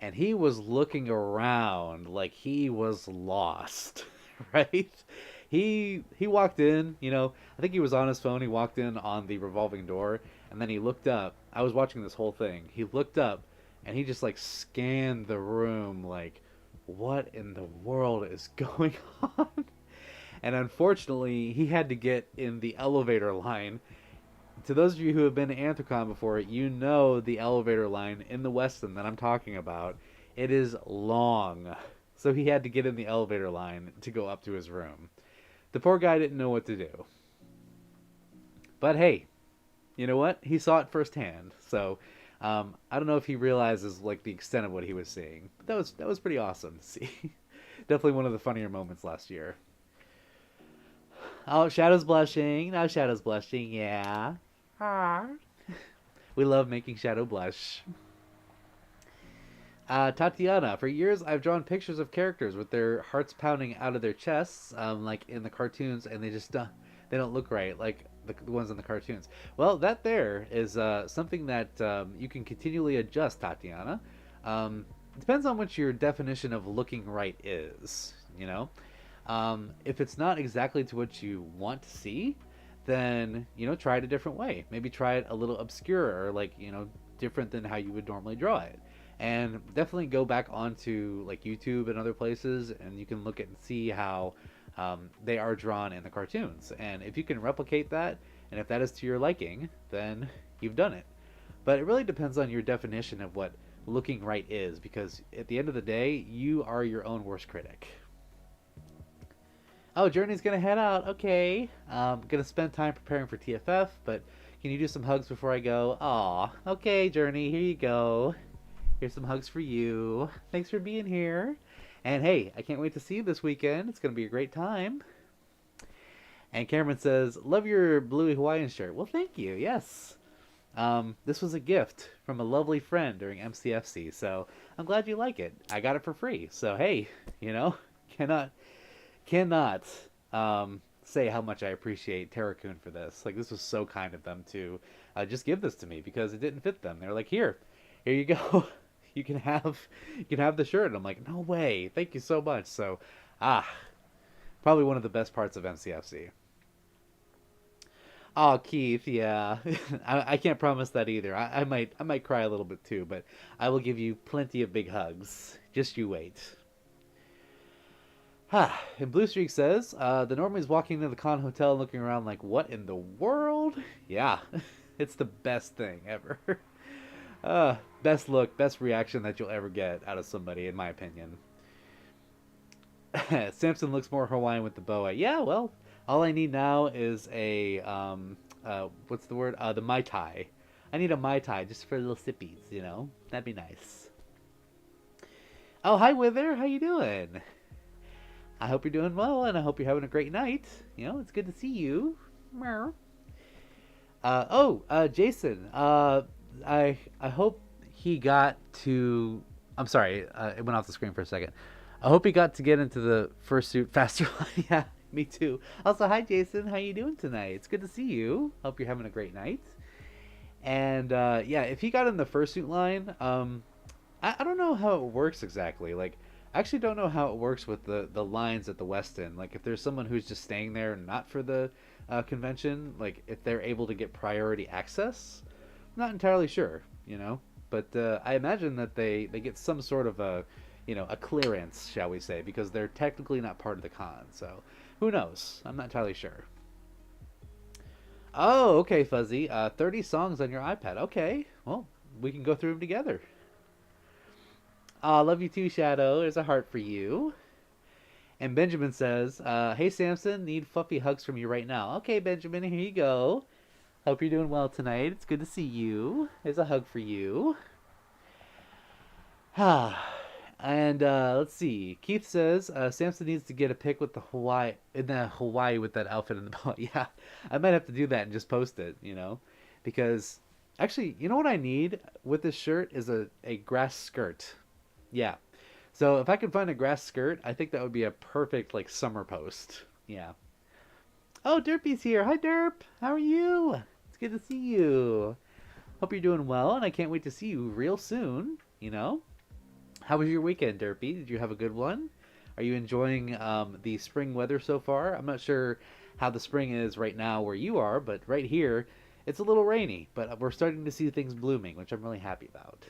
A: and he was looking around like he was lost, right? He walked in, I think he was on his phone. He walked in on the revolving door, and then he looked up. I was watching this whole thing. He looked up, and he just like scanned the room like, what in the world is going on? And unfortunately, he had to get in the elevator line. To those of you who have been to Anthrocon before, you know the elevator line in the Westin that I'm talking about. It is long. So he had to get in the elevator line to go up to his room. The poor guy didn't know what to do. But hey, you know what? He saw it firsthand. So I don't know if he realizes like the extent of what he was seeing. But that was pretty awesome to see. Definitely one of the funnier moments last year. Oh, Shadow's blushing. Now Shadow's blushing. Yeah. Aww. We love making Shadow blush. Tatiana, for years I've drawn pictures of characters with their hearts pounding out of their chests, like in the cartoons, and they don't look right, like the ones in the cartoons. Well, that there is something that you can continually adjust, Tatiana. It depends on what your definition of looking right is. If it's not exactly to what you want to see, then try it a different way. Maybe try it a little obscure or like different than how you would normally draw it. And definitely go back onto like YouTube and other places, and you can look at and see how they are drawn in the cartoons. And if you can replicate that, and if that is to your liking, then you've done it. But it really depends on your definition of what looking right is, because at the end of the day, you are your own worst critic. Oh, Journey's gonna head out. Okay, gonna spend time preparing for TFF, but can you do some hugs before I go? Aw, okay, Journey, here you go. Here's some hugs for you. Thanks for being here. And hey, I can't wait to see you this weekend. It's going to be a great time. And Cameron says, love your bluey Hawaiian shirt. Well, thank you. Yes. This was a gift from a lovely friend during MCFC. So I'm glad you like it. I got it for free. So hey, cannot say how much I appreciate Terraccoon for this. Like, this was so kind of them to just give this to me because it didn't fit them. They're like, here you go. you can have the shirt. And I'm like, no way, thank you so much. So probably one of the best parts of MCFC. Oh, Keith, yeah. I can't promise that either. I might cry a little bit too, but I will give you plenty of big hugs. Just you wait. Ha! And Blue Streak says, the normie's walking into the con hotel looking around like, what in the world? Yeah, it's the best thing ever. Best look, best reaction that you'll ever get out of somebody, in my opinion. Samson looks more Hawaiian with the boa. Yeah, well, all I need now is what's the word? The Mai Tai. I need a Mai Tai just for little sippies, you know? That'd be nice. Oh, hi, Wither. How you doing? I hope you're doing well, and I hope you're having a great night. You know, it's good to see you. Jason. I hope he got to. I'm sorry, it went off the screen for a second. I hope he got to get into the fursuit faster. Yeah, me too. Also, hi Jason, how you doing tonight? It's good to see you. Hope you're having a great night. And yeah, if he got in the fursuit line, I don't know how it works exactly. Like, I actually don't know how it works with the lines at the West End. Like, if there's someone who's just staying there not for the convention, like if they're able to get priority access, I'm not entirely sure, you know. But I imagine that they get some sort of a clearance, shall we say, because they're technically not part of the con. So who knows? I'm not entirely sure. Oh, okay, Fuzzy. 30 songs on your iPad. Okay, well, we can go through them together. Love you too, Shadow. There's a heart for you. And Benjamin says, hey, Samson, need fluffy hugs from you right now. Okay, Benjamin, here you go. Hope you're doing well tonight. It's good to see you. There's a hug for you. And let's see. Keith says Samson needs to get a pic with the Hawaii with that outfit in the boat. Yeah, I might have to do that and just post it. You know, because actually, you know what I need with this shirt is a grass skirt. Yeah. So if I could find a grass skirt, I think that would be a perfect like summer post. Yeah. Oh, Derpy's here. Hi, Derp. How are you? It's good to see you. Hope you're doing well, and I can't wait to see you real soon. You know. How was your weekend, Derpy? Did you have a good one? Are you enjoying the spring weather so far? I'm not sure how the spring is right now where you are, but right here, it's a little rainy. But we're starting to see things blooming, which I'm really happy about.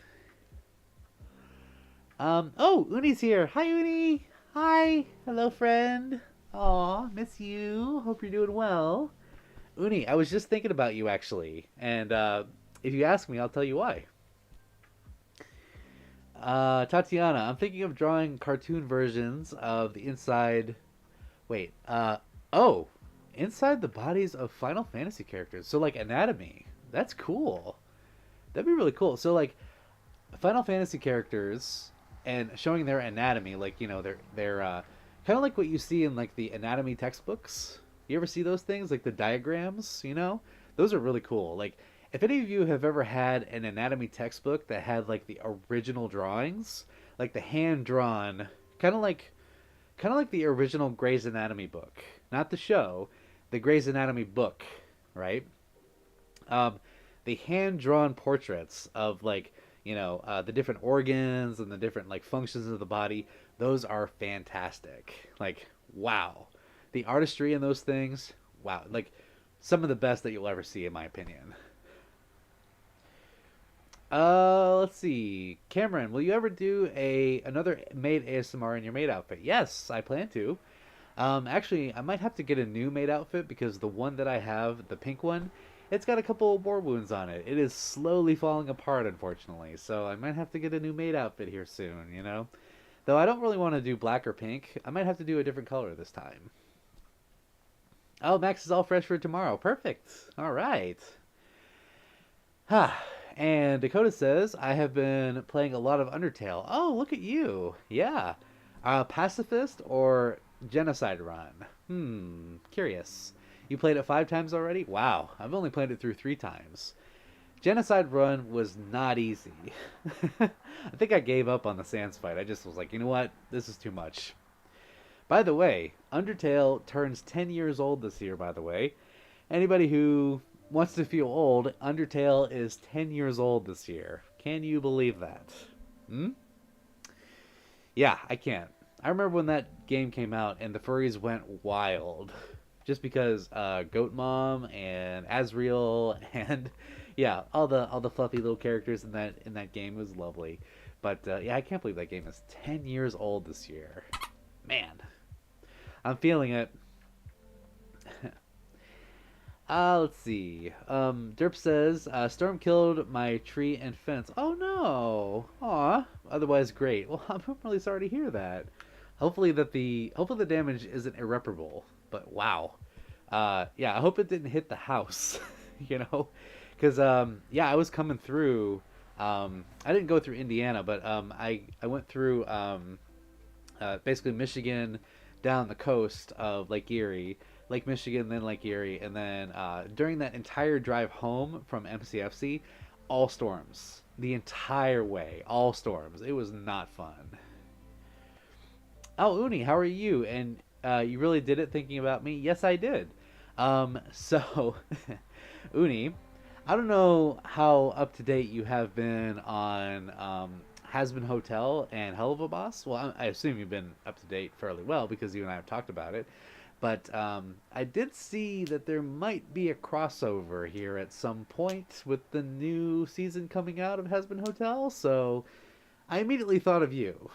A: Oh, Uni's here. Hi, Uni. Hi. Hello, friend. Aw, miss you. Hope you're doing well. Uni, I was just thinking about you, actually. And if you ask me, I'll tell you why. Tatiana, I'm thinking of drawing cartoon versions of the inside. Wait, oh, inside the bodies of Final Fantasy characters. So, like, anatomy. That's cool. That'd be really cool. So, like, Final Fantasy characters and showing their anatomy, like, you know, they're kind of like what you see in, like, the anatomy textbooks. You ever see those things? Like, the diagrams, you know? Those are really cool. Like, if any of you have ever had an anatomy textbook that had like the original drawings, like the hand drawn, kind of like the original Grey's Anatomy book, not the show, the Grey's Anatomy book, right? Um, the hand drawn portraits of like the different organs and the different like functions of the body. Those are fantastic. Like wow, the artistry in those things. Wow, like some of the best that you'll ever see, in my opinion. Let's see. Cameron, will you ever do another maid ASMR in your maid outfit? Yes, I plan to. Actually, I might have to get a new maid outfit because the one that I have, the pink one, it's got a couple of war wounds on it. It is slowly falling apart, unfortunately. So I might have to get a new maid outfit here soon, you know? Though I don't really want to do black or pink. I might have to do a different color this time. Oh, Max is all fresh for tomorrow. Perfect. All right. Ha. And Dakota says, I have been playing a lot of Undertale. Oh, look at you. Yeah. Pacifist or Genocide Run? Curious. You played it 5 times already? Wow. I've only played it through 3 times. Genocide Run was not easy. I think I gave up on the Sans fight. I just was like, you know what? This is too much. By the way, Undertale turns 10 years old this year, by the way. Anybody who wants to feel old, Undertale is 10 years old this year. Can you believe that? Hmm? Yeah, I can't. I remember when that game came out and the furries went wild. just because Goat Mom and Azriel and yeah, all the fluffy little characters in that game was lovely. But yeah, I can't believe that game is 10 years old this year. Man, I'm feeling it. Let's see. Derp says, Storm killed my tree and fence. Oh no! Aw. Otherwise, great. Well, I'm really sorry to hear that. Hopefully the damage isn't irreparable. But wow. Yeah, I hope it didn't hit the house. You know, because yeah, I was coming through. I didn't go through Indiana, but I went through basically Michigan down the coast of Lake Erie, Lake Michigan, then Lake Erie, and then during that entire drive home from MCFC, all storms. The entire way, all storms. It was not fun. Oh, Uni, how are you? And you really did it thinking about me? Yes, I did. So, Uni, I don't know how up to date you have been on Has Been Hotel and Hell of a Boss. Well, I assume you've been up to date fairly well because you and I have talked about it. But I did see that there might be a crossover here at some point with the new season coming out of Has Been Hotel. So I immediately thought of you.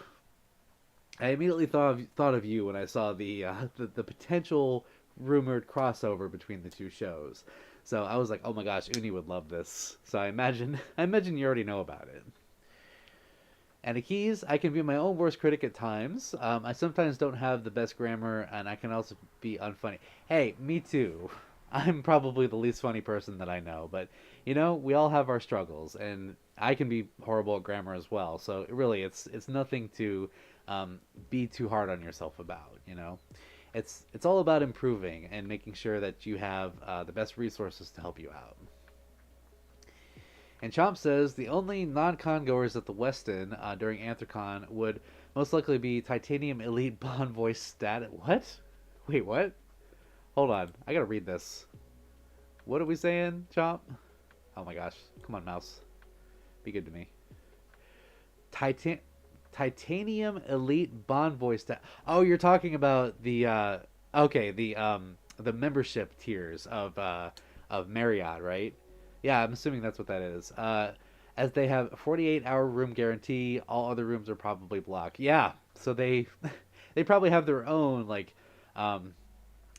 A: I immediately thought of you when I saw the potential rumored crossover between the two shows. So I was like, oh my gosh, Uni would love this. So I imagine you already know about it. And the keys, I can be my own worst critic at times. I sometimes don't have the best grammar, and I can also be unfunny. Hey, me too. I'm probably the least funny person that I know, but you know, we all have our struggles, and I can be horrible at grammar as well. So really, it's nothing to be too hard on yourself about. You know, it's all about improving and making sure that you have the best resources to help you out. And Chomp says the only non-con goers at the Westin during Anthrocon would most likely be Titanium Elite Bond Voice Stat. What? Wait, what? Hold on, I gotta read this. What are we saying, Chomp? Oh my gosh, come on, mouse, be good to me. Titan Titanium Elite Bond Voice Stat. Oh, you're talking about the okay, the membership tiers of Marriott, right? Yeah, I'm assuming that's what that is. As they have a 48-hour room guarantee, all other rooms are probably blocked. Yeah, so they they probably have their own like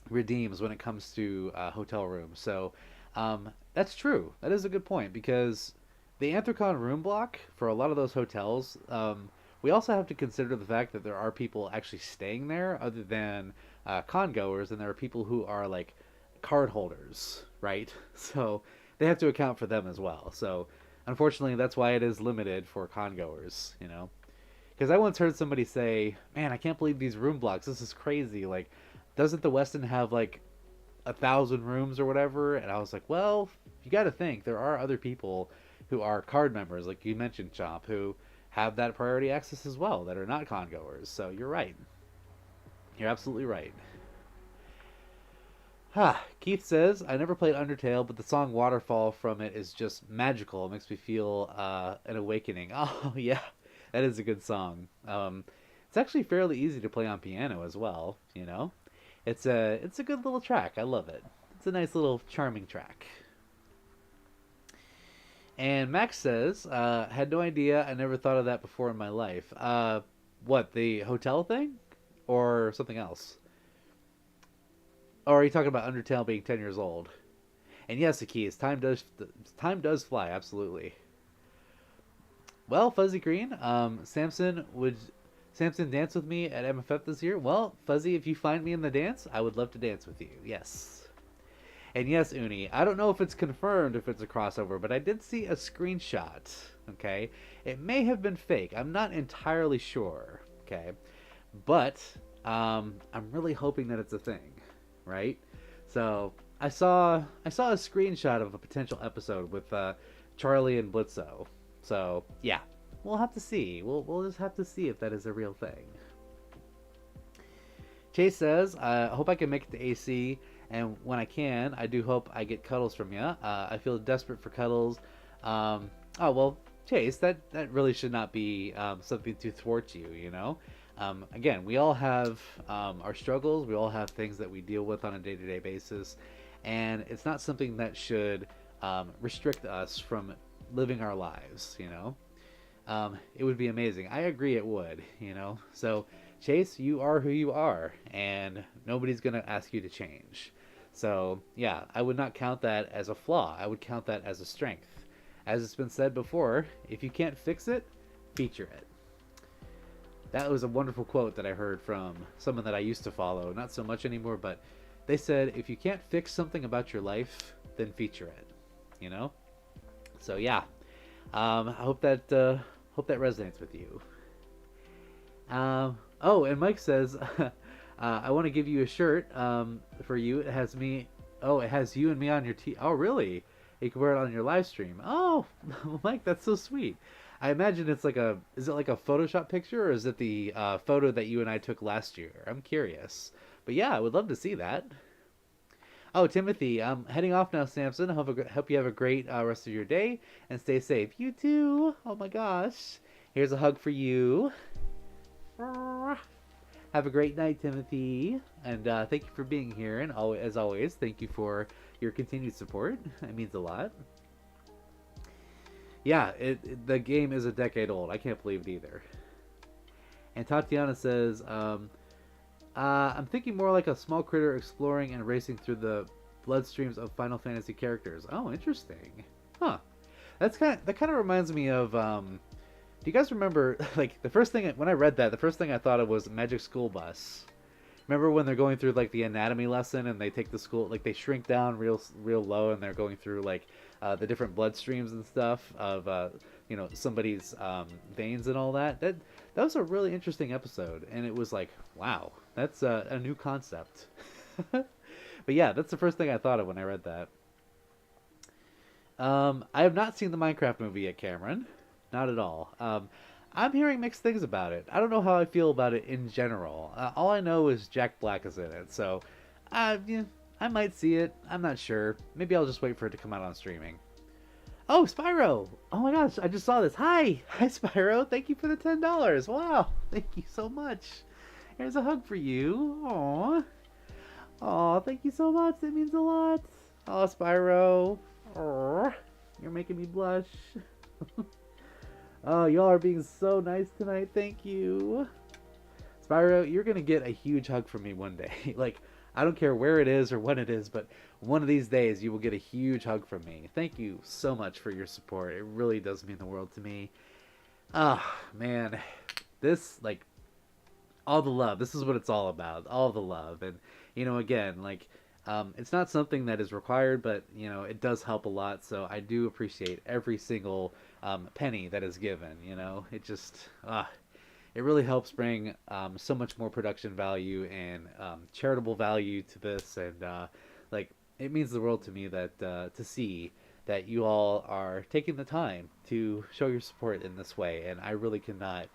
A: redeems when it comes to hotel rooms. So that's true. That is a good point because the Anthrocon room block for a lot of those hotels. We also have to consider the fact that there are people actually staying there other than con goers, and there are people who are like card holders, right? So they have to account for them as well. So unfortunately, that's why it is limited for con goers, you know. Because I once heard somebody say, "Man, I can't believe these room blocks. This is crazy. Like, doesn't the Westin have like 1,000 rooms or whatever?" And I was like, "Well, you got to think there are other people who are card members, like you mentioned, Chomp, who have that priority access as well that are not con goers. So you're right. You're absolutely right." Keith says, I never played Undertale, but the song Waterfall from it is just magical. It makes me feel an awakening. Oh, yeah, that is a good song. It's actually fairly easy to play on piano as well, you know? It's a good little track. I love it. It's a nice little charming track. And Max says, had no idea. I never thought of that before in my life. What, the hotel thing? Or something else? Or are you talking about Undertale being 10 years old? And yes, the key is time does fly, absolutely. Well, Fuzzy Green, Samson dance with me at MFF this year? Well, Fuzzy, if you find me in the dance, I would love to dance with you. Yes. And yes, Uni, I don't know if it's confirmed if it's a crossover, but I did see a screenshot. Okay, it may have been fake. I'm not entirely sure. Okay, but I'm really hoping that it's a thing, right? So I saw a screenshot of a potential episode with Charlie and Blitzo. So yeah, we'll have to see. We'll just have to see if that is a real thing. Chase says, I hope I can make it to AC, and when I can, I do hope I get cuddles from you. I feel desperate for cuddles. Oh well, Chase, that really should not be something to thwart you. You know, Again, we all have our struggles. We all have things that we deal with on a day-to-day basis, and it's not something that should restrict us from living our lives. It would be amazing. I agree, it would. So Chase, you are who you are, and nobody's gonna ask you to change. So yeah, I would not count that as a flaw. I would count that as a strength. As it's been said before, if you can't fix it, feature it. That was a wonderful quote that I heard from someone that I used to follow, not so much anymore, but they said, if you can't fix something about your life, then feature it. You know? So yeah, I hope that resonates with you. Oh, and Mike says, I want to give you a shirt for you. It has me. Oh, it has you and me on your Oh, really? You can wear it on your live stream. Oh, Mike, that's so sweet. I imagine it's like a. Is it like a Photoshop picture, or is it the photo that you and I took last year? I'm curious. But yeah, I would love to see that. Oh, Timothy, I'm heading off now, Samson. Hope you have a great rest of your day and stay safe. You too. Oh my gosh. Here's a hug for you. Have a great night, Timothy. And thank you for being here. And as always, thank you for your continued support. It means a lot. Yeah, the game is a decade old. I can't believe it either. And Tatiana says, I'm thinking more like a small critter exploring and racing through the bloodstreams of Final Fantasy characters. Oh, interesting. Huh. That kind of reminds me of do you guys remember like the first thing when I read that, the first thing I thought of was Magic School Bus. Remember when they're going through like the anatomy lesson and they take the school, like they shrink down real low and they're going through like the different bloodstreams and stuff of somebody's veins and all that. That was a really interesting episode, and it was like, wow, that's a new concept. But yeah, that's the first thing I thought of when I read that. I have not seen the Minecraft movie yet, Cameron. Not at all. I'm hearing mixed things about it. I don't know how I feel about it in general. All I know is Jack Black is in it, so yeah, I might see it. I'm not sure. Maybe I'll just wait for it to come out on streaming. Oh, Spyro! Oh my gosh, I just saw this. Hi! Hi, Spyro. Thank you for the $10. Wow. Thank you so much. Here's a hug for you. Aww. Aw, thank you so much. That means a lot. Oh, Spyro. Aww. You're making me blush. Oh, y'all are being so nice tonight. Thank you. Spyro, you're going to get a huge hug from me one day. Like, I don't care where it is or when it is, but one of these days you will get a huge hug from me. Thank you so much for your support. It really does mean the world to me. Ah, man. This, like, all the love. This is what it's all about. All the love. And, again, like, it's not something that is required, but, it does help a lot. So I do appreciate every single penny that is given. It just, it really helps bring so much more production value and charitable value to this. And, like, it means the world to me that to see that you all are taking the time to show your support in this way. And I really cannot,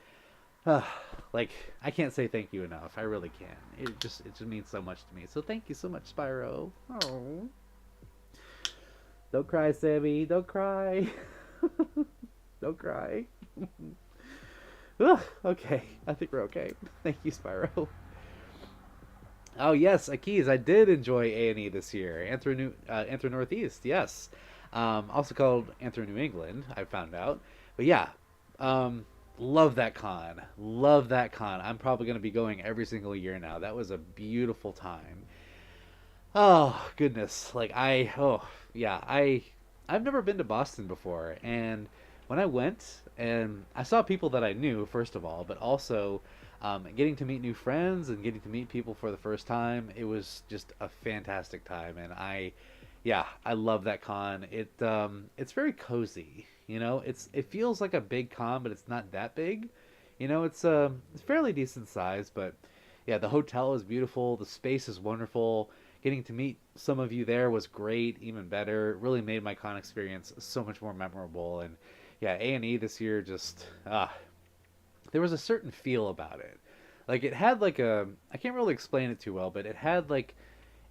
A: like, I can't say thank you enough. I really can't. It just means so much to me. So thank you so much, Spyro. Oh, don't cry, Sammy. Don't cry. Don't cry. Okay, I think we're okay. Thank you, Spyro. Oh yes, Akiz, I did enjoy A&E this year. Anthro Northeast, yes. Also called Anthro New England, I found out. But yeah, love that con. Love that con. I'm probably going to be going every single year now. That was a beautiful time. Oh goodness, like I've never been to Boston before, and when I went and I saw people that I knew first of all, but also getting to meet new friends and getting to meet people for the first time, it was just a fantastic time, and I love that con. It's very cozy, it feels like a big con, but it's not that big, it's fairly decent size, but yeah, the hotel is beautiful, the space is wonderful. Getting to meet some of you there was great, even better. It really made my con experience so much more memorable. And yeah, A&E this year just there was a certain feel about it. Like it had like I can't really explain it too well, but it had like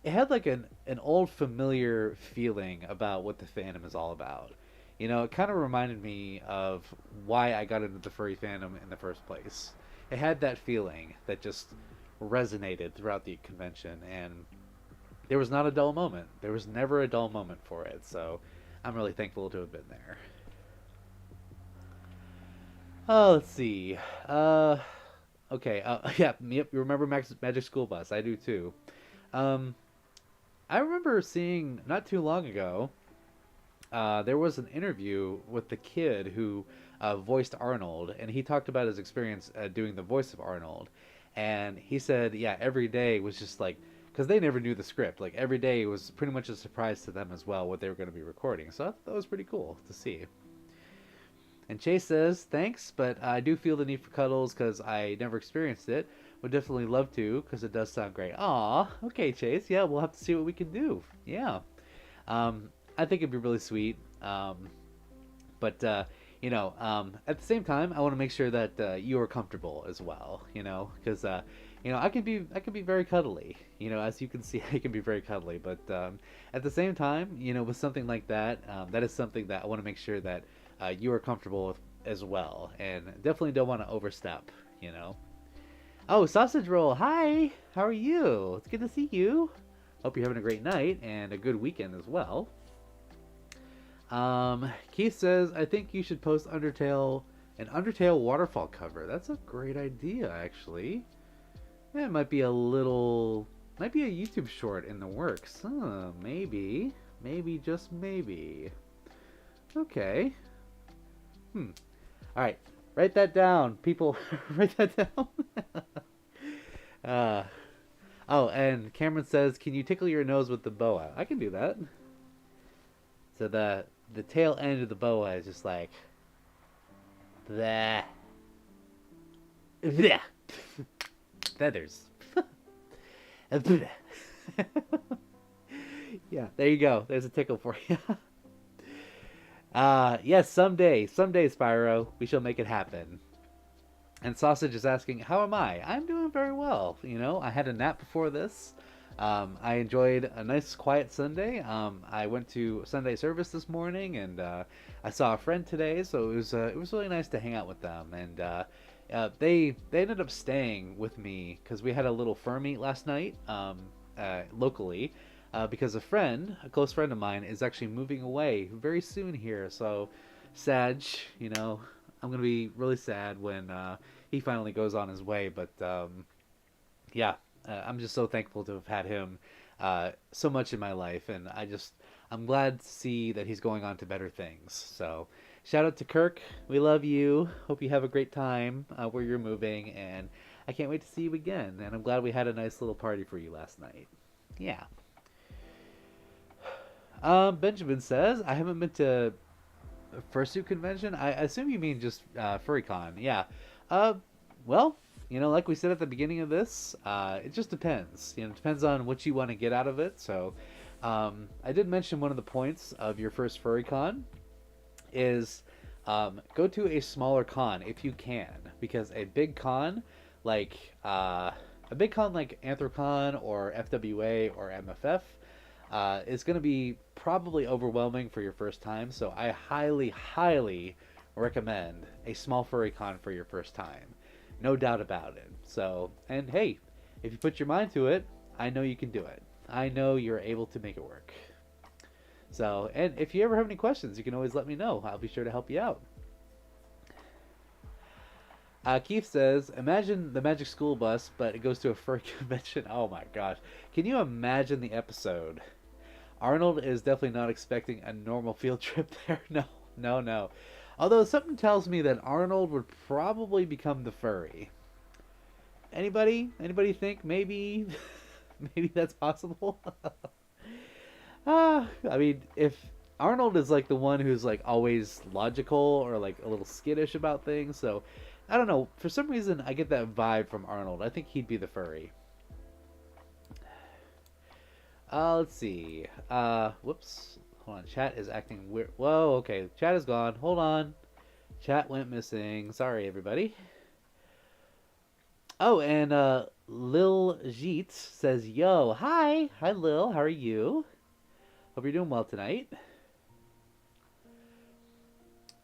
A: an old familiar feeling about what the fandom is all about. It kind of reminded me of why I got into the furry fandom in the first place. it had that feeling that just resonated throughout the convention, and there was not a dull moment. There was never a dull moment for it. So I'm really thankful to have been there. Oh, let's see. Uh, okay. Yeah. Yep. You remember Magic School Bus? I do too. Um, I remember seeing not too long ago. There was an interview with the kid who voiced Arnold, and he talked about his experience doing the voice of Arnold. And he said, yeah, every day was just like, because they never knew the script. Like every day was pretty much a surprise to them as well what they were going to be recording. So that was pretty cool to see. And Chase says, thanks, but I do feel the need for cuddles because I never experienced it. Would definitely love to because it does sound great. Aw, okay, Chase. Yeah, we'll have to see what we can do. Yeah. Um, I think it'd be really sweet. But at the same time, I want to make sure that you are comfortable as well. Because I can be very cuddly. As you can see, I can be very cuddly. But at the same time, with something like that, that is something that I want to make sure that you are comfortable with as well, and definitely don't want to overstep. Oh, sausage roll. Hi, how are you? It's good to see you. Hope you're having a great night and a good weekend as well. Keith says, I think you should post an Undertale waterfall cover. That's a great idea, actually. Yeah, it might be a YouTube short in the works. Huh, maybe. Maybe, just maybe. Okay. Alright, write that down. People, write that down. uh, oh, and Cameron says, can you tickle your nose with the boa? I can do that. So the tail end of the boa is just like the feathers. Yeah, there you go. There's a tickle for you. Yes, someday, Spyro, we shall make it happen. And Sausage is asking, how am I? I'm doing very well. I had a nap before this. I enjoyed a nice quiet Sunday. I went to Sunday service this morning, and I saw a friend today, so it was really nice to hang out with them. And they ended up staying with me because we had a little fur meet last night locally. Because a close friend of mine, is actually moving away very soon here. So, Sag, I'm gonna be really sad when he finally goes on his way. But yeah, I'm just so thankful to have had him so much in my life, and I'm glad to see that he's going on to better things. So, shout out to Kirk. We love you. Hope you have a great time where you're moving, and I can't wait to see you again. And I'm glad we had a nice little party for you last night. Yeah. Benjamin says, I haven't been to a fursuit convention. I assume you mean just FurryCon. Yeah. Uh, well, like we said at the beginning of this, it just depends. It depends on what you want to get out of it. So, I did mention one of the points of your first FurryCon is go to a smaller con if you can, because a big con like Anthrocon or FWA or MFF is going to be probably overwhelming for your first time. So I highly, highly recommend a small furry con for your first time. No doubt about it. So, and hey, if you put your mind to it, I know you can do it. I know you're able to make it work. So, and if you ever have any questions, you can always let me know. I'll be sure to help you out. Keith says, imagine the Magic School Bus, but it goes to a furry convention. Oh my gosh. Can you imagine the episode? Arnold is definitely not expecting a normal field trip there. No. Although something tells me that Arnold would probably become the furry. Anybody think maybe that's possible? I mean, if Arnold is like the one who's like always logical or like a little skittish about things, so I don't know. For some reason, I get that vibe from Arnold. I think he'd be the furry. Let's see. Whoops. Hold on. Chat is acting weird. Whoa, okay. Chat is gone. Hold on. Chat went missing. Sorry, everybody. Oh, and Lil Jeet says, yo, hi. Hi, Lil. How are you? Hope you're doing well tonight.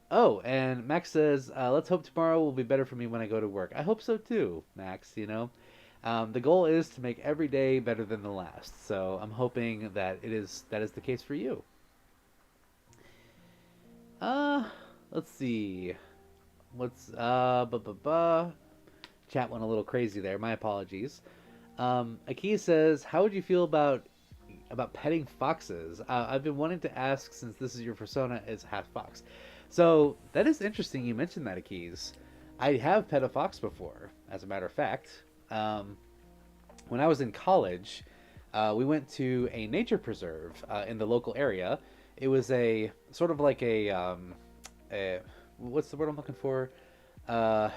A: Oh, and Max says, let's hope tomorrow will be better for me when I go to work. I hope so too, Max, you know. The goal is to make every day better than the last. So I'm hoping that is the case for you. Uh, let's see. What's chat went a little crazy there. My apologies. Aki says, "How would you feel about petting foxes? I've been wanting to ask since this is your persona is half fox. So that is interesting. You mentioned that, Akis. I have pet a fox before, as a matter of fact. Um, when I was in college, we went to a nature preserve in the local area. It was a sort of like a what's the word I'm looking for? Uh,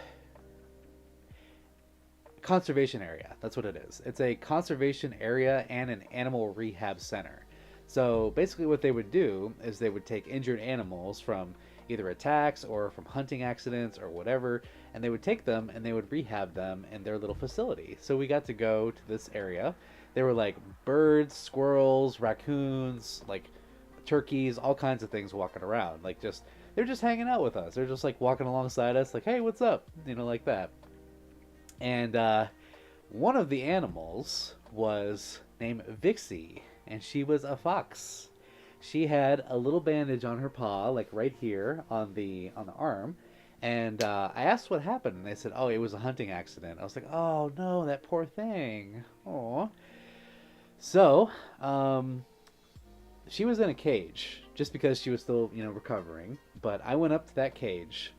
A: Conservation area. That's what it is. It's a conservation area and an animal rehab center. So basically, what they would do is they would take injured animals from either attacks or from hunting accidents or whatever, and they would take them and they would rehab them in their little facility. So we got to go to this area. There were like birds, squirrels, raccoons, like turkeys, all kinds of things walking around. Like just they're just hanging out with us. They're just like walking alongside us, like, hey, what's up? You know, like that. And one of the animals was named Vixie, and she was a fox. She had a little bandage on her paw, like right here on the arm. And I asked what happened, and they said, "Oh, it was a hunting accident." I was like, "Oh no, that poor thing." Oh, so she was in a cage just because she was still, you know, recovering. But I went up to that cage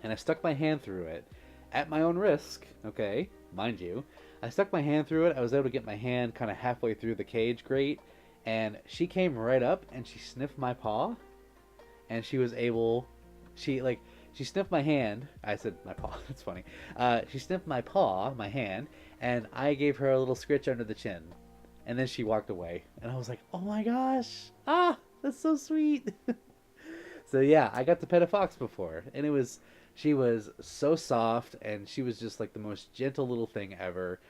A: and I stuck my hand through it at my own risk, okay, mind you. I stuck my hand through it. I was able to get my hand kind of halfway through the cage grate, and she came right up and she sniffed my paw, and she was able, she like, she sniffed my hand. I said my paw. That's funny. She sniffed my paw, my hand, and I gave her a little scritch under the chin, and then she walked away. And I was like, oh my gosh, that's so sweet. So yeah, I got to pet a fox before, and it was she was so soft, and she was just like the most gentle little thing ever,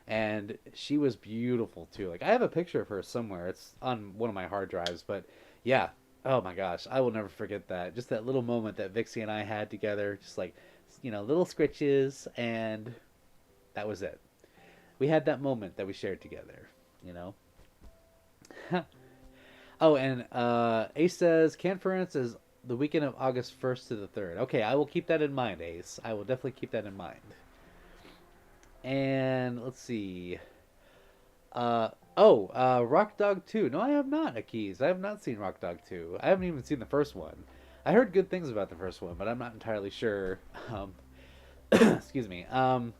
A: and she was beautiful too. Like I have a picture of her somewhere. It's on one of my hard drives, but yeah. Oh my gosh, I will never forget that. Just that little moment that Vixie and I had together, just like little scritches, and that was it. We had that moment that we shared together, you know. Oh, and Ace says Canference is the weekend of August 1st to the 3rd. Okay, I will keep that in mind, Ace. I will definitely keep that in mind. And let's see. Rock Dog 2. No, I have not, Akis. I have not seen Rock Dog 2. I haven't even seen the first one. I heard good things about the first one, but I'm not entirely sure. Excuse me. I'm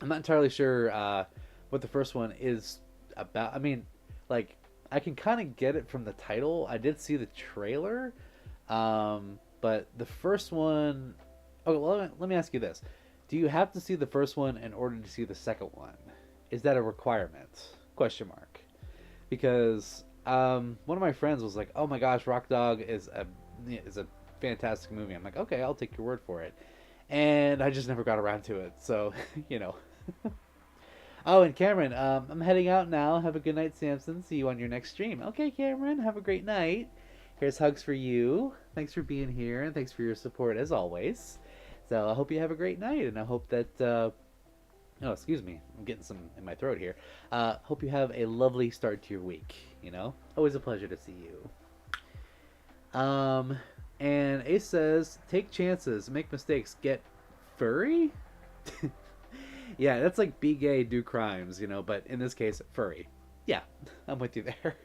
A: not entirely sure what the first one is about. I mean, like, I can kind of get it from the title. I did see the trailer, but the first one. Okay, well, let me ask you this: do you have to see the first one in order to see the second one? Is that a requirement? Question mark. Because one of my friends was like, "Oh my gosh, Rock Dog is a fantastic movie." I'm like, "Okay, I'll take your word for it," and I just never got around to it. So, you know. Oh, and Cameron, I'm heading out now. Have a good night, Samson. See you on your next stream. Okay, Cameron, have a great night. Here's hugs for you. Thanks for being here, and thanks for your support as always. So I hope you have a great night, and I hope that. Oh, excuse me. I'm getting some in my throat here. Hope you have a lovely start to your week. You know, always a pleasure to see you. And Ace says, take chances, make mistakes, get furry. Yeah, that's like be gay, do crimes, you know, but in this case, furry. Yeah, I'm with you there.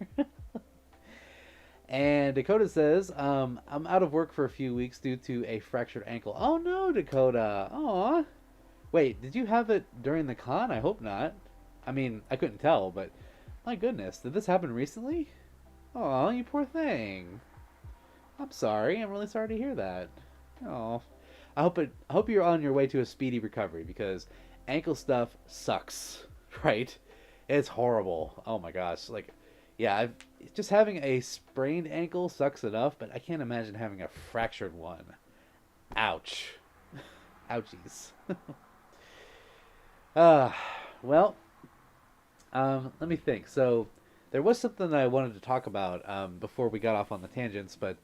A: And Dakota says, I'm out of work for a few weeks due to a fractured ankle. Oh no, Dakota. Aw. Wait, did you have it during the con? I hope not. I mean, I couldn't tell, but my goodness, did this happen recently? Oh, you poor thing. I'm sorry. I'm really sorry to hear that. Oh, I hope you're on your way to a speedy recovery because ankle stuff sucks, right? It's horrible. Oh my gosh, like, yeah, just having a sprained ankle sucks enough, but I can't imagine having a fractured one. Ouch, ouchies. uh, well, let me think. So there was something that I wanted to talk about before we got off on the tangents, but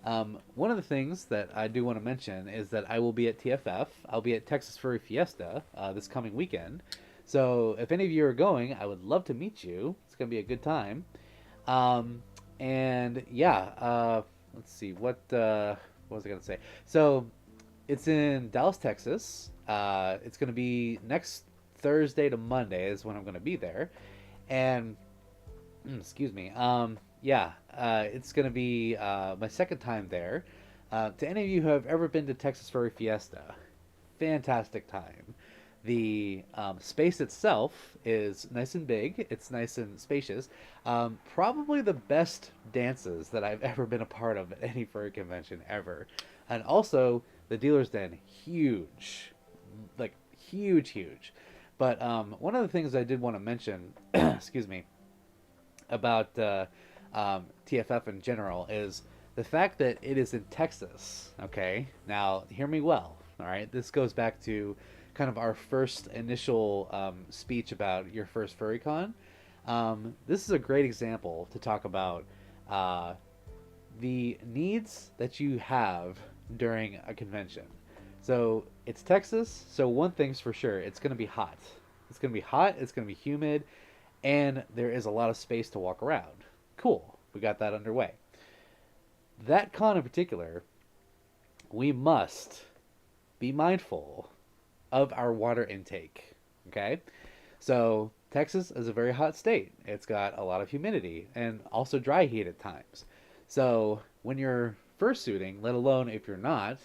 A: One of the things that I do want to mention is that I will be at TFF. I'll be at Texas Furry Fiesta this coming weekend. So if any of you are going, I would love to meet you. It's gonna be a good time. Um, and yeah, let's see what was I gonna say? So it's in Dallas, Texas. It's gonna be next Thursday to Monday is when I'm gonna be there, and excuse me. Yeah, it's gonna be my second time there. To any of you who have ever been to Texas Furry Fiesta, fantastic time. The space itself is nice and big. It's nice and spacious. Probably the best dances that I've ever been a part of at any furry convention ever. And also, the dealer's den, huge. Like, huge, huge. But one of the things I did want to mention, excuse me, about TFF in general is the fact that it is in Texas. Okay, now hear me well. All right, this goes back to kind of our first initial speech about your first FurryCon. This is a great example to talk about the needs that you have during a convention. So it's Texas, so one thing's for sure, it's going to be hot. It's going to be hot, it's going to be humid, and there is a lot of space to walk around. Cool, we got that underway. That con in particular, we must be mindful of our water intake. Okay? So, Texas is a very hot state. It's got a lot of humidity and also dry heat at times. So, when you're fursuiting, let alone if you're not,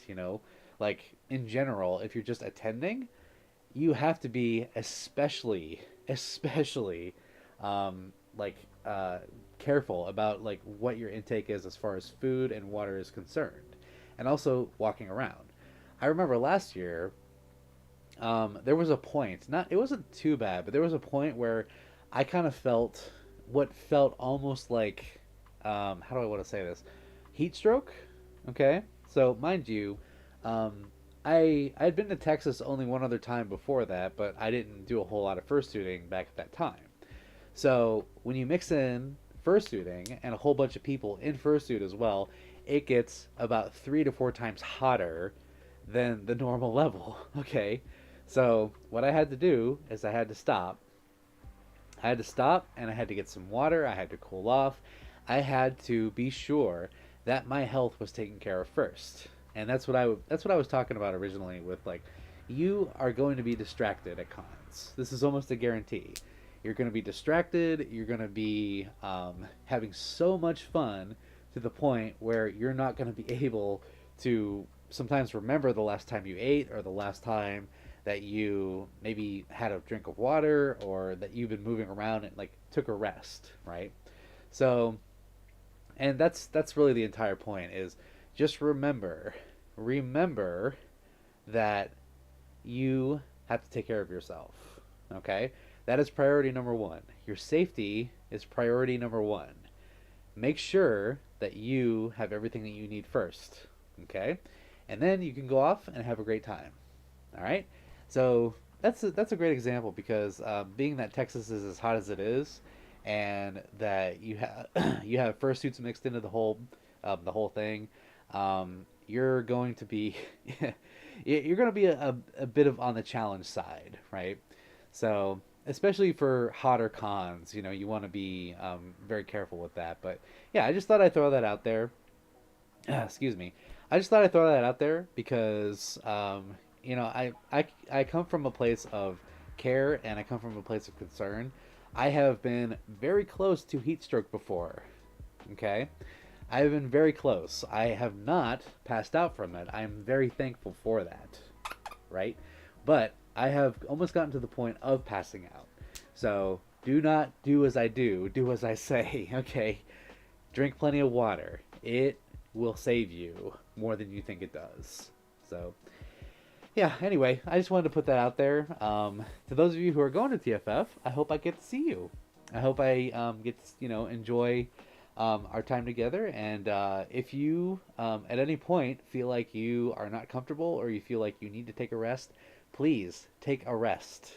A: like in general, if you're just attending, you have to be especially like careful about like what your intake is as far as food and water is concerned, and also walking around. I remember last year, there was a point, not it wasn't too bad, but there was a point where I kind of felt what felt almost like how do I want to say this? Heat stroke. Okay, so mind you, I'd been to Texas only one other time before that, but I didn't do a whole lot of fursuiting back at that time. So when you mix in fursuiting and a whole bunch of people in fursuit as well, it gets about 3 to 4 times hotter than the normal level. Okay, so what I had to do is I had to stop. I had to stop and I had to get some water. I had to cool off. I had to be sure that my health was taken care of first. And that's what I was talking about originally with like you are going to be distracted at cons. This is almost a guarantee. You're going to be distracted. You're going to be having so much fun to the point where you're not going to be able to sometimes remember the last time you ate or the last time that you maybe had a drink of water or that you've been moving around and like took a rest, right? So, and that's really the entire point is just remember that you have to take care of yourself. Okay? That is priority number one. Your safety is priority number one. Make sure that you have everything that you need first. Okay? And then you can go off and have a great time. All right? So that's a great example because being that Texas is as hot as it is, and that you have you have fursuits mixed into the whole thing, you're going to be you're going to be a bit of on the challenge side, right? So especially for hotter cons, you want to be very careful with that. But yeah, I just thought I'd throw that out there. Excuse me. I just thought I'd throw that out there because I come from a place of care and I come from a place of concern. I have been very close to heat stroke before. Okay? I have been very close. I have not passed out from it. I am very thankful for that. Right? But I have almost gotten to the point of passing out. So do not do as I do as I say. Okay? Drink plenty of water. It will save you more than you think it does. So yeah, anyway, I just wanted to put that out there. To those of you who are going to TFF, I hope I get to see you. I hope I get to, enjoy our time together. And if you, at any point, feel like you are not comfortable or you feel like you need to take a rest, please take a rest.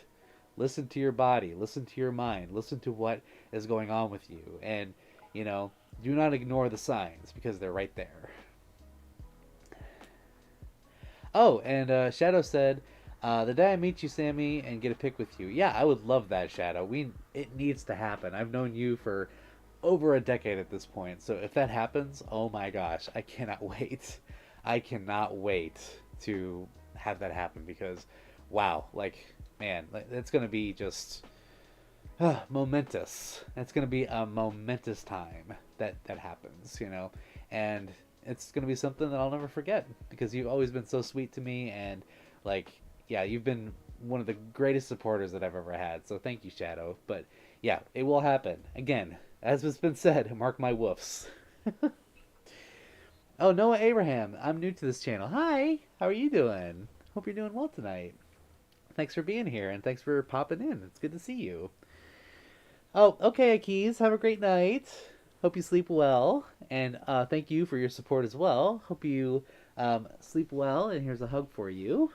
A: Listen to your body. Listen to your mind. Listen to what is going on with you. And, do not ignore the signs because they're right there. Oh, and Shadow said, "The day I meet you, Sammy, and get a pic with you." Yeah, I would love that, Shadow. It needs to happen. I've known you for over a decade at this point, so if that happens, oh my gosh, I cannot wait. I cannot wait to have that happen because, wow, like man, it's gonna be just momentous. It's gonna be a momentous time that happens, and it's gonna be something that I'll never forget because you've always been so sweet to me, and like, yeah, you've been one of the greatest supporters that I've ever had. So thank you, Shadow. But yeah, it will happen again, as has been said. Mark my woofs. Oh, Noah Abraham, I'm new to this channel. Hi, how are you doing? Hope you're doing well tonight. Thanks for being here, and thanks for popping in. It's good to see you. Oh, okay, Keys. Have a great night. Hope you sleep well, and thank you for your support as well. Hope you sleep well, and here's a hug for you.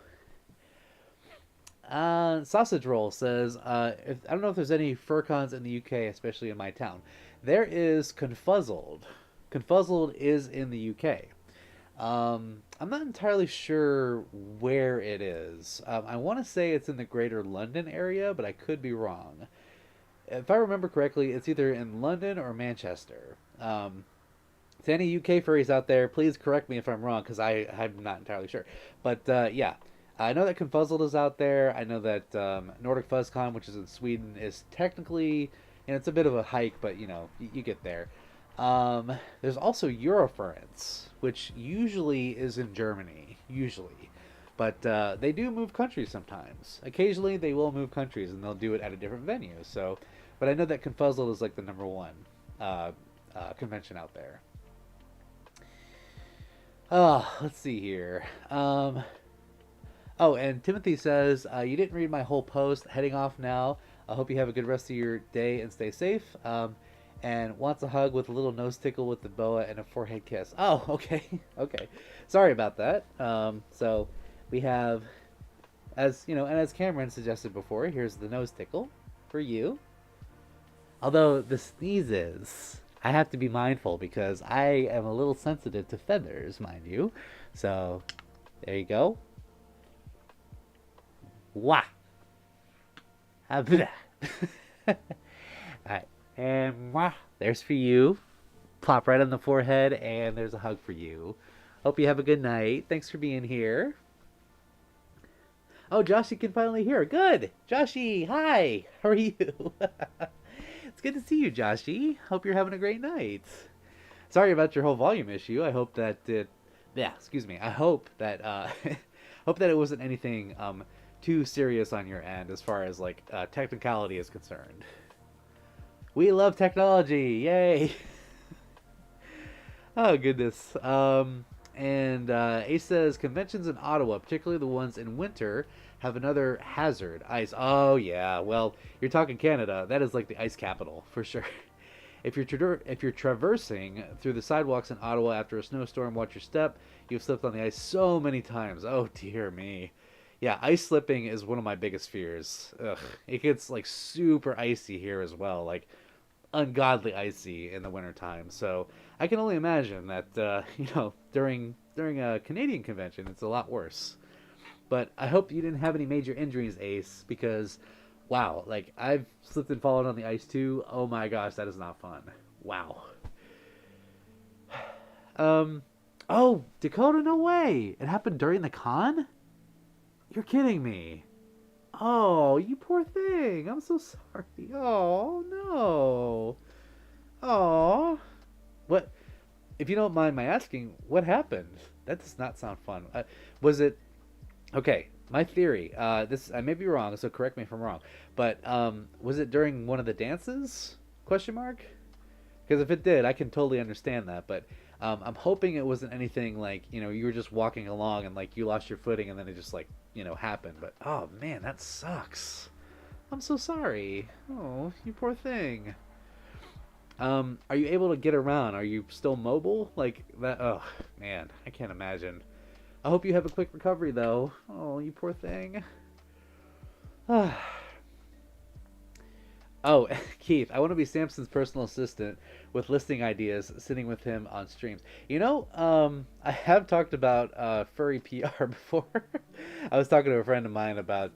A: Sausage Roll says, I don't know if there's any fur cons in the UK, especially in my town. There is Confuzzled. Confuzzled is in the UK. I'm not entirely sure where it is. I want to say it's in the greater London area, but I could be wrong. If I remember correctly, it's either in London or Manchester. To any UK furries out there, please correct me if I'm wrong, because I'm not entirely sure. But yeah, I know that Confuzzled is out there. I know that Nordic FuzzCon, which is in Sweden, is technically, it's a bit of a hike, but you get there. There's also Eurofurence, which usually is in Germany, usually. But they do move countries sometimes. Occasionally they will move countries, and they'll do it at a different venue. So, but I know that Confuzzled is like the number one convention out there. Let's see here. Oh, and Timothy says, you didn't read my whole post. Heading off now. I hope you have a good rest of your day and stay safe. And wants a hug with a little nose tickle with the boa and a forehead kiss. Oh, okay. Okay. Sorry about that. So we have, as and as Cameron suggested before, here's the nose tickle for you. Although the sneezes, I have to be mindful because I am a little sensitive to feathers, mind you. So there you go. Wah. Alright. And mwah, there's for you. Plop right on the forehead, and there's a hug for you. Hope you have a good night. Thanks for being here. Oh, Joshy can finally hear. Good. Joshy, hi. How are you? It's good to see you, Joshy. Hope you're having a great night. Sorry about your whole volume issue. I hope that it... Yeah, excuse me. I hope that... hope that it wasn't anything too serious on your end as far as, like, technicality is concerned. We love technology. Yay. Oh, goodness. And Ace says, conventions in Ottawa, particularly the ones in winter, have another hazard, ice. Oh, yeah. Well, you're talking Canada. That is like the ice capital, for sure. If you're traversing through the sidewalks in Ottawa after a snowstorm, watch your step. You've slipped on the ice so many times. Oh, dear me. Yeah, ice slipping is one of my biggest fears. Ugh. It gets, like, super icy here as well. Like, ungodly icy in the wintertime. So I can only imagine that during a Canadian convention it's a lot worse. But I hope you didn't have any major injuries, Ace, because wow, like I've slipped and fallen on the ice too. Oh my gosh, that is not fun. Wow. Oh, Dakota, no way. It happened during the con? You're kidding me. Oh, you poor thing. I'm so sorry. Oh, no. Oh. What? If you don't mind my asking, what happened? That does not sound fun. Was it... Okay, my theory. This I may be wrong, so correct me if I'm wrong. But was it during one of the dances? Question mark? Because if it did, I can totally understand that. But I'm hoping it wasn't anything like, you were just walking along and like you lost your footing and then it just like, happened. But oh man, that sucks. I'm so sorry. Oh, you poor thing. Are you able to get around? Are you still mobile? Like that? Oh man, I can't imagine. I hope you have a quick recovery though. Oh, you poor thing. Oh, Keith, I want to be Samson's personal assistant with listing ideas, sitting with him on streams. I have talked about furry PR before. I was talking to a friend of mine about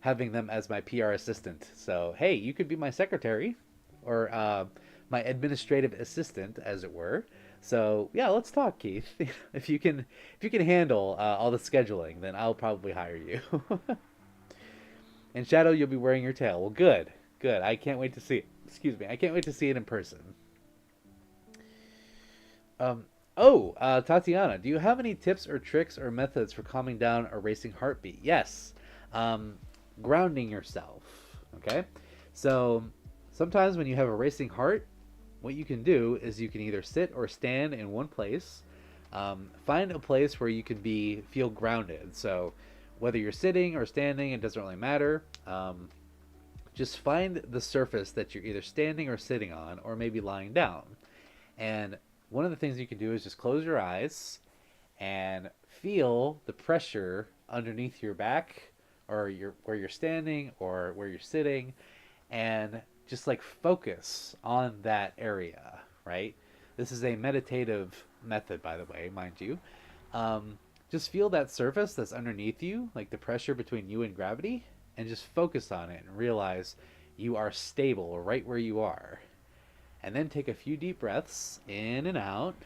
A: having them as my PR assistant. So, hey, you could be my secretary or my administrative assistant, as it were. So, yeah, let's talk, Keith. If you can handle all the scheduling, then I'll probably hire you. In Shadow, you'll be wearing your tail. Well, good. Good. I can't wait to see it. Excuse me. I can't wait to see it in person. Um, Tatiana, do you have any tips or tricks or methods for calming down a racing heartbeat? Yes. Um, Grounding yourself. Okay? So, sometimes when you have a racing heart, what you can do is you can either sit or stand in one place. Find a place where you can feel grounded. So, whether you're sitting or standing, it doesn't really matter. Just find the surface that you're either standing or sitting on, or maybe lying down. And one of the things you can do is just close your eyes and feel the pressure underneath your back, or where you're standing or where you're sitting, and just like focus on that area, right? This is a meditative method, by the way, mind you. Just feel that surface that's underneath you, like the pressure between you and gravity, and just focus on it and realize you are stable right where you are. And then take a few deep breaths in and out.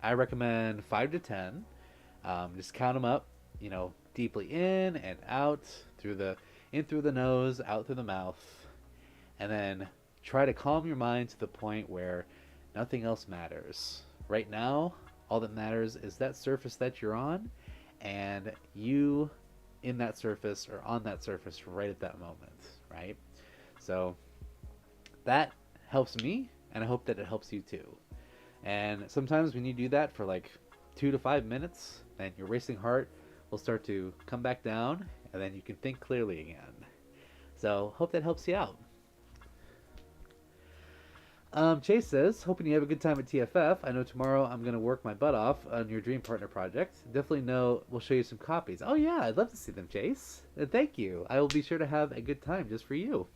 A: I recommend 5 to 10. Just count them up, deeply in and out in through the nose, out through the mouth, and then try to calm your mind to the point where nothing else matters. Right now, all that matters is that surface that you're on, and you in that surface or on that surface right at that moment, right? So that helps me, and I hope that it helps you too. And sometimes when you do that for like 2 to 5 minutes, then your racing heart will start to come back down, and then you can think clearly again. So hope that helps you out. Chase says, hoping you have a good time at TFF. I know tomorrow I'm going to work my butt off on your Dream Partner project. Definitely know we'll show you some copies. Oh yeah, I'd love to see them, Chase. Thank you. I will be sure to have a good time just for you.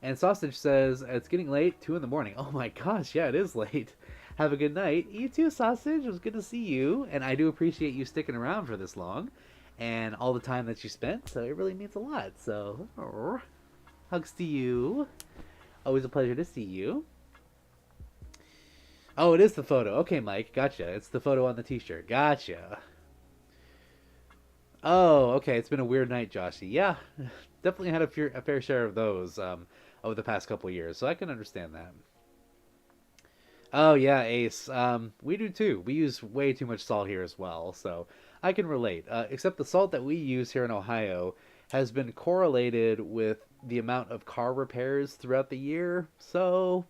A: And Sausage says, it's getting late, 2 in the morning. Oh my gosh, yeah, it is late. Have a good night. You too, Sausage. It was good to see you. And I do appreciate you sticking around for this long and all the time that you spent. So it really means a lot. So, hugs to you. Always a pleasure to see you. Oh, it is the photo. Okay, Mike. Gotcha. It's the photo on the t-shirt. Gotcha. Oh, okay. It's been a weird night, Joshy. Yeah, definitely had a fair share of those over the past couple years, so I can understand that. Oh, yeah, Ace. We do too. We use way too much salt here as well, so I can relate. Except the salt that we use here in Ohio has been correlated with the amount of car repairs throughout the year. So,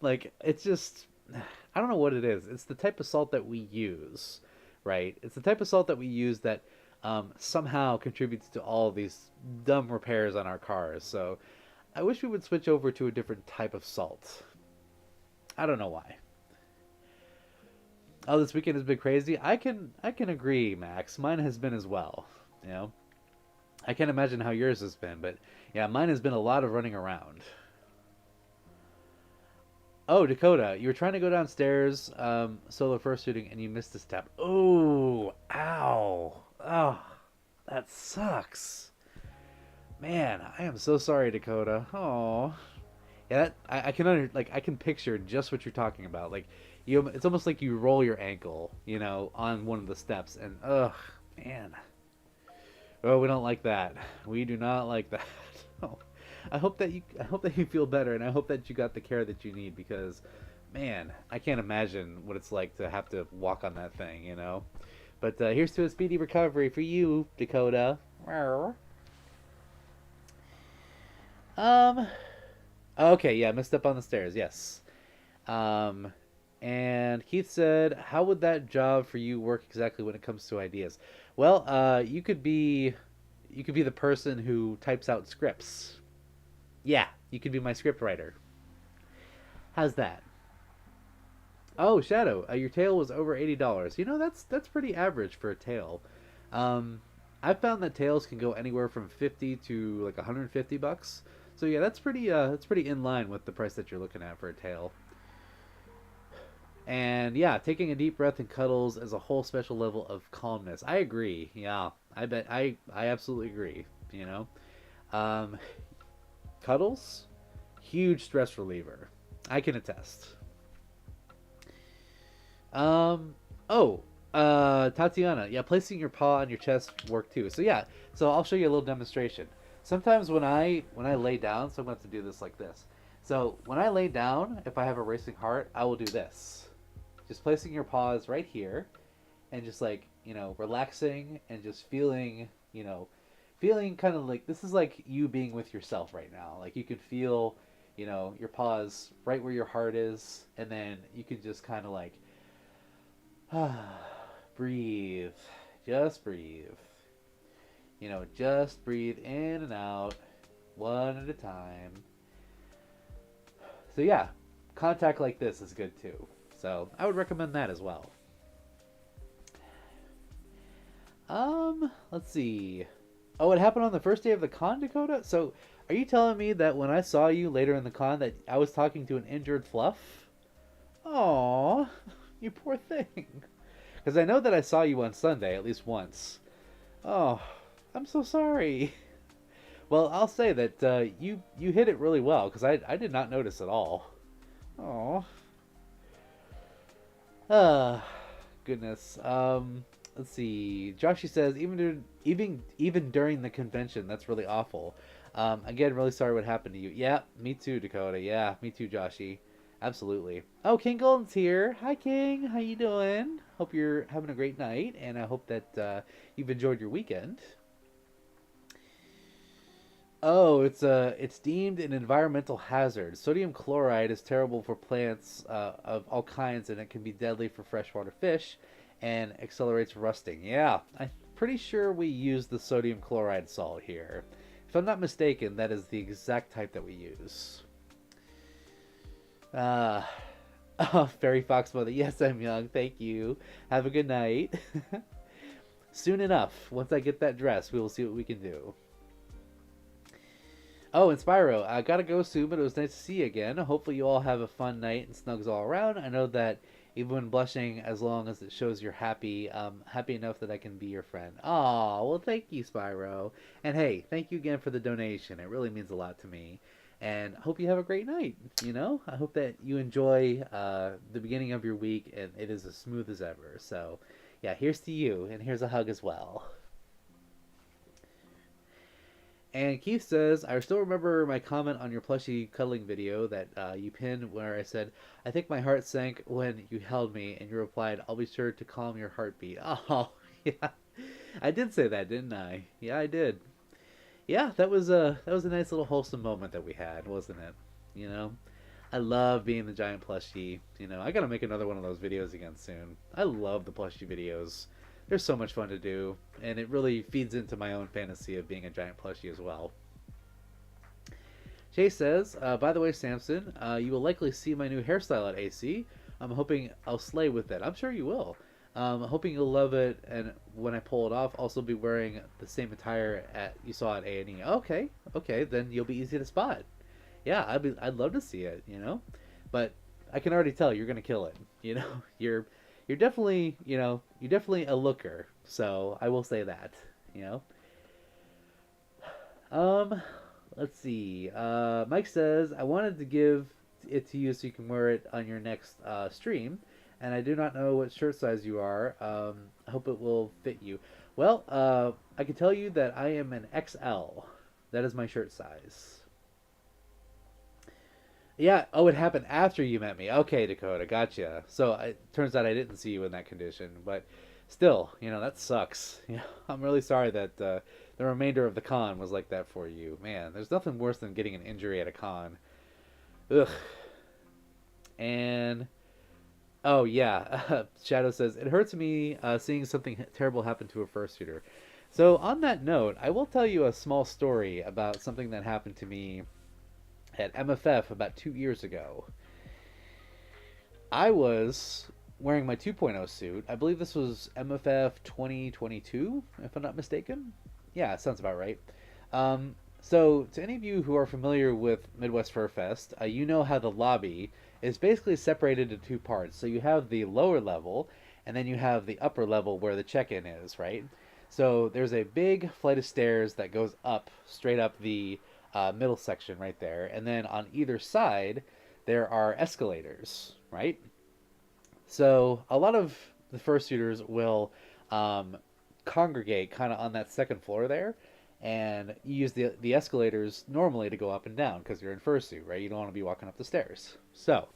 A: like, it's just, I don't know what it is. It's the type of salt that we use, right? It's the type of salt that we use that somehow contributes to all these dumb repairs on our cars. So I wish we would switch over to a different type of salt. I don't know why. Oh, this weekend has been crazy. I can agree, Max. Mine has been as well. I can't imagine how yours has been, but yeah, mine has been a lot of running around. Oh, Dakota, you were trying to go downstairs solo fursuiting and you missed a step. Oh, ow. Oh, that sucks. Man, I am so sorry, Dakota. Oh. Yeah, I can I can picture just what you're talking about. Like it's almost like you roll your ankle, on one of the steps, and ugh, man. Oh, we don't like that. We do not like that. Oh, I hope that you feel better, and I hope that you got the care that you need, because, man, I can't imagine what it's like to have to walk on that thing. But here's to a speedy recovery for you, Dakota. Um. Okay, yeah, messed up on the stairs. Yes. Um. And Keith said, "How would that job for you work exactly when it comes to ideas?" Well, you could be the person who types out scripts. Yeah, you could be my script writer. How's that? Oh, Shadow, your tail was over $80. That's pretty average for a tail. Um, I found that tails can go anywhere from 50 to like $150. So yeah, that's pretty in line with the price that you're looking at for a tail. And yeah, taking a deep breath and cuddles is a whole special level of calmness. I agree. Yeah, I absolutely agree. You know, um, cuddles, huge stress reliever. I can attest. Um, oh, Tatiana, yeah, placing your paw on your chest work too. So yeah, so I'll show you a little demonstration. Sometimes when I lay down, so I'm going to do this like this. So when I lay down, if I have a racing heart, I will do this. Just placing your paws right here, and just like relaxing and just feeling, feeling kind of like this is like you being with yourself right now. Like you can feel, your paws right where your heart is, and then you can just kind of like breathe. Just breathe. Just breathe in and out one at a time. So yeah, contact like this is good too. So I would recommend that as well. Let's see. Oh, it happened on the first day of the con, Dakota? So are you telling me that when I saw you later in the con that I was talking to an injured Fluff? Aww, you poor thing. Because I know that I saw you on Sunday at least once. Oh, I'm so sorry. Well, I'll say that you hit it really well because I did not notice at all. Oh, goodness. Let's see. Joshy says even during the convention, that's really awful. Again, really sorry what happened to you. Yeah, me too, Dakota. Yeah, me too, Joshy. Absolutely. Oh, King Golden's here. Hi, King. How you doing? Hope you're having a great night, and I hope that you've enjoyed your weekend. Oh, it's deemed an environmental hazard. Sodium chloride is terrible for plants of all kinds, and it can be deadly for freshwater fish, and accelerates rusting. Yeah, I'm pretty sure we use the sodium chloride salt here. If I'm not mistaken, that is the exact type that we use. Uh, oh, Fairy Fox Mother. Yes, I'm young. Thank you. Have a good night. Soon enough, once I get that dress, we will see what we can do. Oh, and Spyro, I gotta go soon, but it was nice to see you again. Hopefully you all have a fun night and snugs all around. I know that even when blushing, as long as it shows you're happy, happy enough that I can be your friend. Aw, well thank you, Spyro. And hey, thank you again for the donation. It really means a lot to me. And I hope you have a great night, I hope that you enjoy the beginning of your week and it is as smooth as ever. So, yeah, here's to you, and here's a hug as well. And Keith says, I still remember my comment on your plushie cuddling video that you pinned where I said, I think my heart sank when you held me, and you replied, I'll be sure to calm your heartbeat. Oh, yeah. I did say that, didn't I? Yeah, I did. Yeah, that was a nice little wholesome moment that we had, wasn't it? You know? I love being the giant plushie. I gotta make another one of those videos again soon. I love the plushie videos. They're so much fun to do, and it really feeds into my own fantasy of being a giant plushie as well. Chase says, by the way, Samson, you will likely see my new hairstyle at AC. I'm hoping I'll slay with it. I'm sure you will. I'm hoping you'll love it, and when I pull it off, also be wearing the same attire you saw at A&E. Okay, then you'll be easy to spot. Yeah, I'd love to see it. But I can already tell you're gonna kill it. You're definitely, you're definitely a looker. So I will say that, you know. Um, let's see. Mike says I wanted to give it to you so you can wear it on your next stream, and I do not know what shirt size you are. I hope it will fit you. Well, I can tell you that I am an XL. That is my shirt size. Yeah. Oh, it happened after you met me. Okay, Dakota, gotcha. So it turns out I didn't see you in that condition, but still, that sucks. I'm really sorry that the remainder of the con was like that for you. Man, there's nothing worse than getting an injury at a con. Ugh. And oh yeah, Shadow says it hurts me seeing something terrible happen to a fursuiter. So on that note, I will tell you a small story about something that happened to me at MFF about 2 years ago. I was wearing my 2.0 suit. I believe this was MFF 2022, if I'm not mistaken. Yeah, sounds about right. So, to any of you who are familiar with Midwest Fur Fest, you know how the lobby is basically separated into two parts. So, you have the lower level, and then you have the upper level where the check in is, right? So, there's a big flight of stairs that goes up, straight up the middle section right there. And then on either side, there are escalators, right? So a lot of the fursuiters will um, congregate kind of on that second floor there, and you use the escalators normally to go up and down because you're in fursuit, right? You don't want to be walking up the stairs. So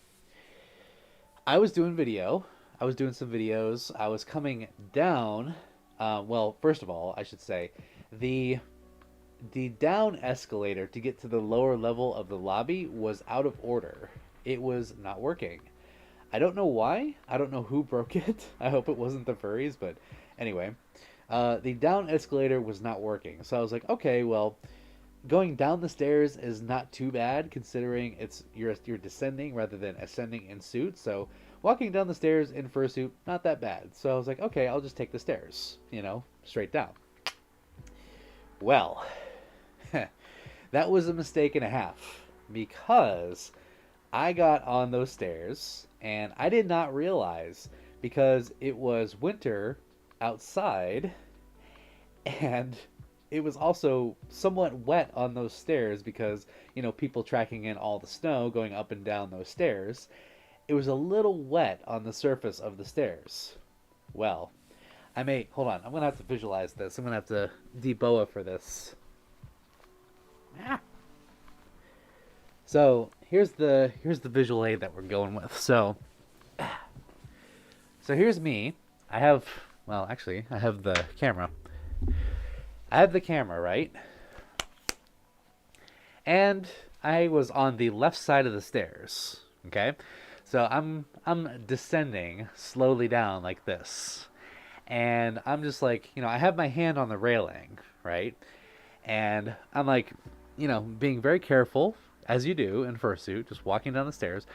A: I was doing video. I was doing some videos. I was coming down. Well, first of all, I should say the the down escalator to get to the lower level of the lobby was out of order. It was not working. I don't know why. I don't know who broke it. I hope it wasn't the furries, but anyway, the down escalator was not working. So I was like, okay, well, going down the stairs is not too bad considering you're descending rather than ascending in suit. So walking down the stairs in fursuit, not that bad. So I was like, okay, I'll just take the stairs, straight down. Well, that was a mistake and a half because I got on those stairs and I did not realize because it was winter outside and it was also somewhat wet on those stairs because, people tracking in all the snow going up and down those stairs. It was a little wet on the surface of the stairs. Well, hold on, I'm going to have to visualize this. I'm going to have to deboa for this. Ah. So here's the visual aid that we're going with. So here's me. I have the camera. I have the camera, right? And I was on the left side of the stairs. Okay, so I'm descending slowly down like this, and I'm just like, I have my hand on the railing, right? And I'm like, being very careful as you do in fursuit, just walking down the stairs.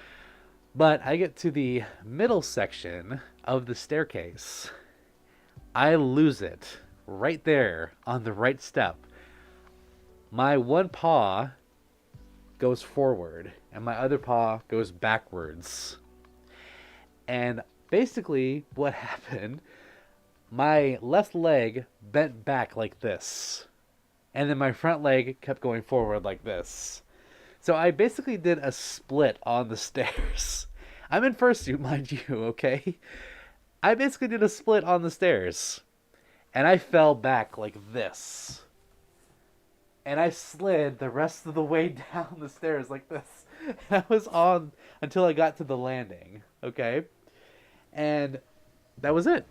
A: But I get to the middle section of the staircase. I lose it right there on the right step. My one paw goes forward and my other paw goes backwards. And basically what happened, my left leg bent back like this. And then my front leg kept going forward like this. So I basically did a split on the stairs. I'm in fursuit, mind you, okay? I basically did a split on the stairs. And I fell back like this. And I slid the rest of the way down the stairs like this. And I was on until I got to the landing, okay? And that was it.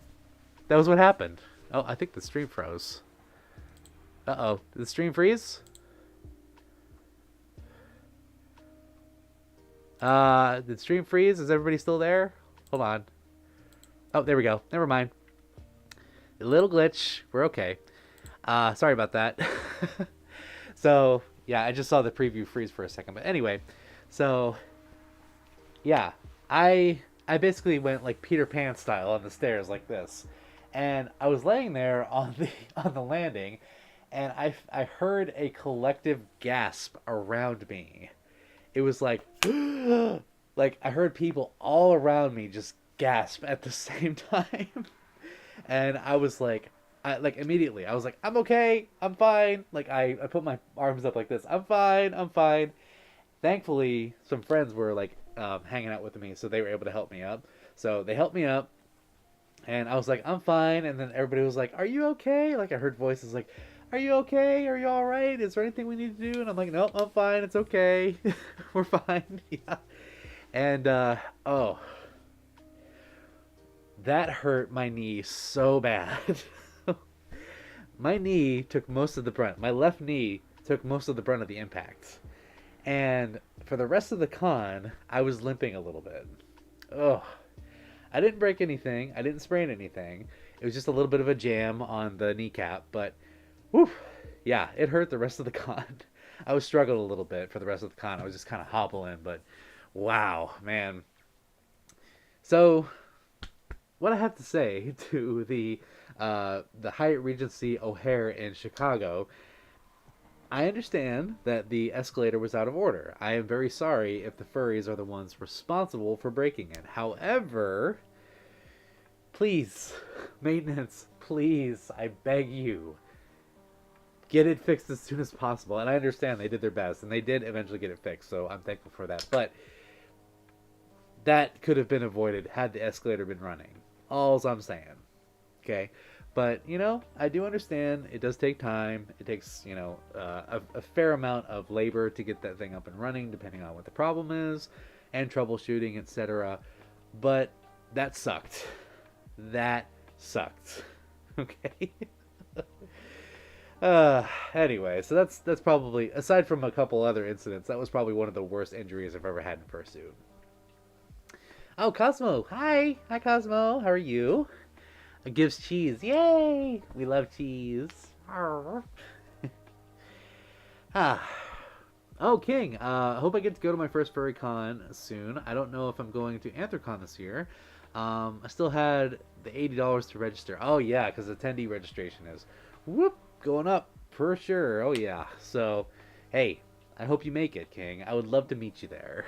A: That was what happened. Oh, I think the stream froze. Uh-oh. Did the stream freeze? Did stream freeze? Is everybody still there? Hold on. Oh, there we go. Never mind. A little glitch. We're okay. Sorry about that. So, yeah, I just saw the preview freeze for a second. But anyway, so, yeah. I basically went like Peter Pan style on the stairs like this. And I was laying there on the landing, and I heard a collective gasp around me. It was like, like I heard people all around me just gasp at the same time. And I was like, immediately, I was like, I'm okay, I'm fine. Like, I put my arms up like this. I'm fine, I'm fine. Thankfully, some friends were like hanging out with me, so they were able to help me up. So they helped me up, and I was like, I'm fine. And then everybody was like, are you okay? Like, I heard voices like, are you okay? Are you all right? Is there anything we need to do? And I'm like, nope, I'm fine. It's okay. We're fine. Yeah. And, oh, that hurt my knee so bad. My knee took most of the brunt. My left knee took most of the brunt of the impact. And for the rest of the con, I was limping a little bit. Oh, I didn't break anything. I didn't sprain anything. It was just a little bit of a jam on the kneecap, but whew, yeah, it hurt the rest of the con. I was struggling a little bit for the rest of the con. I was just kind of hobbling, but wow, man. So what I have to say to the Hyatt Regency O'Hare in Chicago, I understand that the escalator was out of order. I am very sorry if the furries are the ones responsible for breaking it. However, please, maintenance, please, I beg you, get it fixed as soon as possible. And I understand they did their best, and they did eventually get it fixed, so I'm thankful for that. But that could have been avoided had the escalator been running. All's I'm saying. Okay? But, I do understand it does take time. It takes, a fair amount of labor to get that thing up and running, depending on what the problem is, and troubleshooting, etc. But that sucked. That sucked. Okay? Anyway, so that's probably, aside from a couple other incidents, that was probably one of the worst injuries I've ever had in fursuit. Oh, Cosmo. Hi. Hi, Cosmo. How are you? It gives cheese. Yay! We love cheese. Oh, King. I hope I get to go to my first furry con soon. I don't know if I'm going to Anthrocon this year. I still had the $80 to register. Oh, yeah, because attendee registration is going up for sure. Oh, yeah. So, hey, I hope you make it, King. I would love to meet you there.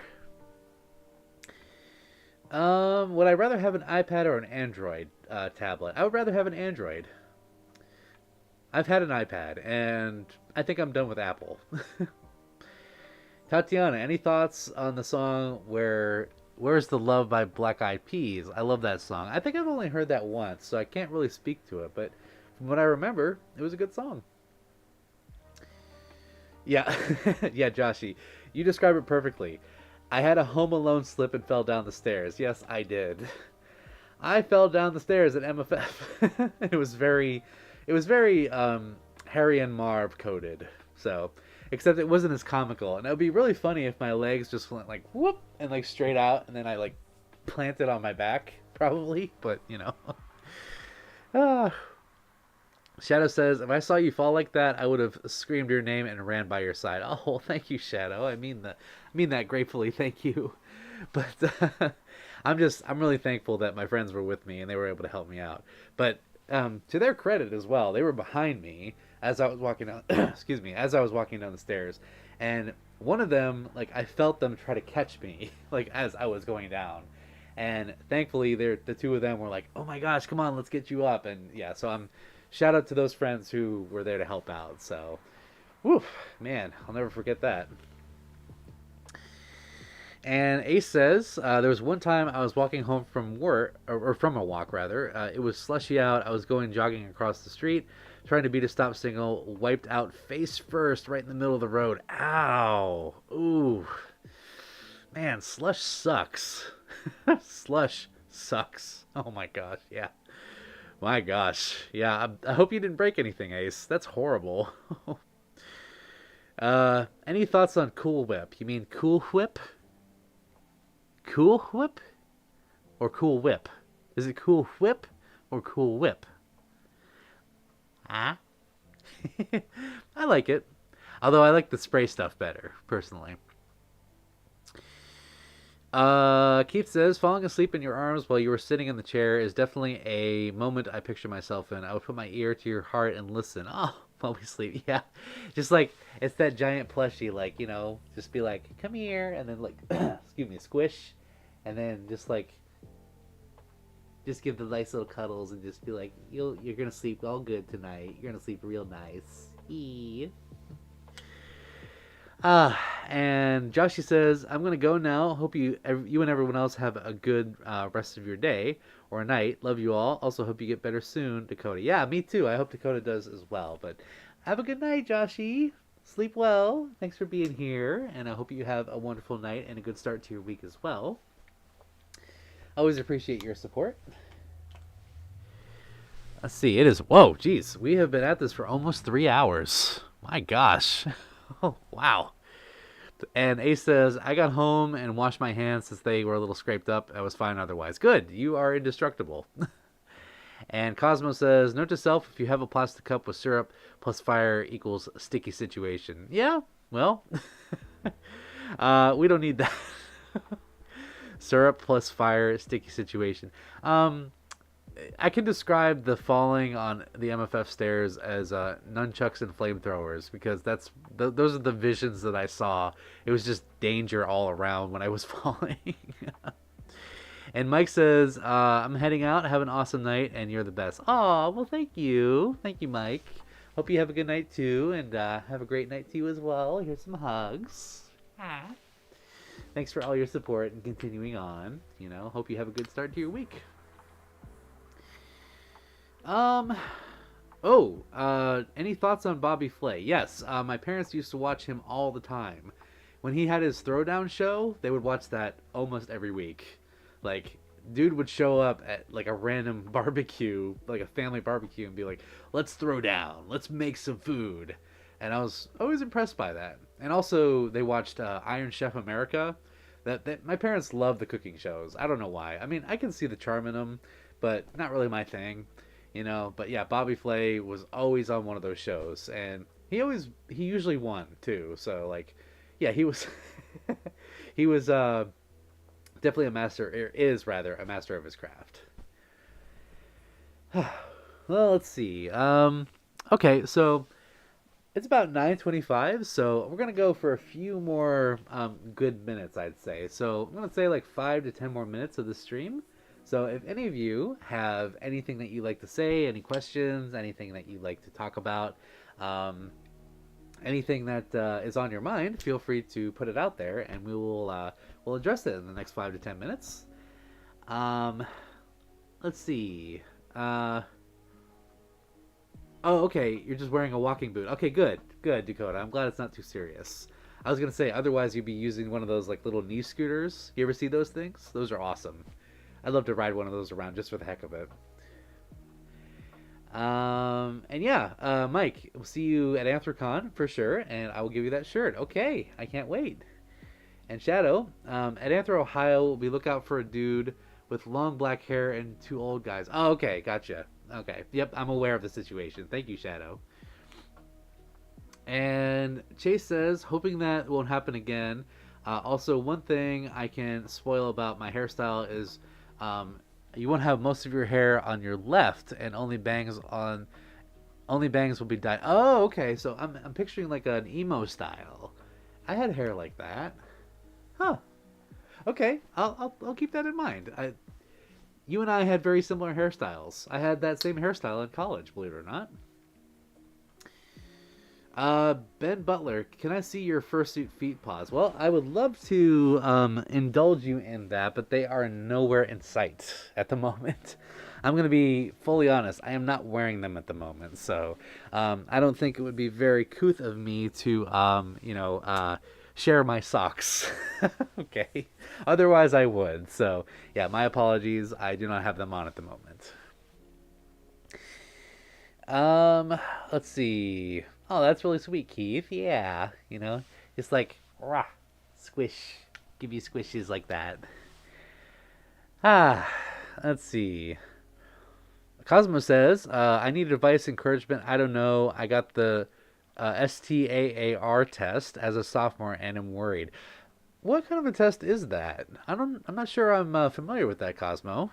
A: Would I rather have an iPad or an Android tablet? I would rather have an Android. I've had an iPad, and I think I'm done with Apple. Tatiana, any thoughts on the song Where's the Love by Black Eyed Peas? I love that song. I think I've only heard that once, so I can't really speak to it, but from what I remember, it was a good song. Yeah, yeah, Joshy, you describe it perfectly. I had a Home Alone slip and fell down the stairs. Yes, I did. I fell down the stairs at MFF. it was very Harry and Marv coded. So, except it wasn't as comical. And it would be really funny if my legs just went like whoop and like straight out, and then I like planted on my back, probably. But Ah. Shadow says, if I saw you fall like that, I would have screamed your name and ran by your side. Oh, thank you, Shadow. I mean that gratefully. Thank you. But I'm really thankful that my friends were with me and they were able to help me out. But to their credit as well, they were behind me as I was walking down. Excuse me, as I was walking down the stairs, and one of them, like, I felt them try to catch me, like as I was going down. And thankfully, the two of them were like, "Oh my gosh, come on, let's get you up." And yeah, so shout out to those friends who were there to help out. So, whew, man, I'll never forget that. And Ace says, there was one time I was walking home from work, or from a walk rather. It was slushy out. I was going jogging across the street, trying to beat a stop signal, wiped out face first right in the middle of the road. Ow. Ooh. Man, slush sucks. Slush sucks. Oh my gosh, yeah. My gosh. Yeah, I hope you didn't break anything, Ace. That's horrible. Any thoughts on Cool Whip? You mean Cool Whip? Cool Whip? Or Cool Whip? Is it Cool Whip or Cool Whip? Huh? I like it. Although I like the spray stuff better, personally. Keith says, falling asleep in your arms while you were sitting in the chair is definitely a moment I picture myself in. I would put my ear to your heart and listen. Oh, while we sleep. Yeah. Just like, it's that giant plushie, like, just be like, come here, and then like, excuse me, squish, and then just like, just give the nice little cuddles and just be like, you're gonna sleep all good tonight. You're gonna sleep real nice. Eee. And Joshy says, I'm going to go now. Hope you and everyone else have a good rest of your day or night. Love you all. Also hope you get better soon, Dakota. Yeah, me too. I hope Dakota does as well. But have a good night, Joshy. Sleep well. Thanks for being here. And I hope you have a wonderful night and a good start to your week as well. Always appreciate your support. Let's see. It is, whoa, geez. We have been at this for almost 3 hours. My gosh. Oh, wow. And Ace says, I got home and washed my hands since they were a little scraped up. I was fine otherwise. Good. You are indestructible. And Cosmo says, note to self, if you have a plastic cup with syrup plus fire equals sticky situation. Yeah, well, we don't need that. Syrup plus fire, sticky situation. I can describe the falling on the MFF stairs as nunchucks and flamethrowers because those are the visions that I saw. It was just danger all around when I was falling. And Mike says, "I'm heading out. Have an awesome night, and you're the best." Oh, well, thank you, Mike. Hope you have a good night too, and have a great night to you as well. Here's some hugs. Ah. Thanks for all your support and continuing on. Hope you have a good start to your week. Any thoughts on Bobby Flay? Yes, my parents used to watch him all the time. When he had his throwdown show, they would watch that almost every week. Like, dude would show up at like a random barbecue, like a family barbecue, and be like, "Let's throw down, let's make some food." And I was always impressed by that. And also, they watched Iron Chef America. That my parents love the cooking shows. I don't know why. I mean, I can see the charm in them, but not really my thing. But yeah, Bobby Flay was always on one of those shows, and he usually won too. So like, yeah, he was he was definitely a master, or is rather a master of his craft. Well, let's see. Okay, so it's about 9:25, so we're gonna go for a few more good minutes, I'd say. So I'm gonna say like 5 to 10 more minutes of the stream. So if any of you have anything that you'd like to say, any questions, anything that you'd like to talk about, anything that is on your mind, feel free to put it out there, and we'll address it in the next 5 to 10 minutes. Let's see. Oh, okay. You're just wearing a walking boot. Okay, good, Dakota. I'm glad it's not too serious. I was gonna say otherwise you'd be using one of those like little knee scooters. You ever see those things? Those are awesome. I'd love to ride one of those around just for the heck of it. And yeah, Mike, we'll see you at Anthrocon for sure, and I will give you that shirt. Okay, I can't wait. And Shadow, at Anthro Ohio, we look out for a dude with long black hair and two old guys. Oh, okay, gotcha. Okay, yep, I'm aware of the situation. Thank you, Shadow. And Chase says, hoping that won't happen again. Also, one thing I can spoil about my hairstyle is you won't have most of your hair on your left, and only bangs will be dyed. Oh, okay. So I'm picturing like an emo style. I had hair like that. Huh. Okay. I'll keep that in mind. You and I had very similar hairstyles. I had that same hairstyle in college, believe it or not. Ben Butler, can I see your fursuit feet paws? Well, I would love to indulge you in that, but they are nowhere in sight at the moment. I'm going to be fully honest. I am not wearing them at the moment, so I don't think it would be very couth of me to, share my socks. Okay. Otherwise, I would. So, yeah, my apologies. I do not have them on at the moment. Let's see. Oh, that's really sweet, Keith. Yeah, just like rah, squish, give you squishes like that. Ah, let's see. Cosmo says, I need advice, encouragement. I don't know. I got the STAAR test as a sophomore and am worried. What kind of a test is that? I'm not sure I'm familiar with that, Cosmo.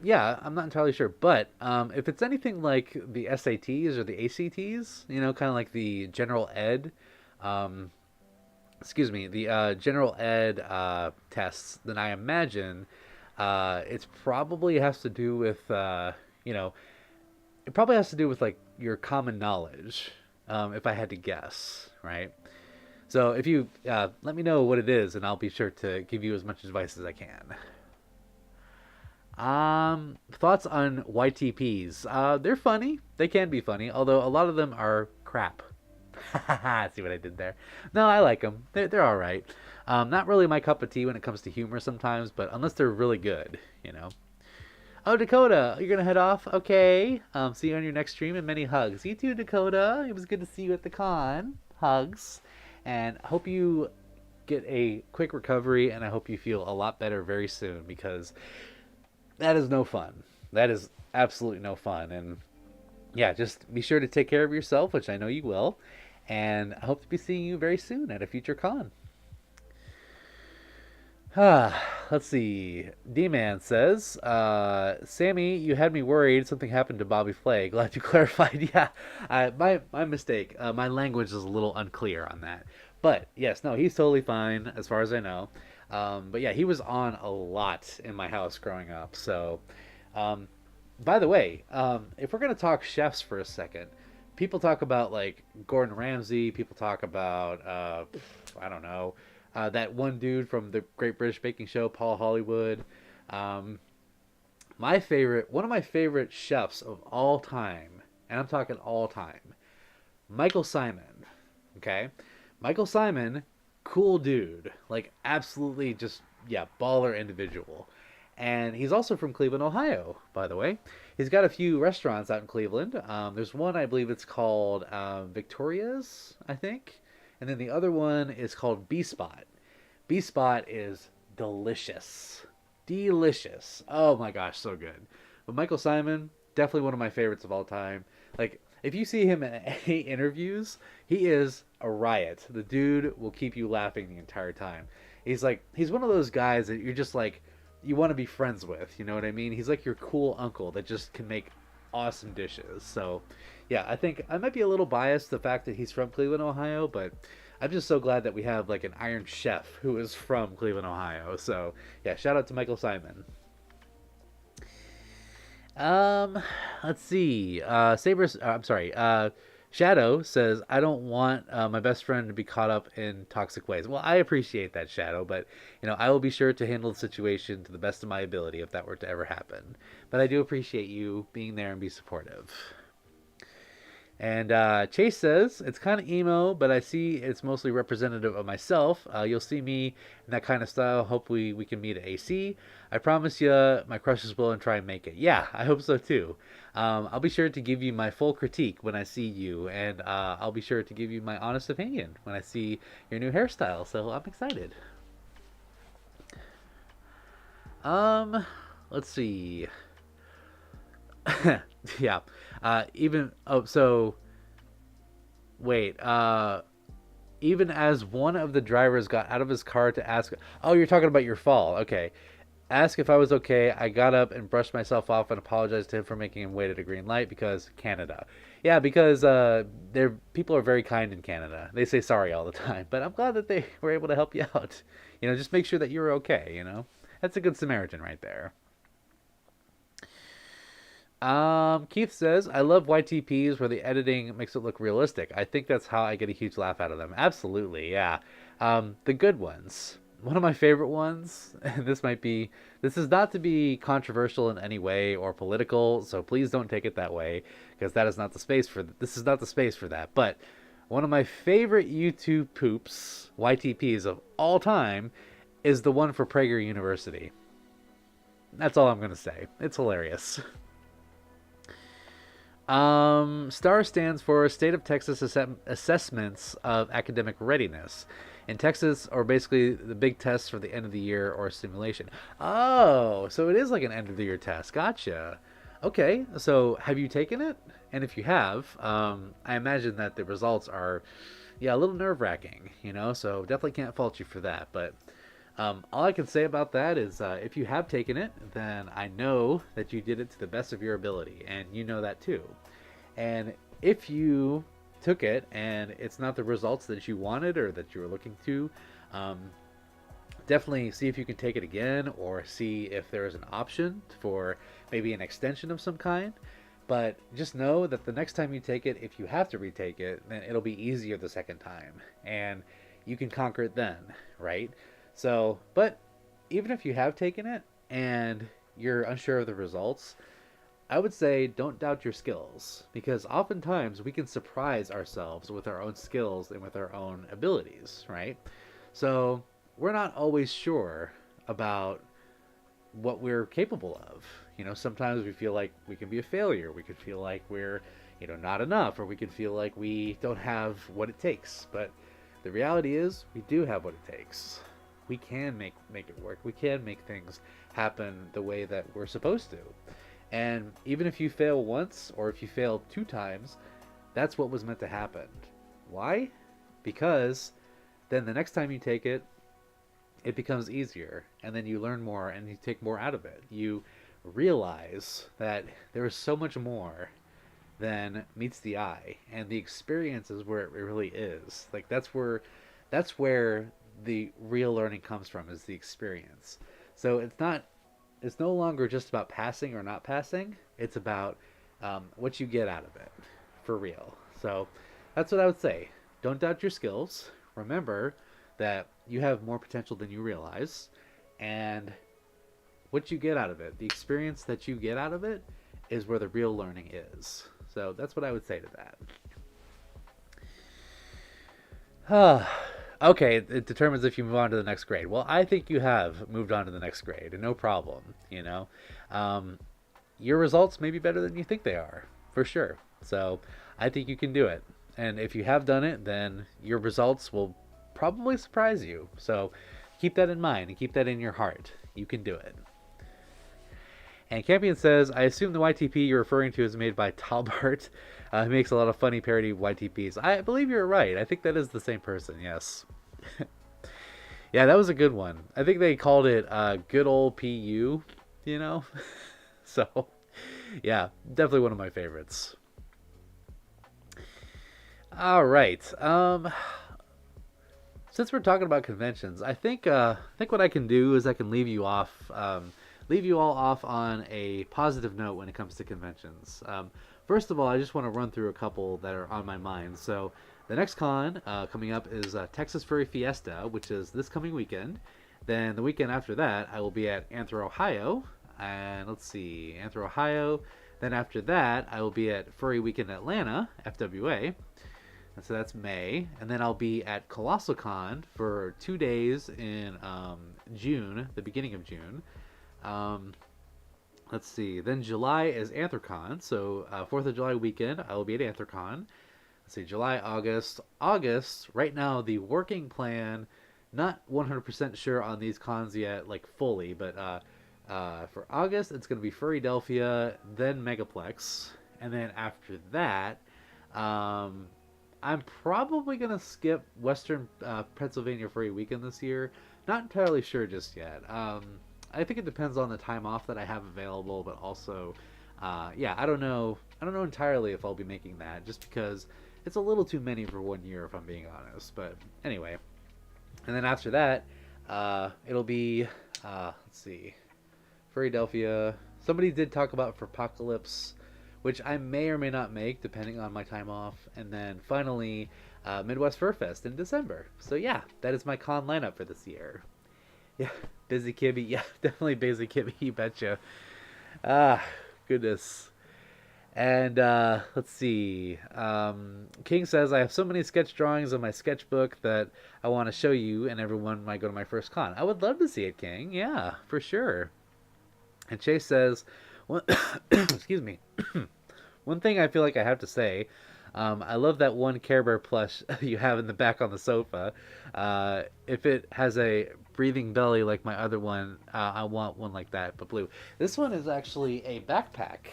A: Yeah, I'm not entirely sure, but if it's anything like the SATs or the ACTs, kind of like the general ed, the general ed tests, then I imagine it's probably has to do with, it probably has to do with like your common knowledge, if I had to guess, right? So if you let me know what it is, and I'll be sure to give you as much advice as I can. Thoughts on YTPs? They're funny. They can be funny, although a lot of them are crap. See what I did there? No, I like them. They're all right. Not really my cup of tea when it comes to humor sometimes, but unless they're really good. Oh, Dakota, you're gonna head off? Okay. See you on your next stream, and many hugs. You too, Dakota. It was good to see you at the con. Hugs. And I hope you get a quick recovery, and I hope you feel a lot better very soon, because that is no fun. That is absolutely no fun. And yeah, just be sure to take care of yourself, which I know you will. And I hope to be seeing you very soon at a future con. Let's let's see. D-Man says, Sammy, you had me worried something happened to Bobby Flay. Glad you clarified. Yeah, my mistake. My language is a little unclear on that. But yes, no, he's totally fine as far as I know. But yeah, he was on a lot in my house growing up. So, um, by the way, if we're gonna talk chefs for a second, people talk about like Gordon Ramsay. People talk about I don't know, that one dude from the Great British Baking Show, Paul Hollywood. Um, one of my favorite chefs of all time, and I'm talking all time, Michael Simon. Okay, Michael Simon, cool dude, like absolutely just yeah, baller individual. And he's also from Cleveland, Ohio, by the way. He's got a few restaurants out in Cleveland. There's one, I believe it's called Victoria's, I think. And then the other one is called B Spot. B Spot is delicious. Delicious. Oh my gosh, so good. But Michael Simon, definitely one of my favorites of all time. Like, if you see him in any interviews, he is a riot. The dude will keep you laughing the entire time. He's one of those guys that you're just like, you want to be friends with. You know what I mean? He's like your cool uncle that just can make awesome dishes. So, yeah, I think I might be a little biased the fact that he's from Cleveland, Ohio, but I'm just so glad that we have like an Iron Chef who is from Cleveland, Ohio. So, yeah, shout out to Michael Simon. Um, let's see. Sabers. I'm sorry. Shadow says, "I don't want my best friend to be caught up in toxic ways." Well, I appreciate that, Shadow, but I will be sure to handle the situation to the best of my ability if that were to ever happen. But I do appreciate you being there and be supportive. And Chase says, it's kind of emo, but I see it's mostly representative of myself. You'll see me in that kind of style. Hopefully we can meet at AC. I promise you my crushes will and try and make it. Yeah, I hope so too. I'll be sure to give you my full critique when I see you, and I'll be sure to give you my honest opinion when I see your new hairstyle. So I'm excited. Um, let's see. Yeah. Even oh so wait. Even as one of the drivers got out of his car to ask, oh, you're talking about your fall. Okay. Ask if I was okay. I got up and brushed myself off and apologized to him for making him wait at a green light because Canada. Yeah, because there people are very kind in Canada. They say sorry all the time, but I'm glad that they were able to help you out. Just make sure that you're okay. That's a good Samaritan right there. Keith says, I love YTPs where the editing makes it look realistic. I think that's how I get a huge laugh out of them. Absolutely, yeah. The good ones. One of my favorite ones, and this is not to be controversial in any way or political, so please don't take it that way, because this is not the space for that. But one of my favorite YouTube poops, YTPs of all time, is the one for Prager University. That's all I'm going to say. It's hilarious. STAR stands for State of Texas Assessments of Academic Readiness. In Texas, or basically the big tests for the end of the year or simulation. Oh, so it is like an end of the year test. Gotcha. Okay, so have you taken it? And if you have, I imagine that the results are, yeah, a little nerve wracking, so definitely can't fault you for that. But all I can say about that is if you have taken it, then I know that you did it to the best of your ability, and you know that too. And if you took it and it's not the results that you wanted or that you were looking to, definitely see if you can take it again or see if there is an option for maybe an extension of some kind. But just know that the next time you take it, if you have to retake it, then it'll be easier the second time, and you can conquer it then, right? So, but even if you have taken it and you're unsure of the results, I would say don't doubt your skills, because oftentimes we can surprise ourselves with our own skills and with our own abilities, right? So we're not always sure about what we're capable of. Sometimes we feel like we can be a failure. We could feel like we're, not enough, or we could feel like we don't have what it takes. But the reality is we do have what it takes. We can make it work. We can make things happen the way that we're supposed to. And even if you fail once or if you fail 2 times, that's what was meant to happen. Why? Because then the next time you take it, it becomes easier, and then you learn more and you take more out of it. You realize that there is so much more than meets the eye, and the experience is where it really is. Like that's where the real learning comes from, is the experience. So it's no longer just about passing or not passing. It's about what you get out of it, for real. So that's what I would say. Don't doubt your skills. Remember that you have more potential than you realize, and what you get out of it, the experience that you get out of it, is where the real learning is. So that's what I would say to that. Okay, it determines if you move on to the next grade. Well, I think you have moved on to the next grade, and no problem. Um, your results may be better than you think they are, for sure. So I think you can do it. And if you have done it, then your results will probably surprise you. So keep that in mind and keep that in your heart. You can do it. And Campion says, I assume the YTP you're referring to is made by Talbart. He makes a lot of funny parody YTPs. I believe you're right. I think that is the same person, yes. Yeah, that was a good one. I think they called it Good Old PU, you know? So, yeah, definitely one of my favorites. All right. Since we're talking about conventions, I think what I can do is I can leave you all off on a positive note when it comes to conventions. First of all, I just want to run through a couple that are on my mind. So the next con coming up is Texas Furry Fiesta, which is this coming weekend. Then the weekend after that, I will be at Anthro, Ohio. And let's see, Anthro, Ohio. Then after that, I will be at Furry Weekend Atlanta, FWA. And so that's May. And then I'll be at Colossal Con for 2 days in June, the beginning of June. Um, let's see. Then July is Anthrocon. So 4th of July weekend, I will be at Anthrocon. Let's see, July, August. August, right now, the working plan, not 100% sure on these cons yet, like fully, but for August, it's going to be Furrydelphia, then Megaplex. And then after that, I'm probably going to skip Western Pennsylvania Furry Weekend this year. Not entirely sure just yet. I think it depends on the time off that I have available, but also, yeah, I don't know. I don't know entirely if I'll be making that, just because it's a little too many for 1 year, if I'm being honest. But anyway, and then after that, it'll be let's see, Furrydelphia. Somebody did talk about for Apocalypse, which I may or may not make depending on my time off, and then finally Midwest Fur Fest in December. So yeah, that is my con lineup for this year. Yeah, busy Kibby. Yeah, definitely busy Kibby. You betcha. Ah, goodness. And let's see. King says, I have so many sketch drawings in my sketchbook that I want to show you and everyone when I go to my first con. I would love to see it, King. Yeah, for sure. And Chase says, well, excuse me. One thing I feel like I have to say, I love that one Care Bear plush you have in the back on the sofa. If it has a breathing belly like my other one, I want one like that, but blue. This one is actually a backpack.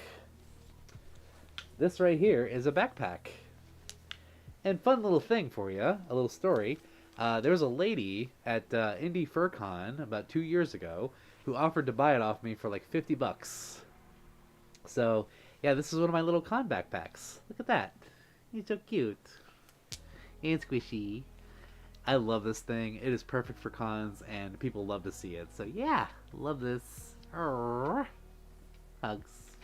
A: This right here is a backpack. And fun little thing for you, a little story. There was a lady at Indie FurCon about 2 years ago who offered to buy it off me for like $50. So, yeah, this is one of my little con backpacks. Look at that. He's so cute. And squishy. I love this thing. It is perfect for cons, and people love to see it. So, yeah, love this. Arrgh. Hugs.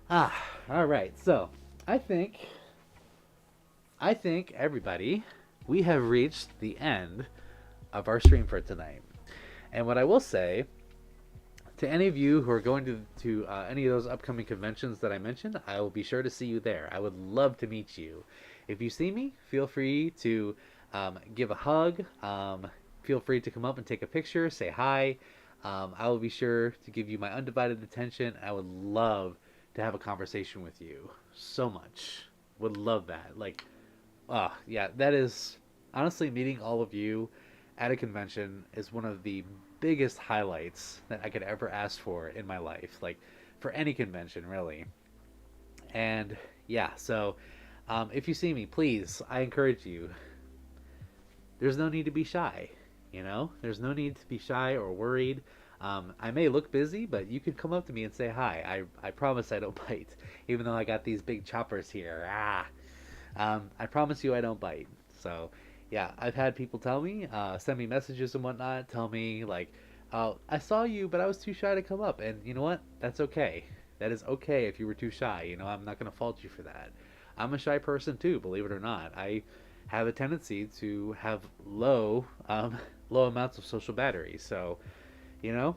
A: All right. So, I think everybody, we have reached the end of our stream for tonight. And what I will say, to any of you who are going to any of those upcoming conventions that I mentioned, I will be sure to see you there. I would love to meet you. If you see me, feel free to give a hug. Feel free to come up and take a picture, say hi. I will be sure to give you my undivided attention. I would love to have a conversation with you so much. Would love that. Like, yeah, that is honestly, meeting all of you at a convention is one of the biggest highlights that I could ever ask for in my life, like for any convention really. And yeah, so if you see me, please, I encourage you, there's no need to be shy. There's no need to be shy or worried. I may look busy, but you can come up to me and say hi. I promise I don't bite, even though I got these big choppers here. I promise you I don't bite. So, yeah, I've had people tell me, send me messages and whatnot, tell me, like, I saw you, but I was too shy to come up. And you know what? That's okay. That is okay if you were too shy. I'm not going to fault you for that. I'm a shy person too, believe it or not. I have a tendency to have low amounts of social battery. So, you know,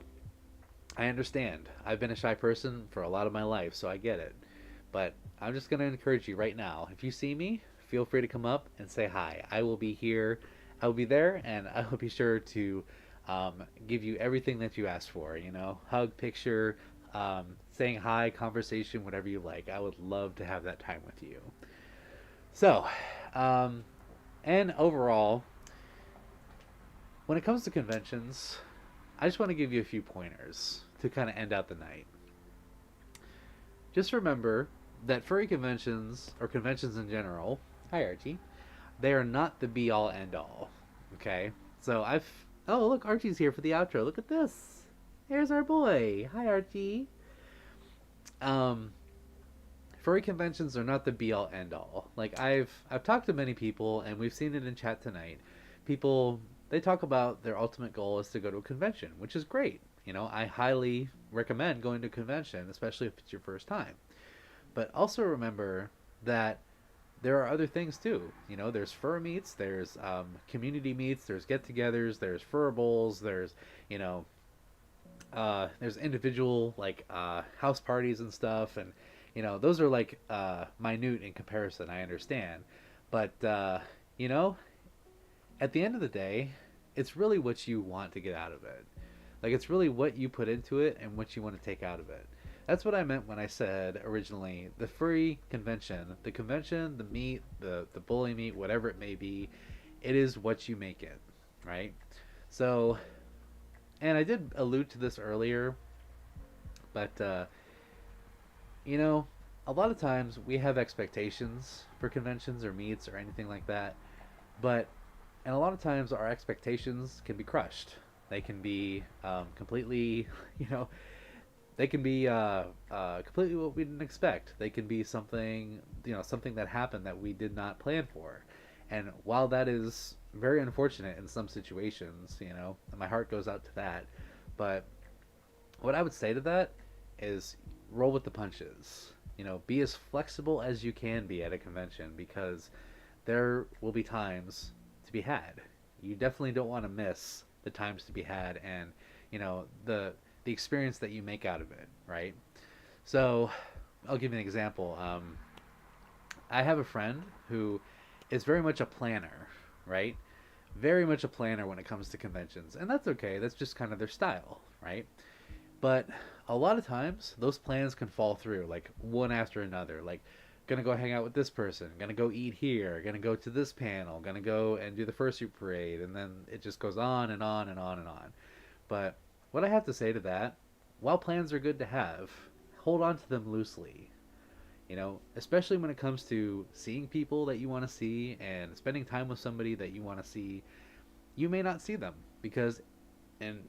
A: I understand. I've been a shy person for a lot of my life, so I get it. But I'm just going to encourage you right now. If you see me, feel free to come up and say hi. I will be here. I will be there, and I will be sure to give you everything that you asked for. Hug, picture, saying hi, conversation, whatever you like. I would love to have that time with you. So, um, and overall, when it comes to conventions, I just want to give you a few pointers to kind of end out the night. Just remember that furry conventions, or conventions in general, hi Archie, they are not the be all end all. Okay? So oh, look, Archie's here for the outro. Look at this. Here's our boy. Hi, Archie. Um, Furry conventions are not the be all end all. Like I've talked to many people, and we've seen it in chat tonight. People, they talk about their ultimate goal is to go to a convention, which is great. I highly recommend going to a convention, especially if it's your first time. But also remember that there are other things too. There's fur meets, there's community meets, there's get-togethers, there's fur bowls, there's individual like house parties and stuff, and those are like minute in comparison. I understand, but at the end of the day, it's really what you want to get out of it. Like it's really what you put into it and what you want to take out of it. That's what I meant when I said originally the furry convention, the meet, the bully meet, whatever it may be, it is what you make it, right? So, and I did allude to this earlier, but a lot of times we have expectations for conventions or meets or anything like that, but and a lot of times our expectations can be crushed. They can be completely, you know, they can be completely what we didn't expect. They can be something, something that happened that we did not plan for. And while that is very unfortunate in some situations, my heart goes out to that. But what I would say to that is roll with the punches. Be as flexible as you can be at a convention, because there will be times to be had. You definitely don't want to miss the times to be had, and the experience that you make out of it, right? So I'll give you an example. I have a friend who is very much a planner, right? Very much a planner when it comes to conventions, and that's okay. That's just kind of their style, right? But a lot of times those plans can fall through, like one after another. Like, gonna go hang out with this person, gonna go eat here, gonna go to this panel, gonna go and do the fursuit parade, and then it just goes on and on and on and on. But what I have to say to that, while plans are good to have, hold on to them loosely. Especially when it comes to seeing people that you want to see and spending time with somebody that you want to see, you may not see them because, in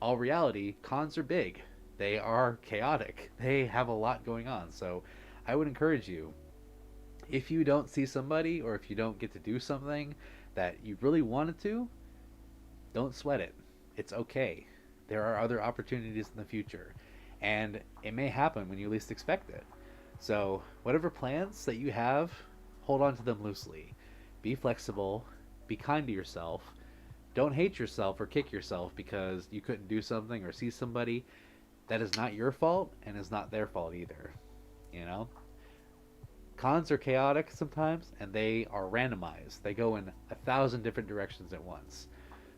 A: all reality, cons are big. They are chaotic. They have a lot going on. So I would encourage you, if you don't see somebody or if you don't get to do something that you really wanted to, don't sweat it. It's okay. There are other opportunities in the future, and it may happen when you least expect it. So whatever plans that you have, hold on to them loosely. Be flexible. Be kind to yourself. Don't hate yourself or kick yourself because you couldn't do something or see somebody. That is not your fault, and is not their fault either. You know? Cons are chaotic sometimes, and they are randomized. They go in 1,000 different directions at once.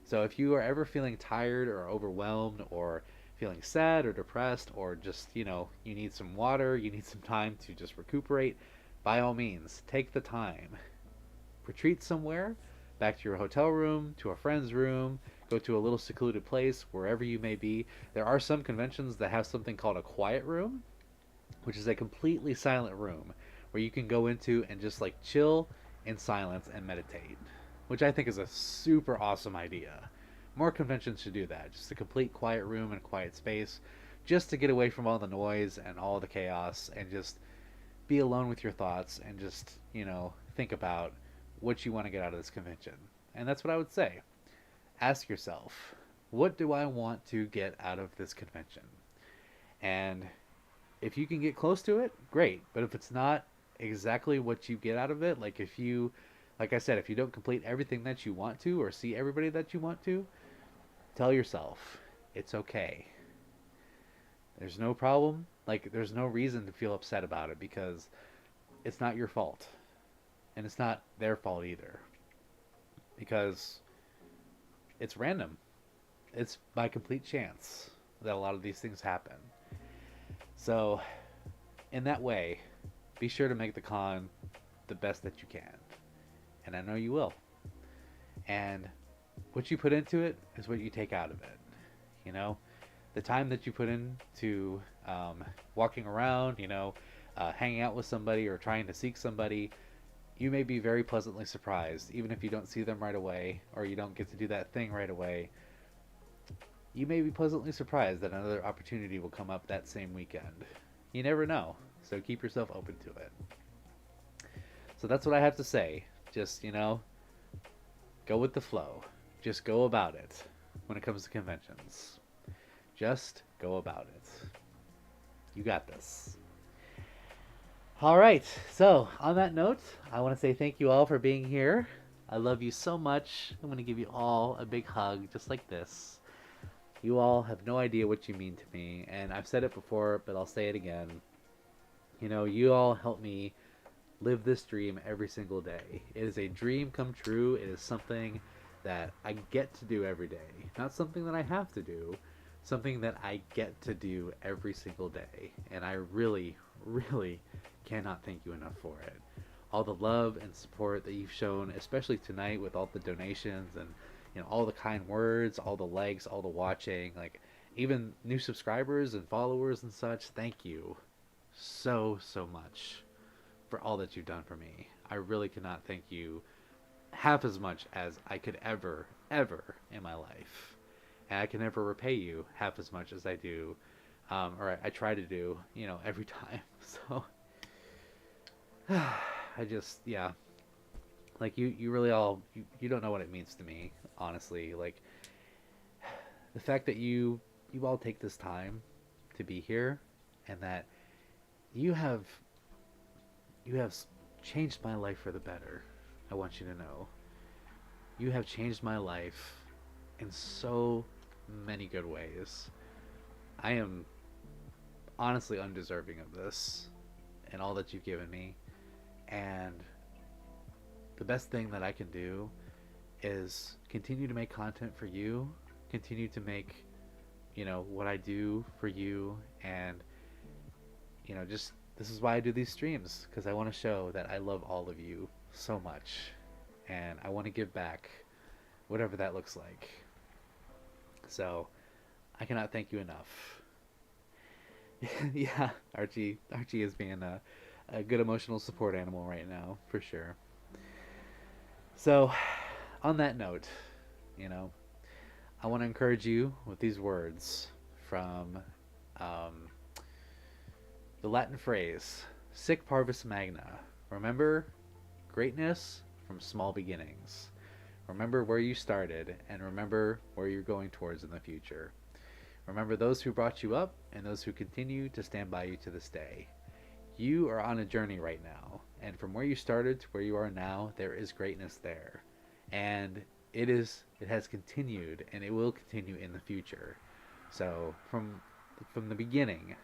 A: So if you are ever feeling tired or overwhelmed or feeling sad or depressed, or just, you need some water, you need some time to just recuperate, by all means, take the time. Retreat somewhere, back to your hotel room, to a friend's room, go to a little secluded place, wherever you may be. There are some conventions that have something called a quiet room, which is a completely silent room where you can go into and just like chill in silence and meditate. which I think is a super awesome idea. More conventions should do that. Just a complete quiet room and quiet space, just to get away from all the noise and all the chaos and just be alone with your thoughts and just, think about what you want to get out of this convention. And that's what I would say. Ask yourself, what do I want to get out of this convention? And if you can get close to it, great. But if it's not exactly what you get out of it, like I said, if you don't complete everything that you want to or see everybody that you want to, tell yourself it's okay. There's no problem. Like, there's no reason to feel upset about it because it's not your fault. And it's not their fault either. Because it's random. It's by complete chance that a lot of these things happen. So, in that way, be sure to make the con the best that you can. And I know you will. And what you put into it is what you take out of it. The time that you put into walking around, hanging out with somebody or trying to seek somebody, you may be very pleasantly surprised. Even if you don't see them right away or you don't get to do that thing right away, you may be pleasantly surprised that another opportunity will come up that same weekend. You never know, so keep yourself open to it. So that's what I have to say. Just, go with the flow. Just go about it when it comes to conventions. Just go about it. You got this. All right, so on that note, I want to say thank you all for being here. I love you so much. I'm going to give you all a big hug just like this. You all have no idea what you mean to me, and I've said it before, but I'll say it again. You all help me live this dream every single day. It is a dream come true. It is something that I get to do every day. Not something that I have to do. Something that I get to do every single day. And I really, really cannot thank you enough for it. All the love and support that you've shown, especially tonight with all the donations and all the kind words, all the likes, all the watching, like even new subscribers and followers and such. Thank you so much for all that you've done for me. I really cannot thank you half as much as I could ever in my life. And I can never repay you half as much as I do, or I try to do, every time. So, I just, yeah. Like, you really all, you don't know what it means to me, honestly. Like, the fact that you all take this time to be here, and that you have changed my life for the better. I want you to know. You have changed my life in so many good ways. I am honestly undeserving of this and all that you've given me. And the best thing that I can do is continue to make content for you, continue to make, what I do for you, and, just this is why I do these streams, because I want to show that I love all of you so much, and I want to give back whatever that looks like. So, I cannot thank you enough. Yeah, Archie is being a good emotional support animal right now, for sure. So, on that note, I want to encourage you with these words from the Latin phrase, Sic Parvis Magna. Remember greatness from small beginnings. Remember where you started, and remember where you're going towards in the future. Remember those who brought you up and those who continue to stand by you to this day. You are on a journey right now, and from where you started to where you are now, there is greatness there. And it has continued, and it will continue in the future. So from the beginning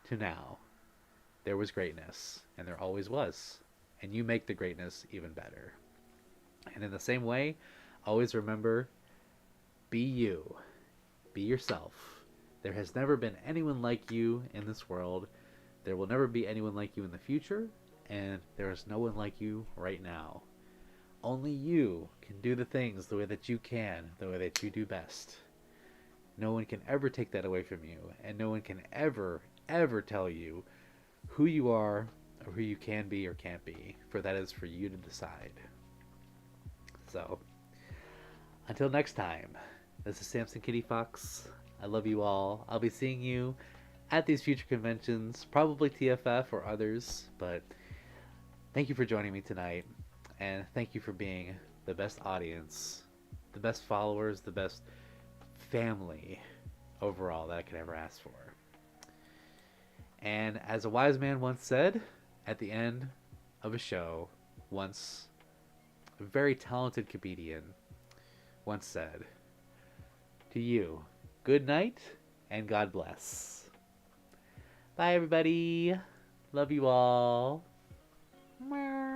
A: to now, there was greatness, and there always was. And you make the greatness even better. And in the same way, always remember, be you. Be yourself. There has never been anyone like you in this world. There will never be anyone like you in the future, and there is no one like you right now. Only you can do the things the way that you can, the way that you do best. No one can ever take that away from you, and no one can ever tell you who you are or who you can be or can't be, for that is for you to decide. So, until next time, this is Samson Kitty Fox. I love you all. I'll be seeing you at these future conventions, probably TFF or others, but thank you for joining me tonight, and thank you for being the best audience, the best followers, the best family overall that I could ever ask for. And as a wise man once said, at the end of a show, once a very talented comedian once said, to you, good night and God bless. Bye, everybody. Love you all. Meow.